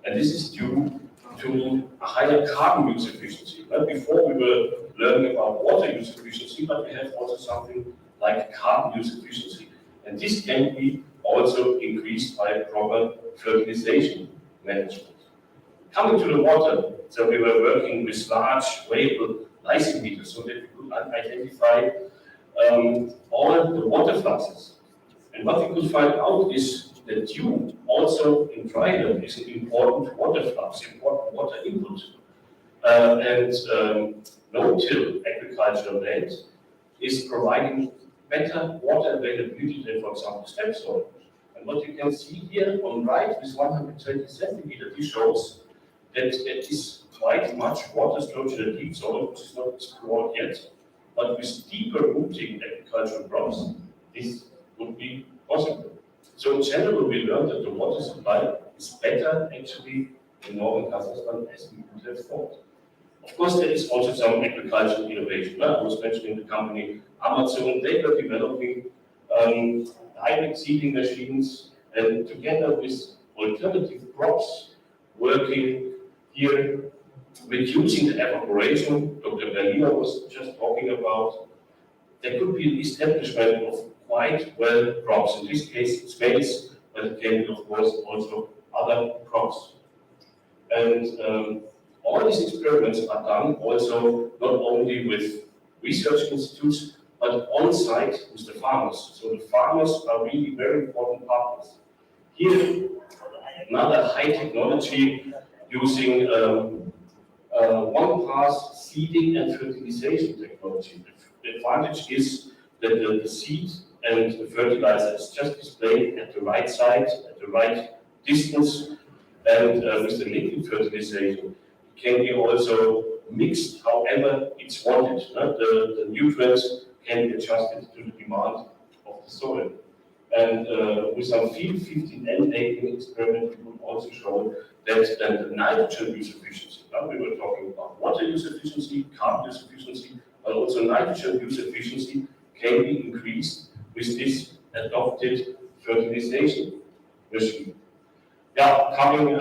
And this is due to a higher carbon use efficiency. Before we were learning about water use efficiency, but we have also something like carbon use efficiency. And this can be also increased by proper fertilization management. Coming to the water, so we were working with large weighable lysimeters so that we could identify all the water fluxes. And what we could find out is that dew also in dryland is an important water flux, important water input. No-till agricultural land is providing better water availability than, for example, steppe soil. And what you can see here on right with 120 centimeters, this shows that there is quite much water storage in the deep soil, which is not explored yet. But with deeper rooting agricultural crops, this would be possible. So in general, we learned that the water supply is better actually in northern Kazakhstan as we would have thought. Of course, there is also some agricultural innovation. I was mentioning the company Amazon, they were developing hybrid seeding machines, and together with alternative crops, working here, reducing the evaporation. Dr. Berliner was just talking about. There could be the establishment of quite well crops. In this case, it's maize, but it can be, of course, also other crops. And all these experiments are done also not only with research institutes, but on site with the farmers. So the farmers are really very important partners. Here, another high technology using one-pass seeding and fertilization technology. The advantage is that the seed and the fertilizer is just displayed at the right side, at the right distance, and with the liquid fertilization, it can be also mixed however it's wanted. The nutrients can be adjusted to the demand of the soil. And with some field 15N labeling experiment, we could also show that the nitrogen use efficiency, now we were talking about water use efficiency, carbon use efficiency, but also nitrogen use efficiency can be increased with this adopted fertilization regime. Yeah, coming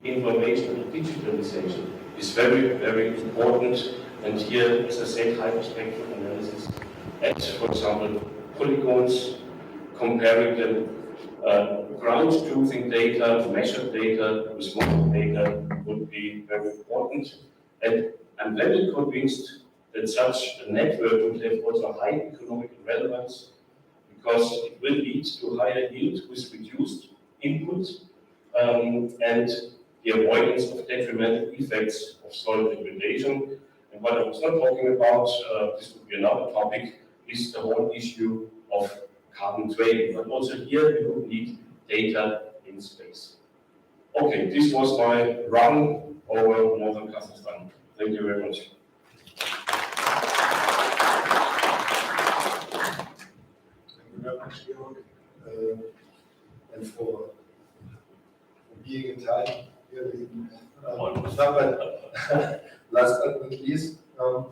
information and digitalization is very, very important. And here, as I said, hyperspectral analysis at, for example, polygons, comparing them, ground truthing data, measured data with model data would be very important. And I'm very convinced that such a network would have also high economic relevance because it will lead to higher yield with reduced input and the avoidance of detrimental effects of soil degradation. And what I was not talking about, this would be another topic, is the whole issue of carbon trading. But also here we would need data in space. Okay, this was my run over northern Kazakhstan. Thank you very much. Thank you very much, Georg, and for being in time. Last but not least, we come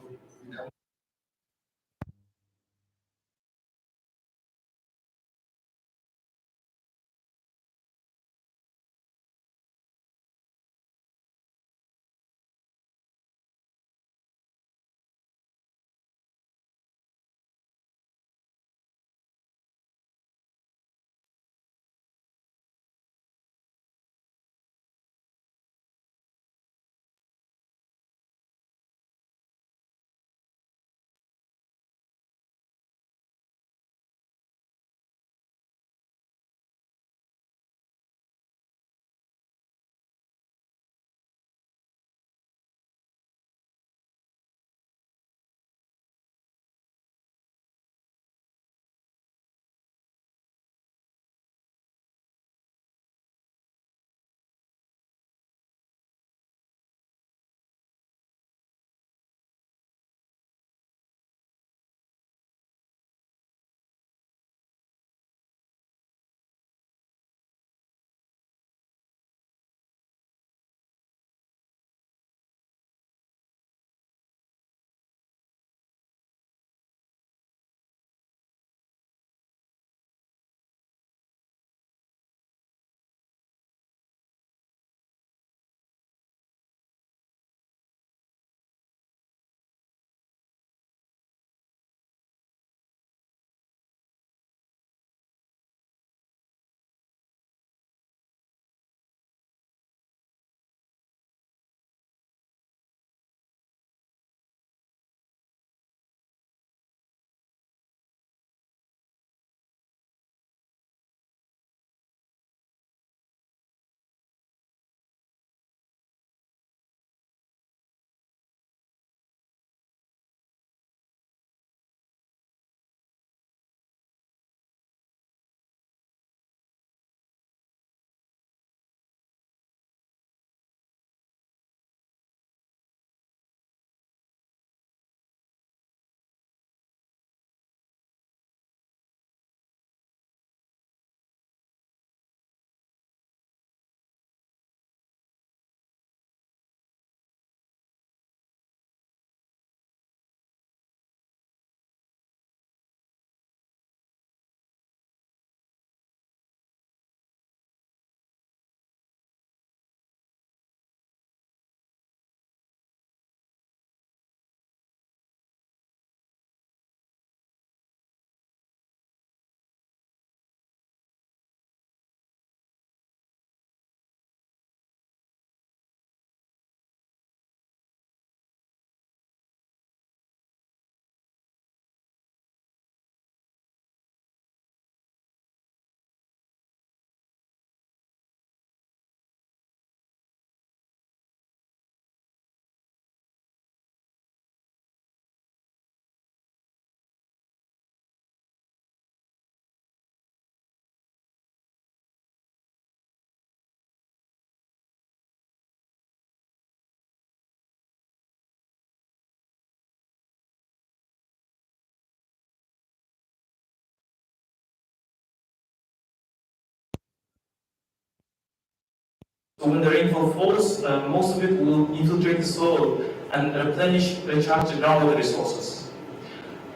So when the rainfall falls, most of it will infiltrate the soil and recharge the groundwater resources.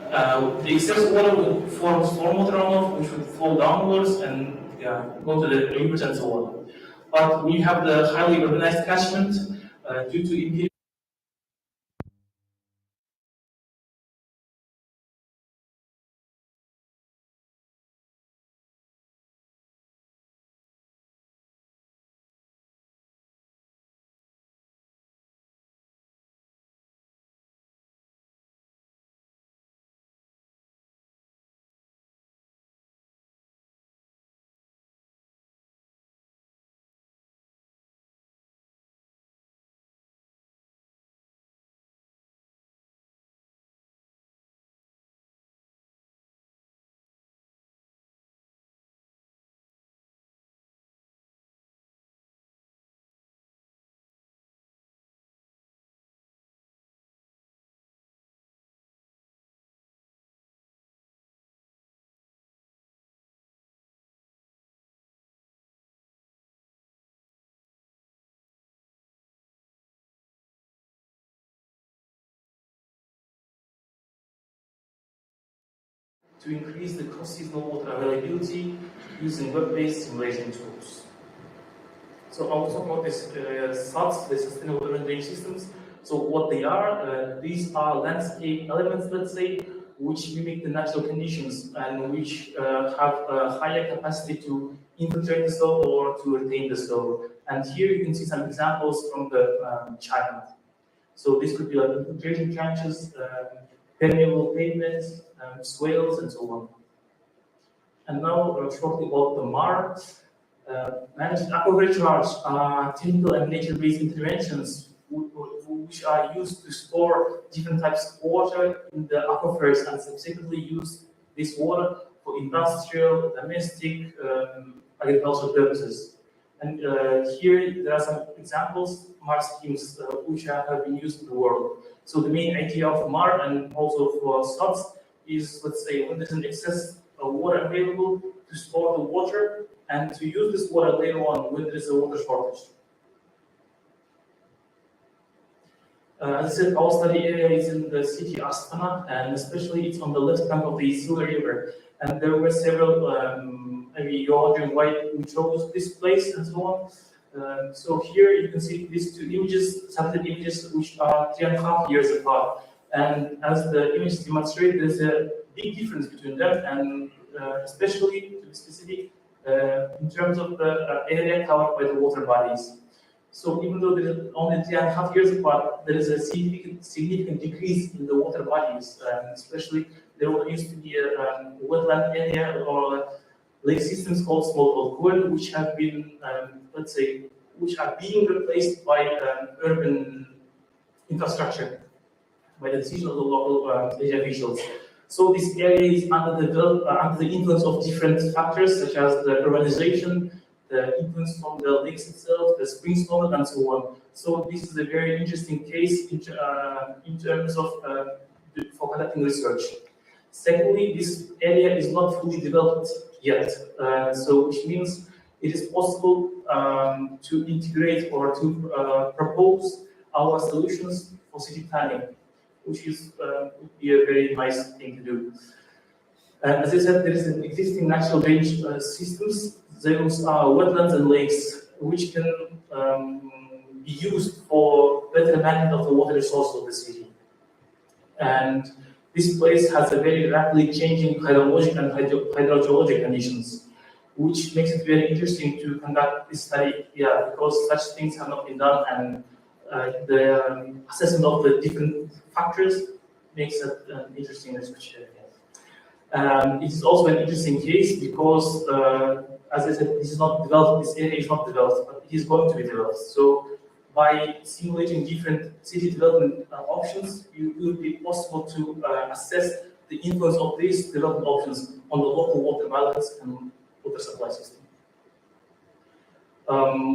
The excess water would form stormwater runoff, which would flow downwards and go to the rivers and so on. But when you have the highly urbanized catchment, due to impediments, to increase the cross-seasonal water availability using web-based simulation tools. So I will talk about this SUDS, the Sustainable Urban Drainage Systems. So what they are, these are landscape elements, let's say, which mimic the natural conditions and which have a higher capacity to infiltrate the soil or to retain the soil. And here you can see some examples from the China. So this could be like infiltration trenches, permeable pavements, swales, and so on. And now shortly about the MAR. Managed aquifer recharge are technical and nature-based interventions which are used to store different types of water in the aquifers and subsequently use this water for industrial, domestic, agricultural purposes. And here there are some examples, MAR schemes, which have been used in the world. So the main idea of MAR and also for SUDS is, let's say, when there's an excess of water available, to store the water and to use this water later on when there is a water shortage. As I said, our study area is in the city Astana, and especially it's on the left bank of the Sula River. And there were several, maybe you're wondering why we chose this place and so on. So here you can see these two images, satellite images, which are 3.5 years apart. And as the images demonstrate, there's a big difference between them, and especially to be specific, in terms of the area covered by the water bodies. So even though there is only 3.5 years apart, there is a significant decrease in the water bodies, especially there used to be a wetland area or lake systems called small coal, which have been, let's say, which are being replaced by urban infrastructure by the decision of the local officials. So this area is under the influence of different factors such as the urbanization, the influence from the lakes itself, the spring storm, and so on. So this is a very interesting case in terms of for conducting research. Secondly, this area is not fully developed yet, so which means it is possible to integrate or to propose our solutions for city planning, which is would be a very nice thing to do. As I said, there is an existing natural drainage systems. Those are wetlands and lakes, which can be used for better management of the water resource of the city. And this place has a very rapidly changing hydrologic and hydrogeologic conditions, which makes it very interesting to conduct this study here, because such things have not been done, and the assessment of the different factors makes it an interesting research area. It is also an interesting case because, as I said, this is not developed, this area is not developed, but it is going to be developed. So by simulating different city development options, it will be possible to assess the influence of these development options on the local water balance and water supply system.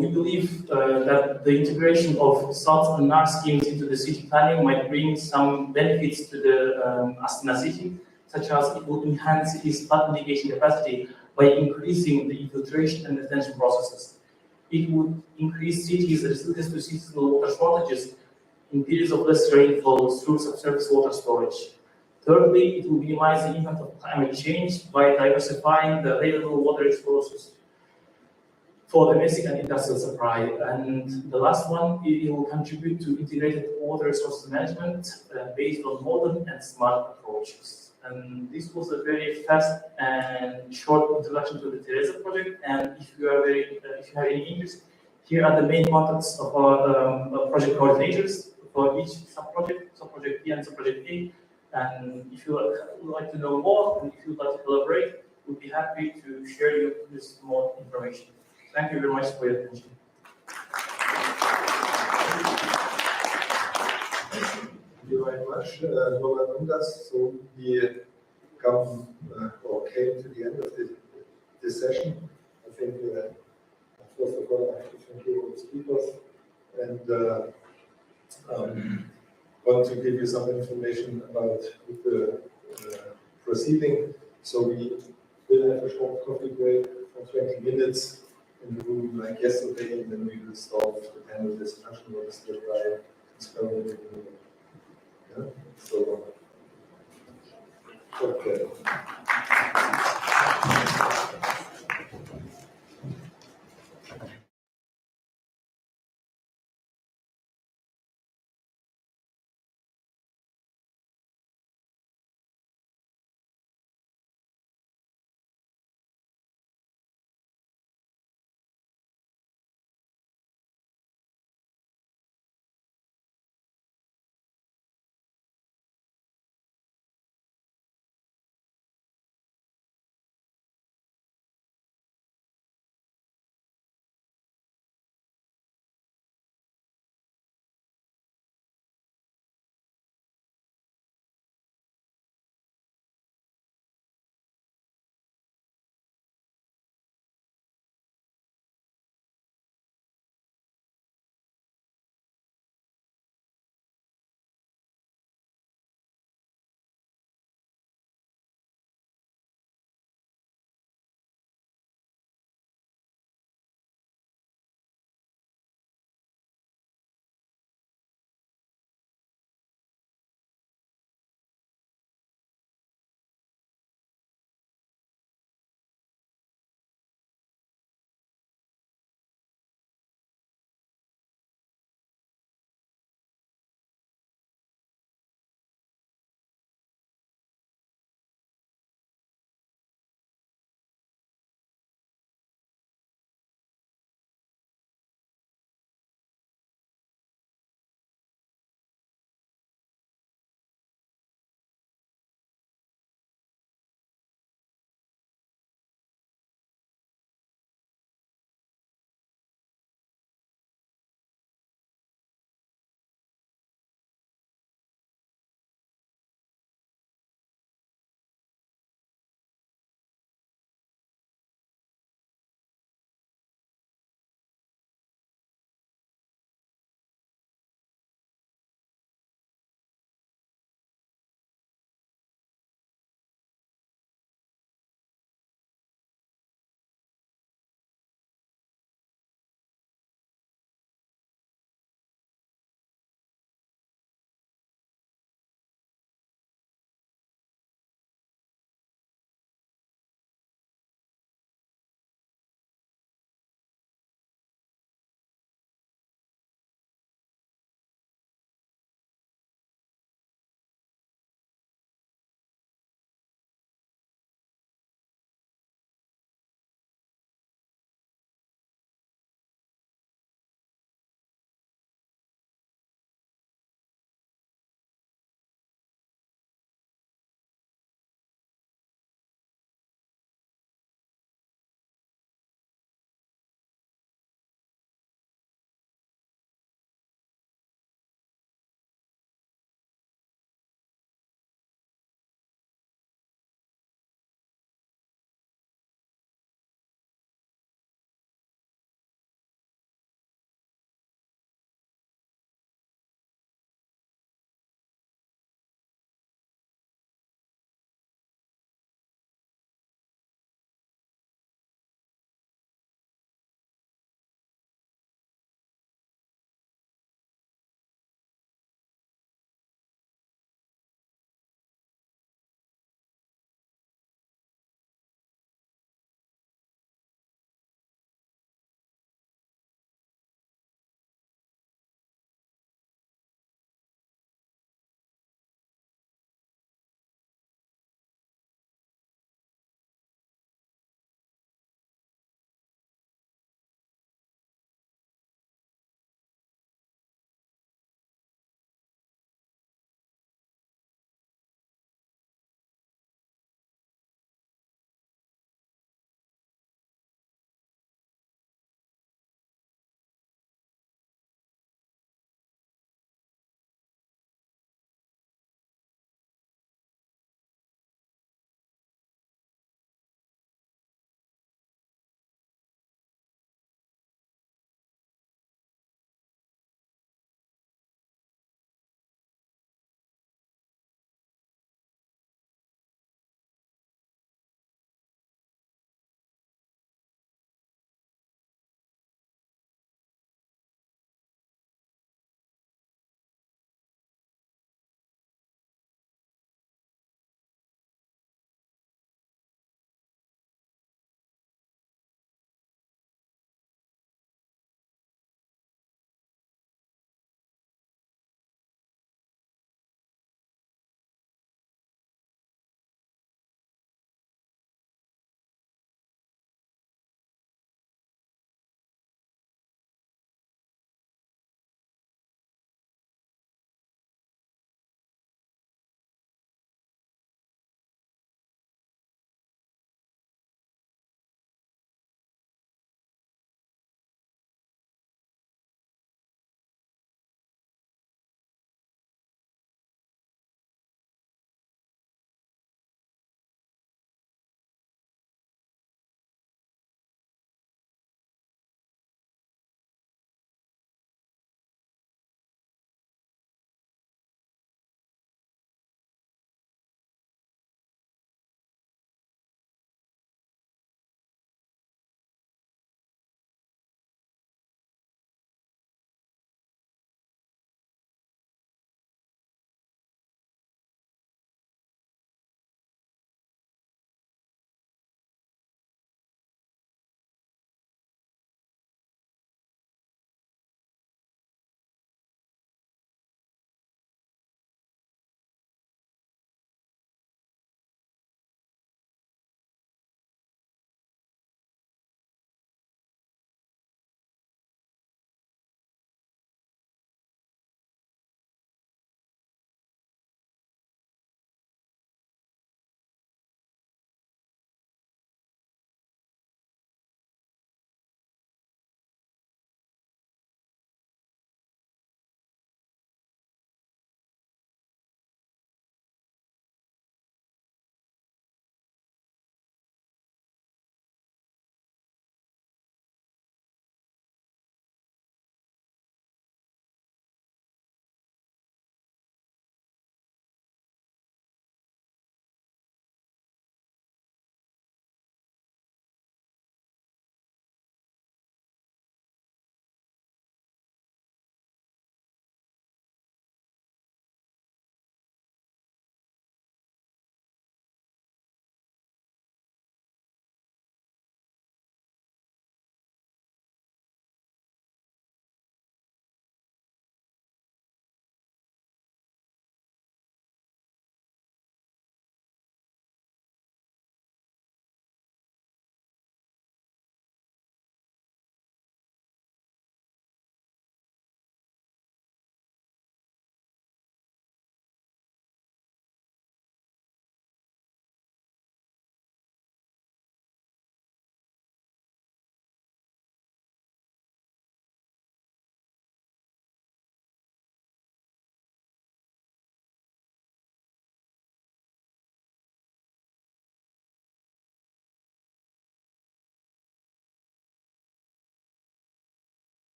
We believe that the integration of SUDS and NAR schemes into the city planning might bring some benefits to the Astana city, such as it will enhance city's flood mitigation capacity by increasing the infiltration and retention processes. It would increase cities' resilience to seasonal water shortages in periods of less rainfall through subsurface water storage. Thirdly, it will minimize the impact of climate change by diversifying the available water resources. for domestic and industrial supply. And the last one, it will contribute to integrated water resource management based on modern and smart approaches. And this was a very fast and short introduction to the Teresa project. And if you have any interest, here are the main contacts of our project coordinators for each sub-project B and sub-project A. And if you would like to know more, and if you would like to collaborate, we'll be happy to share you this more information. Thank you very much for your attention. Thank you very much, Robert Mundas. So we come or came to the end of this session. I think first of all, I have to thank you all the speakers and want to give you some information about the proceeding. So we will have a short coffee break for 20 minutes in the room like yesterday, and then we will start the panel discussion organized by Experiment. Yeah? So, okay.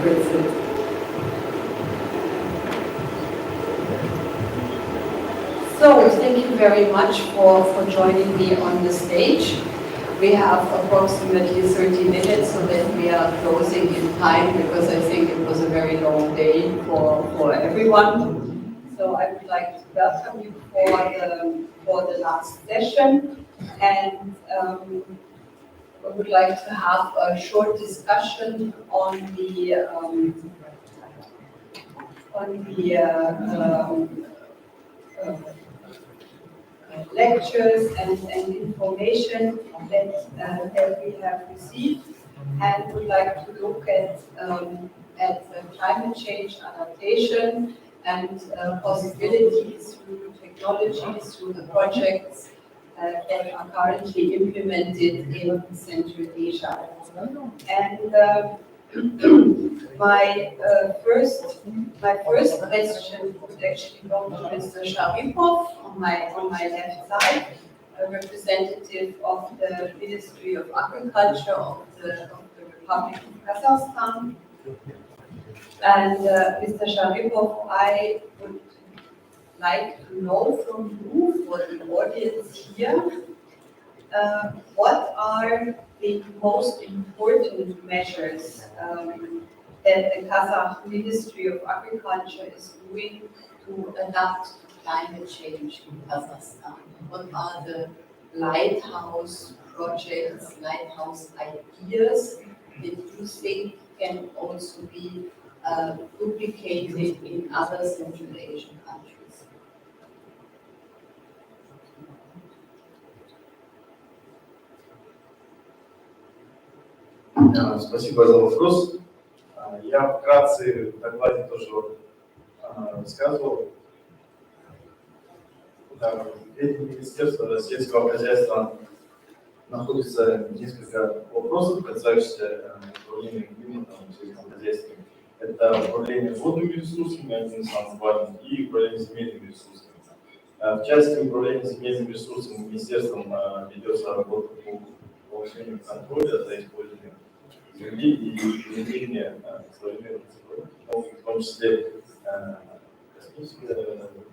Brexit. So, thank you very much for joining me on the stage. We have approximately 30 minutes so that we are closing in time because I think it was a very long day for everyone. So I would like to welcome you for the last session, and I would like to have a short discussion on the lectures and information that we have received, and would like to look at climate change adaptation and possibilities through technologies, through the projects that are currently implemented in Central Asia. And my first question would actually go to Mr. Sharipov on my left side, a representative of the Ministry of Agriculture of the Republic of Kazakhstan. And Mr. Sharipov, I would like to know from you, for the audience here, what are the most important measures that the Kazakh Ministry of Agriculture is doing to adapt to climate change in Kazakhstan? What are the lighthouse projects, lighthouse ideas that you think can also be duplicated in other Central Asian countries? Спасибо за вопрос. Я вкратце в докладе тоже рассказывал. В этих министерствах сельского хозяйства находится несколько вопросов, касающихся управления климатом в сельском хозяйстве. Это управление водными ресурсами, один из самых важных, и управление земельными ресурсами. В части управления земельными ресурсами министерством ведется работа по повышению контроля за использованием земли и внедрение современных технологий, в том числе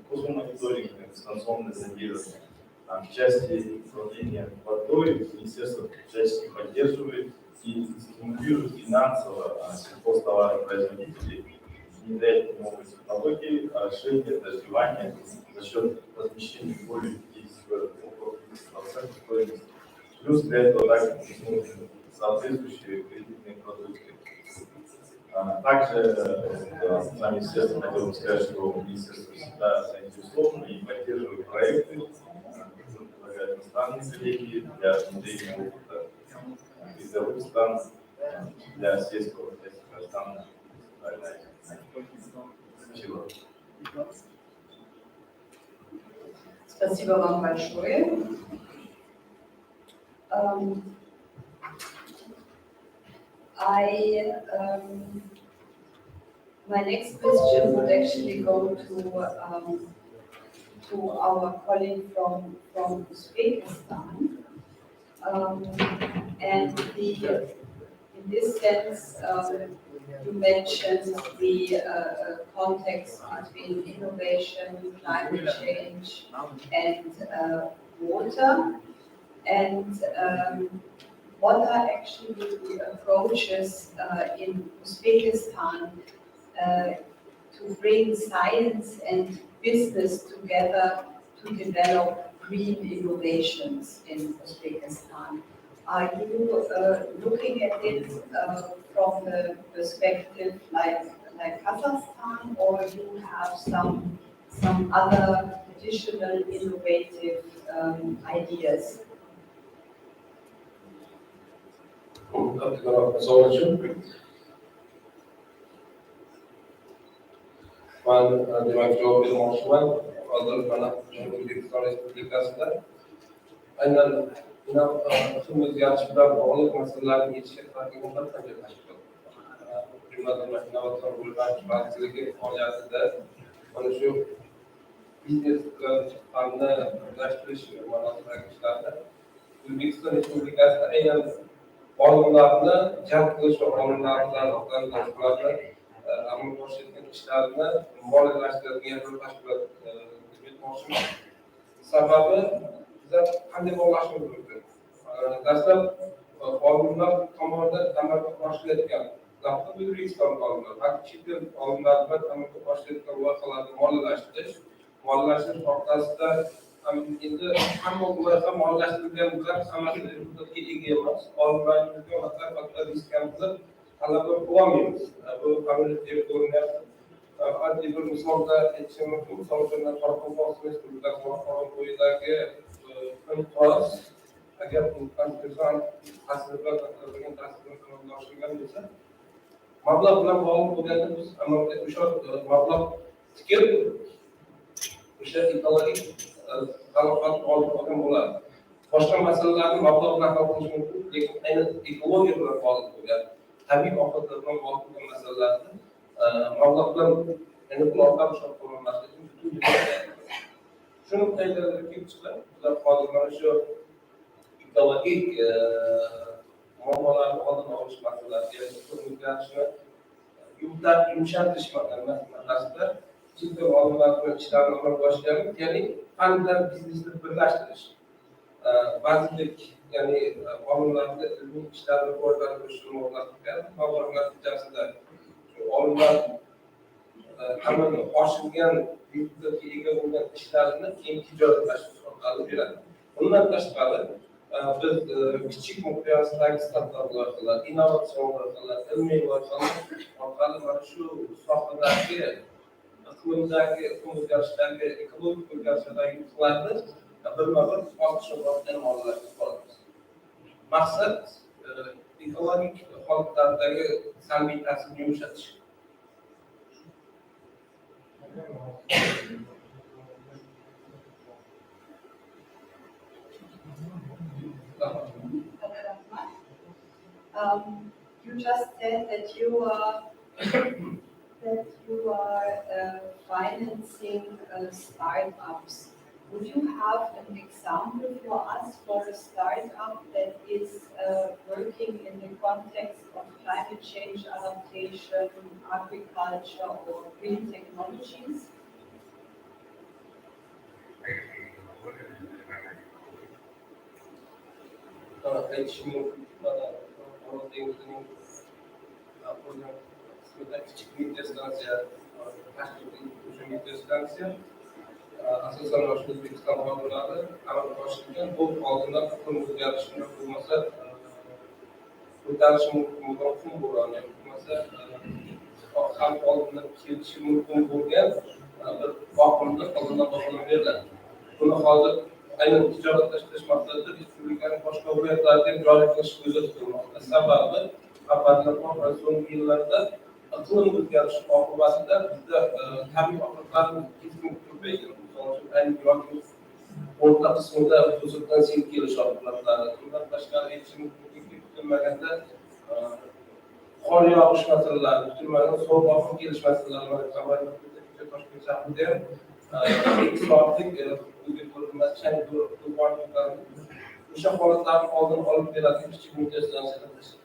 космомониторинг, дистанционное зондирование. В части управления водой министерство всячески поддерживает и стимулирует финансово сельхозтоваропроизводителей, внедрять новые технологии, расширение дождевания за счет размещения более 50% стоимости. Плюс для этого также нужны соответствующие кредитные продукты. Также сами министерство хотел бы сказать, что министерство всегда заинтересовано и поддерживает проекты, предлагает иностранные коллеги для внедрения опыта призовых стран для сельского хозяйства Казахстана. Спасибо. Спасибо вам большое. My next question would actually go to our colleague from Uzbekistan, and in this sense, you mentioned the context between innovation, climate change, and water, and what are actually the approaches in Uzbekistan to bring science and business together to develop green innovations in Uzbekistan? Are you looking at it from the perspective like Kazakhstan, or you have some other additional innovative ideas? Ben demek cevap vermoqchiman. Hozir mana O'zbekiston Respublikasida aynan iqlim o'zgarishi bilan bog'liq masalalarni yechishga qaratilgan bir qancha tashkilotlar. Jumladan innovatsion rivojlanish vazirligi faoliyatida mana shu biznes bilan chiqqanni birlashtirish ma'nosidagi ishlarda O'zbekiston Respublikasida aynan olimlarni jalb qilish va olimlarni amalga oshirgan ishlarini moliyalashtiradigan bir tashkilot deb aytmoqchiman. Sababi bizlar qanday bog'lashimiz mumkin? Dastlab olimlar tomonidan amalga oshirilgan, O'zbekiston olimlar, chet el olimlar bilan amalga oshirilgan loyihalarni moliyalashtirish orqasida endi hamma loyiha moliyalashtirilgan bizlar hammasi rezultatga ega emas. Olimlarimizga faqat riskamizni talaba qilolmaymiz. Bu qanday deb ko'rinyapti. Oddiy bir misolda aytishim mumkin. Misol uchun Qoraqalpog'iston Respublikasi bo'yidagi inqiroz agar bu konstitutsion tasvirlar taqdirlagan tasvirlar amalga oshirilgan bo'lsa, mablag' bilan bog'liq bo'lganda biz amalga o'sha mablag' tikib o'sha ekologik taloqatni olib olgan bo'ladi. Boshqa masalalarni mablag' bilan hal qilish mumkin, lekin aynan ekologiya bilan bog'liq bo'lgan, tabiiy ofatlar bilan bog'liq bo'lgan masalalarni mablag' bilan yana ulardan boshqa qo'llanmaslik uchun shuni qayerlarga kelib chiqadi. Bizlar hozir mana shu ekologik muammolarni oldini olish masalalariga o'zgarishni yumshatirish masalasida chet el olimlar bilan ishlarni amalga oshiramiz. Ya'ni fan bilan biznesni birlashtirish. Ba'zilik, ya'ni olimlarni ilmiy ishlarni rivojlantirishni o'rnatilgan mablag' natijasida olimlar amalga oshirgan rezultatga ega bo'lgan ishlarini keyin tijoratlashtirish orqali beradi. Bundan tashqari biz kichik miqyosdagi startap loyihalar, innovatsion loyihalar, ilmiy loyihalar orqali mana shu sohadagi iqlim o'zgarishdagi ekologik o'zgarishlardagi yutuqlarni birma-bir ortishni moliyalashtirib olamiz. Maqsad ekologik holatlardagi salbiy ta'sirni yumshatish. You just said that you are financing startups. Would you have an example for us for a startup that is working in the context of climate change adaptation, agriculture, or green technologies? Asosan O'zbekiston xodimlari amalga oshirgan bu oldindan iqlim o'zgarishini bo'lmasa ko'tarishi mumkin bo'lgan, bo'lmasa xalq oldindan kelishi mumkin bo'lgan bir oqimni oldindan baholab beriladi. Buni hozir aynan tijoratlashtirish maqsadida respublikaning boshqa viloyatlarida joriy qilish ko'zda tutilmoqda. Sababi avvalroq so'nggi yillarda iqlim o'zgarishi oqibatida bizda tabiiy ofatlarning keskin ko'paygan. O'rta qismida to'satdan sel kelishi oqibatlari. Bundan tashqari aytishimiz mumkinki, kutilmaganda qor yog'ish masalalari, kutilmagan sovuq oqim kelish masalalari, Toshkent shahrida ham 2 soatlik o'sha holatlarni oldini olib beradigan kichik meteostansiyalar tashkil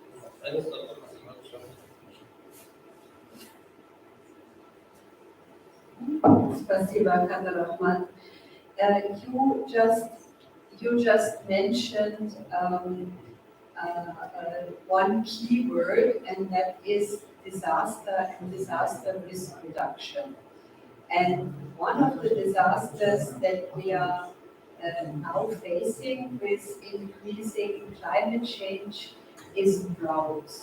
Spasiba, Rahman. You just mentioned one keyword, and that is disaster and disaster risk reduction. And one of the disasters that we are now facing with increasing climate change is droughts.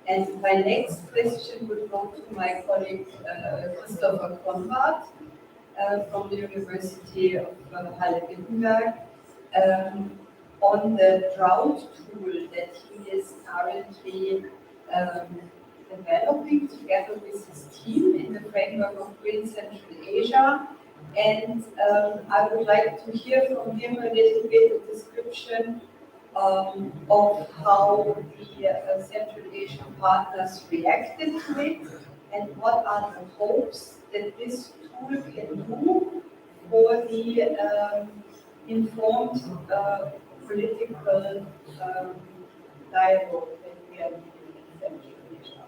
And my next question would go to my colleague Christopher Konrad from the University of Halle-Wittenberg on the drought tool that he is currently developing together with his team in the framework of Green Central Asia. And I would like to hear from him a little bit of description of how the Central Asian partners reacted to it, and what are the hopes that this tool can do for the informed political dialogue that we are doing in Central Asia?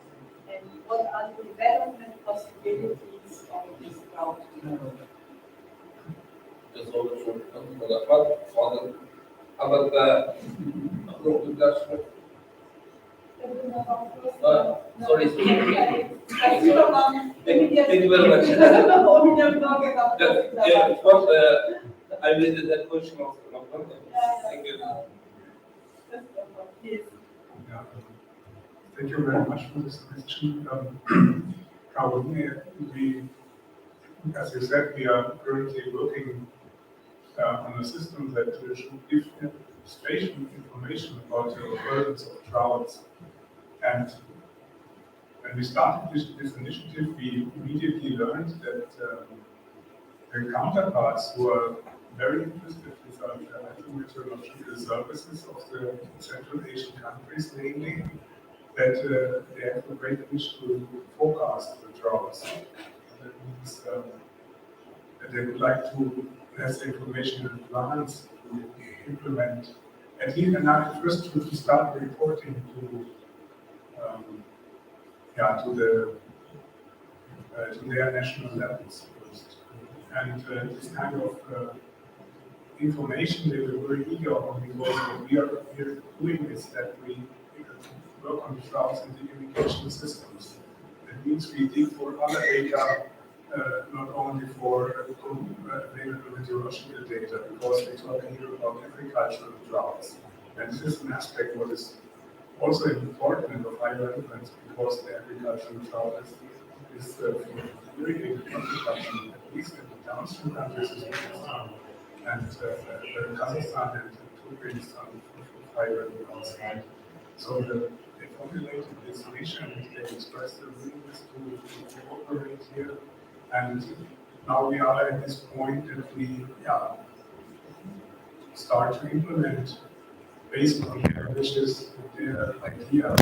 And what are the development possibilities of this route? Das sollte schon oder vorne. Aber da, sorry. Thank you very much. I made that question of Thank you. Yeah. Thank you very much for this question. We, as you said, we are currently working on a system that should give spatial information about the occurrence of droughts. And when we started this initiative, we immediately learned that the counterparts who are very interested in hydrometeorological services of the Central Asian countries, namely, that they have a great wish to forecast the droughts. That means that they would like to have the information in advance to implement, at least, and first to start reporting to their national levels first. And this kind of information they were very eager on, because what we are here doing is that we work on droughts in the irrigation systems. That means we dig for other data, not only for available meteorological data, because we talk here about agricultural droughts. And this is an aspect what is also important and of high relevance, because the agricultural drought is irrigated agriculture, at least in the downstream countries, and Kazakhstan and Turkmenistan of high relevance. So they formulated this mission, they expressed their willingness to cooperate here, and now we are at this point that we start to implement based on their wishes, their ideas.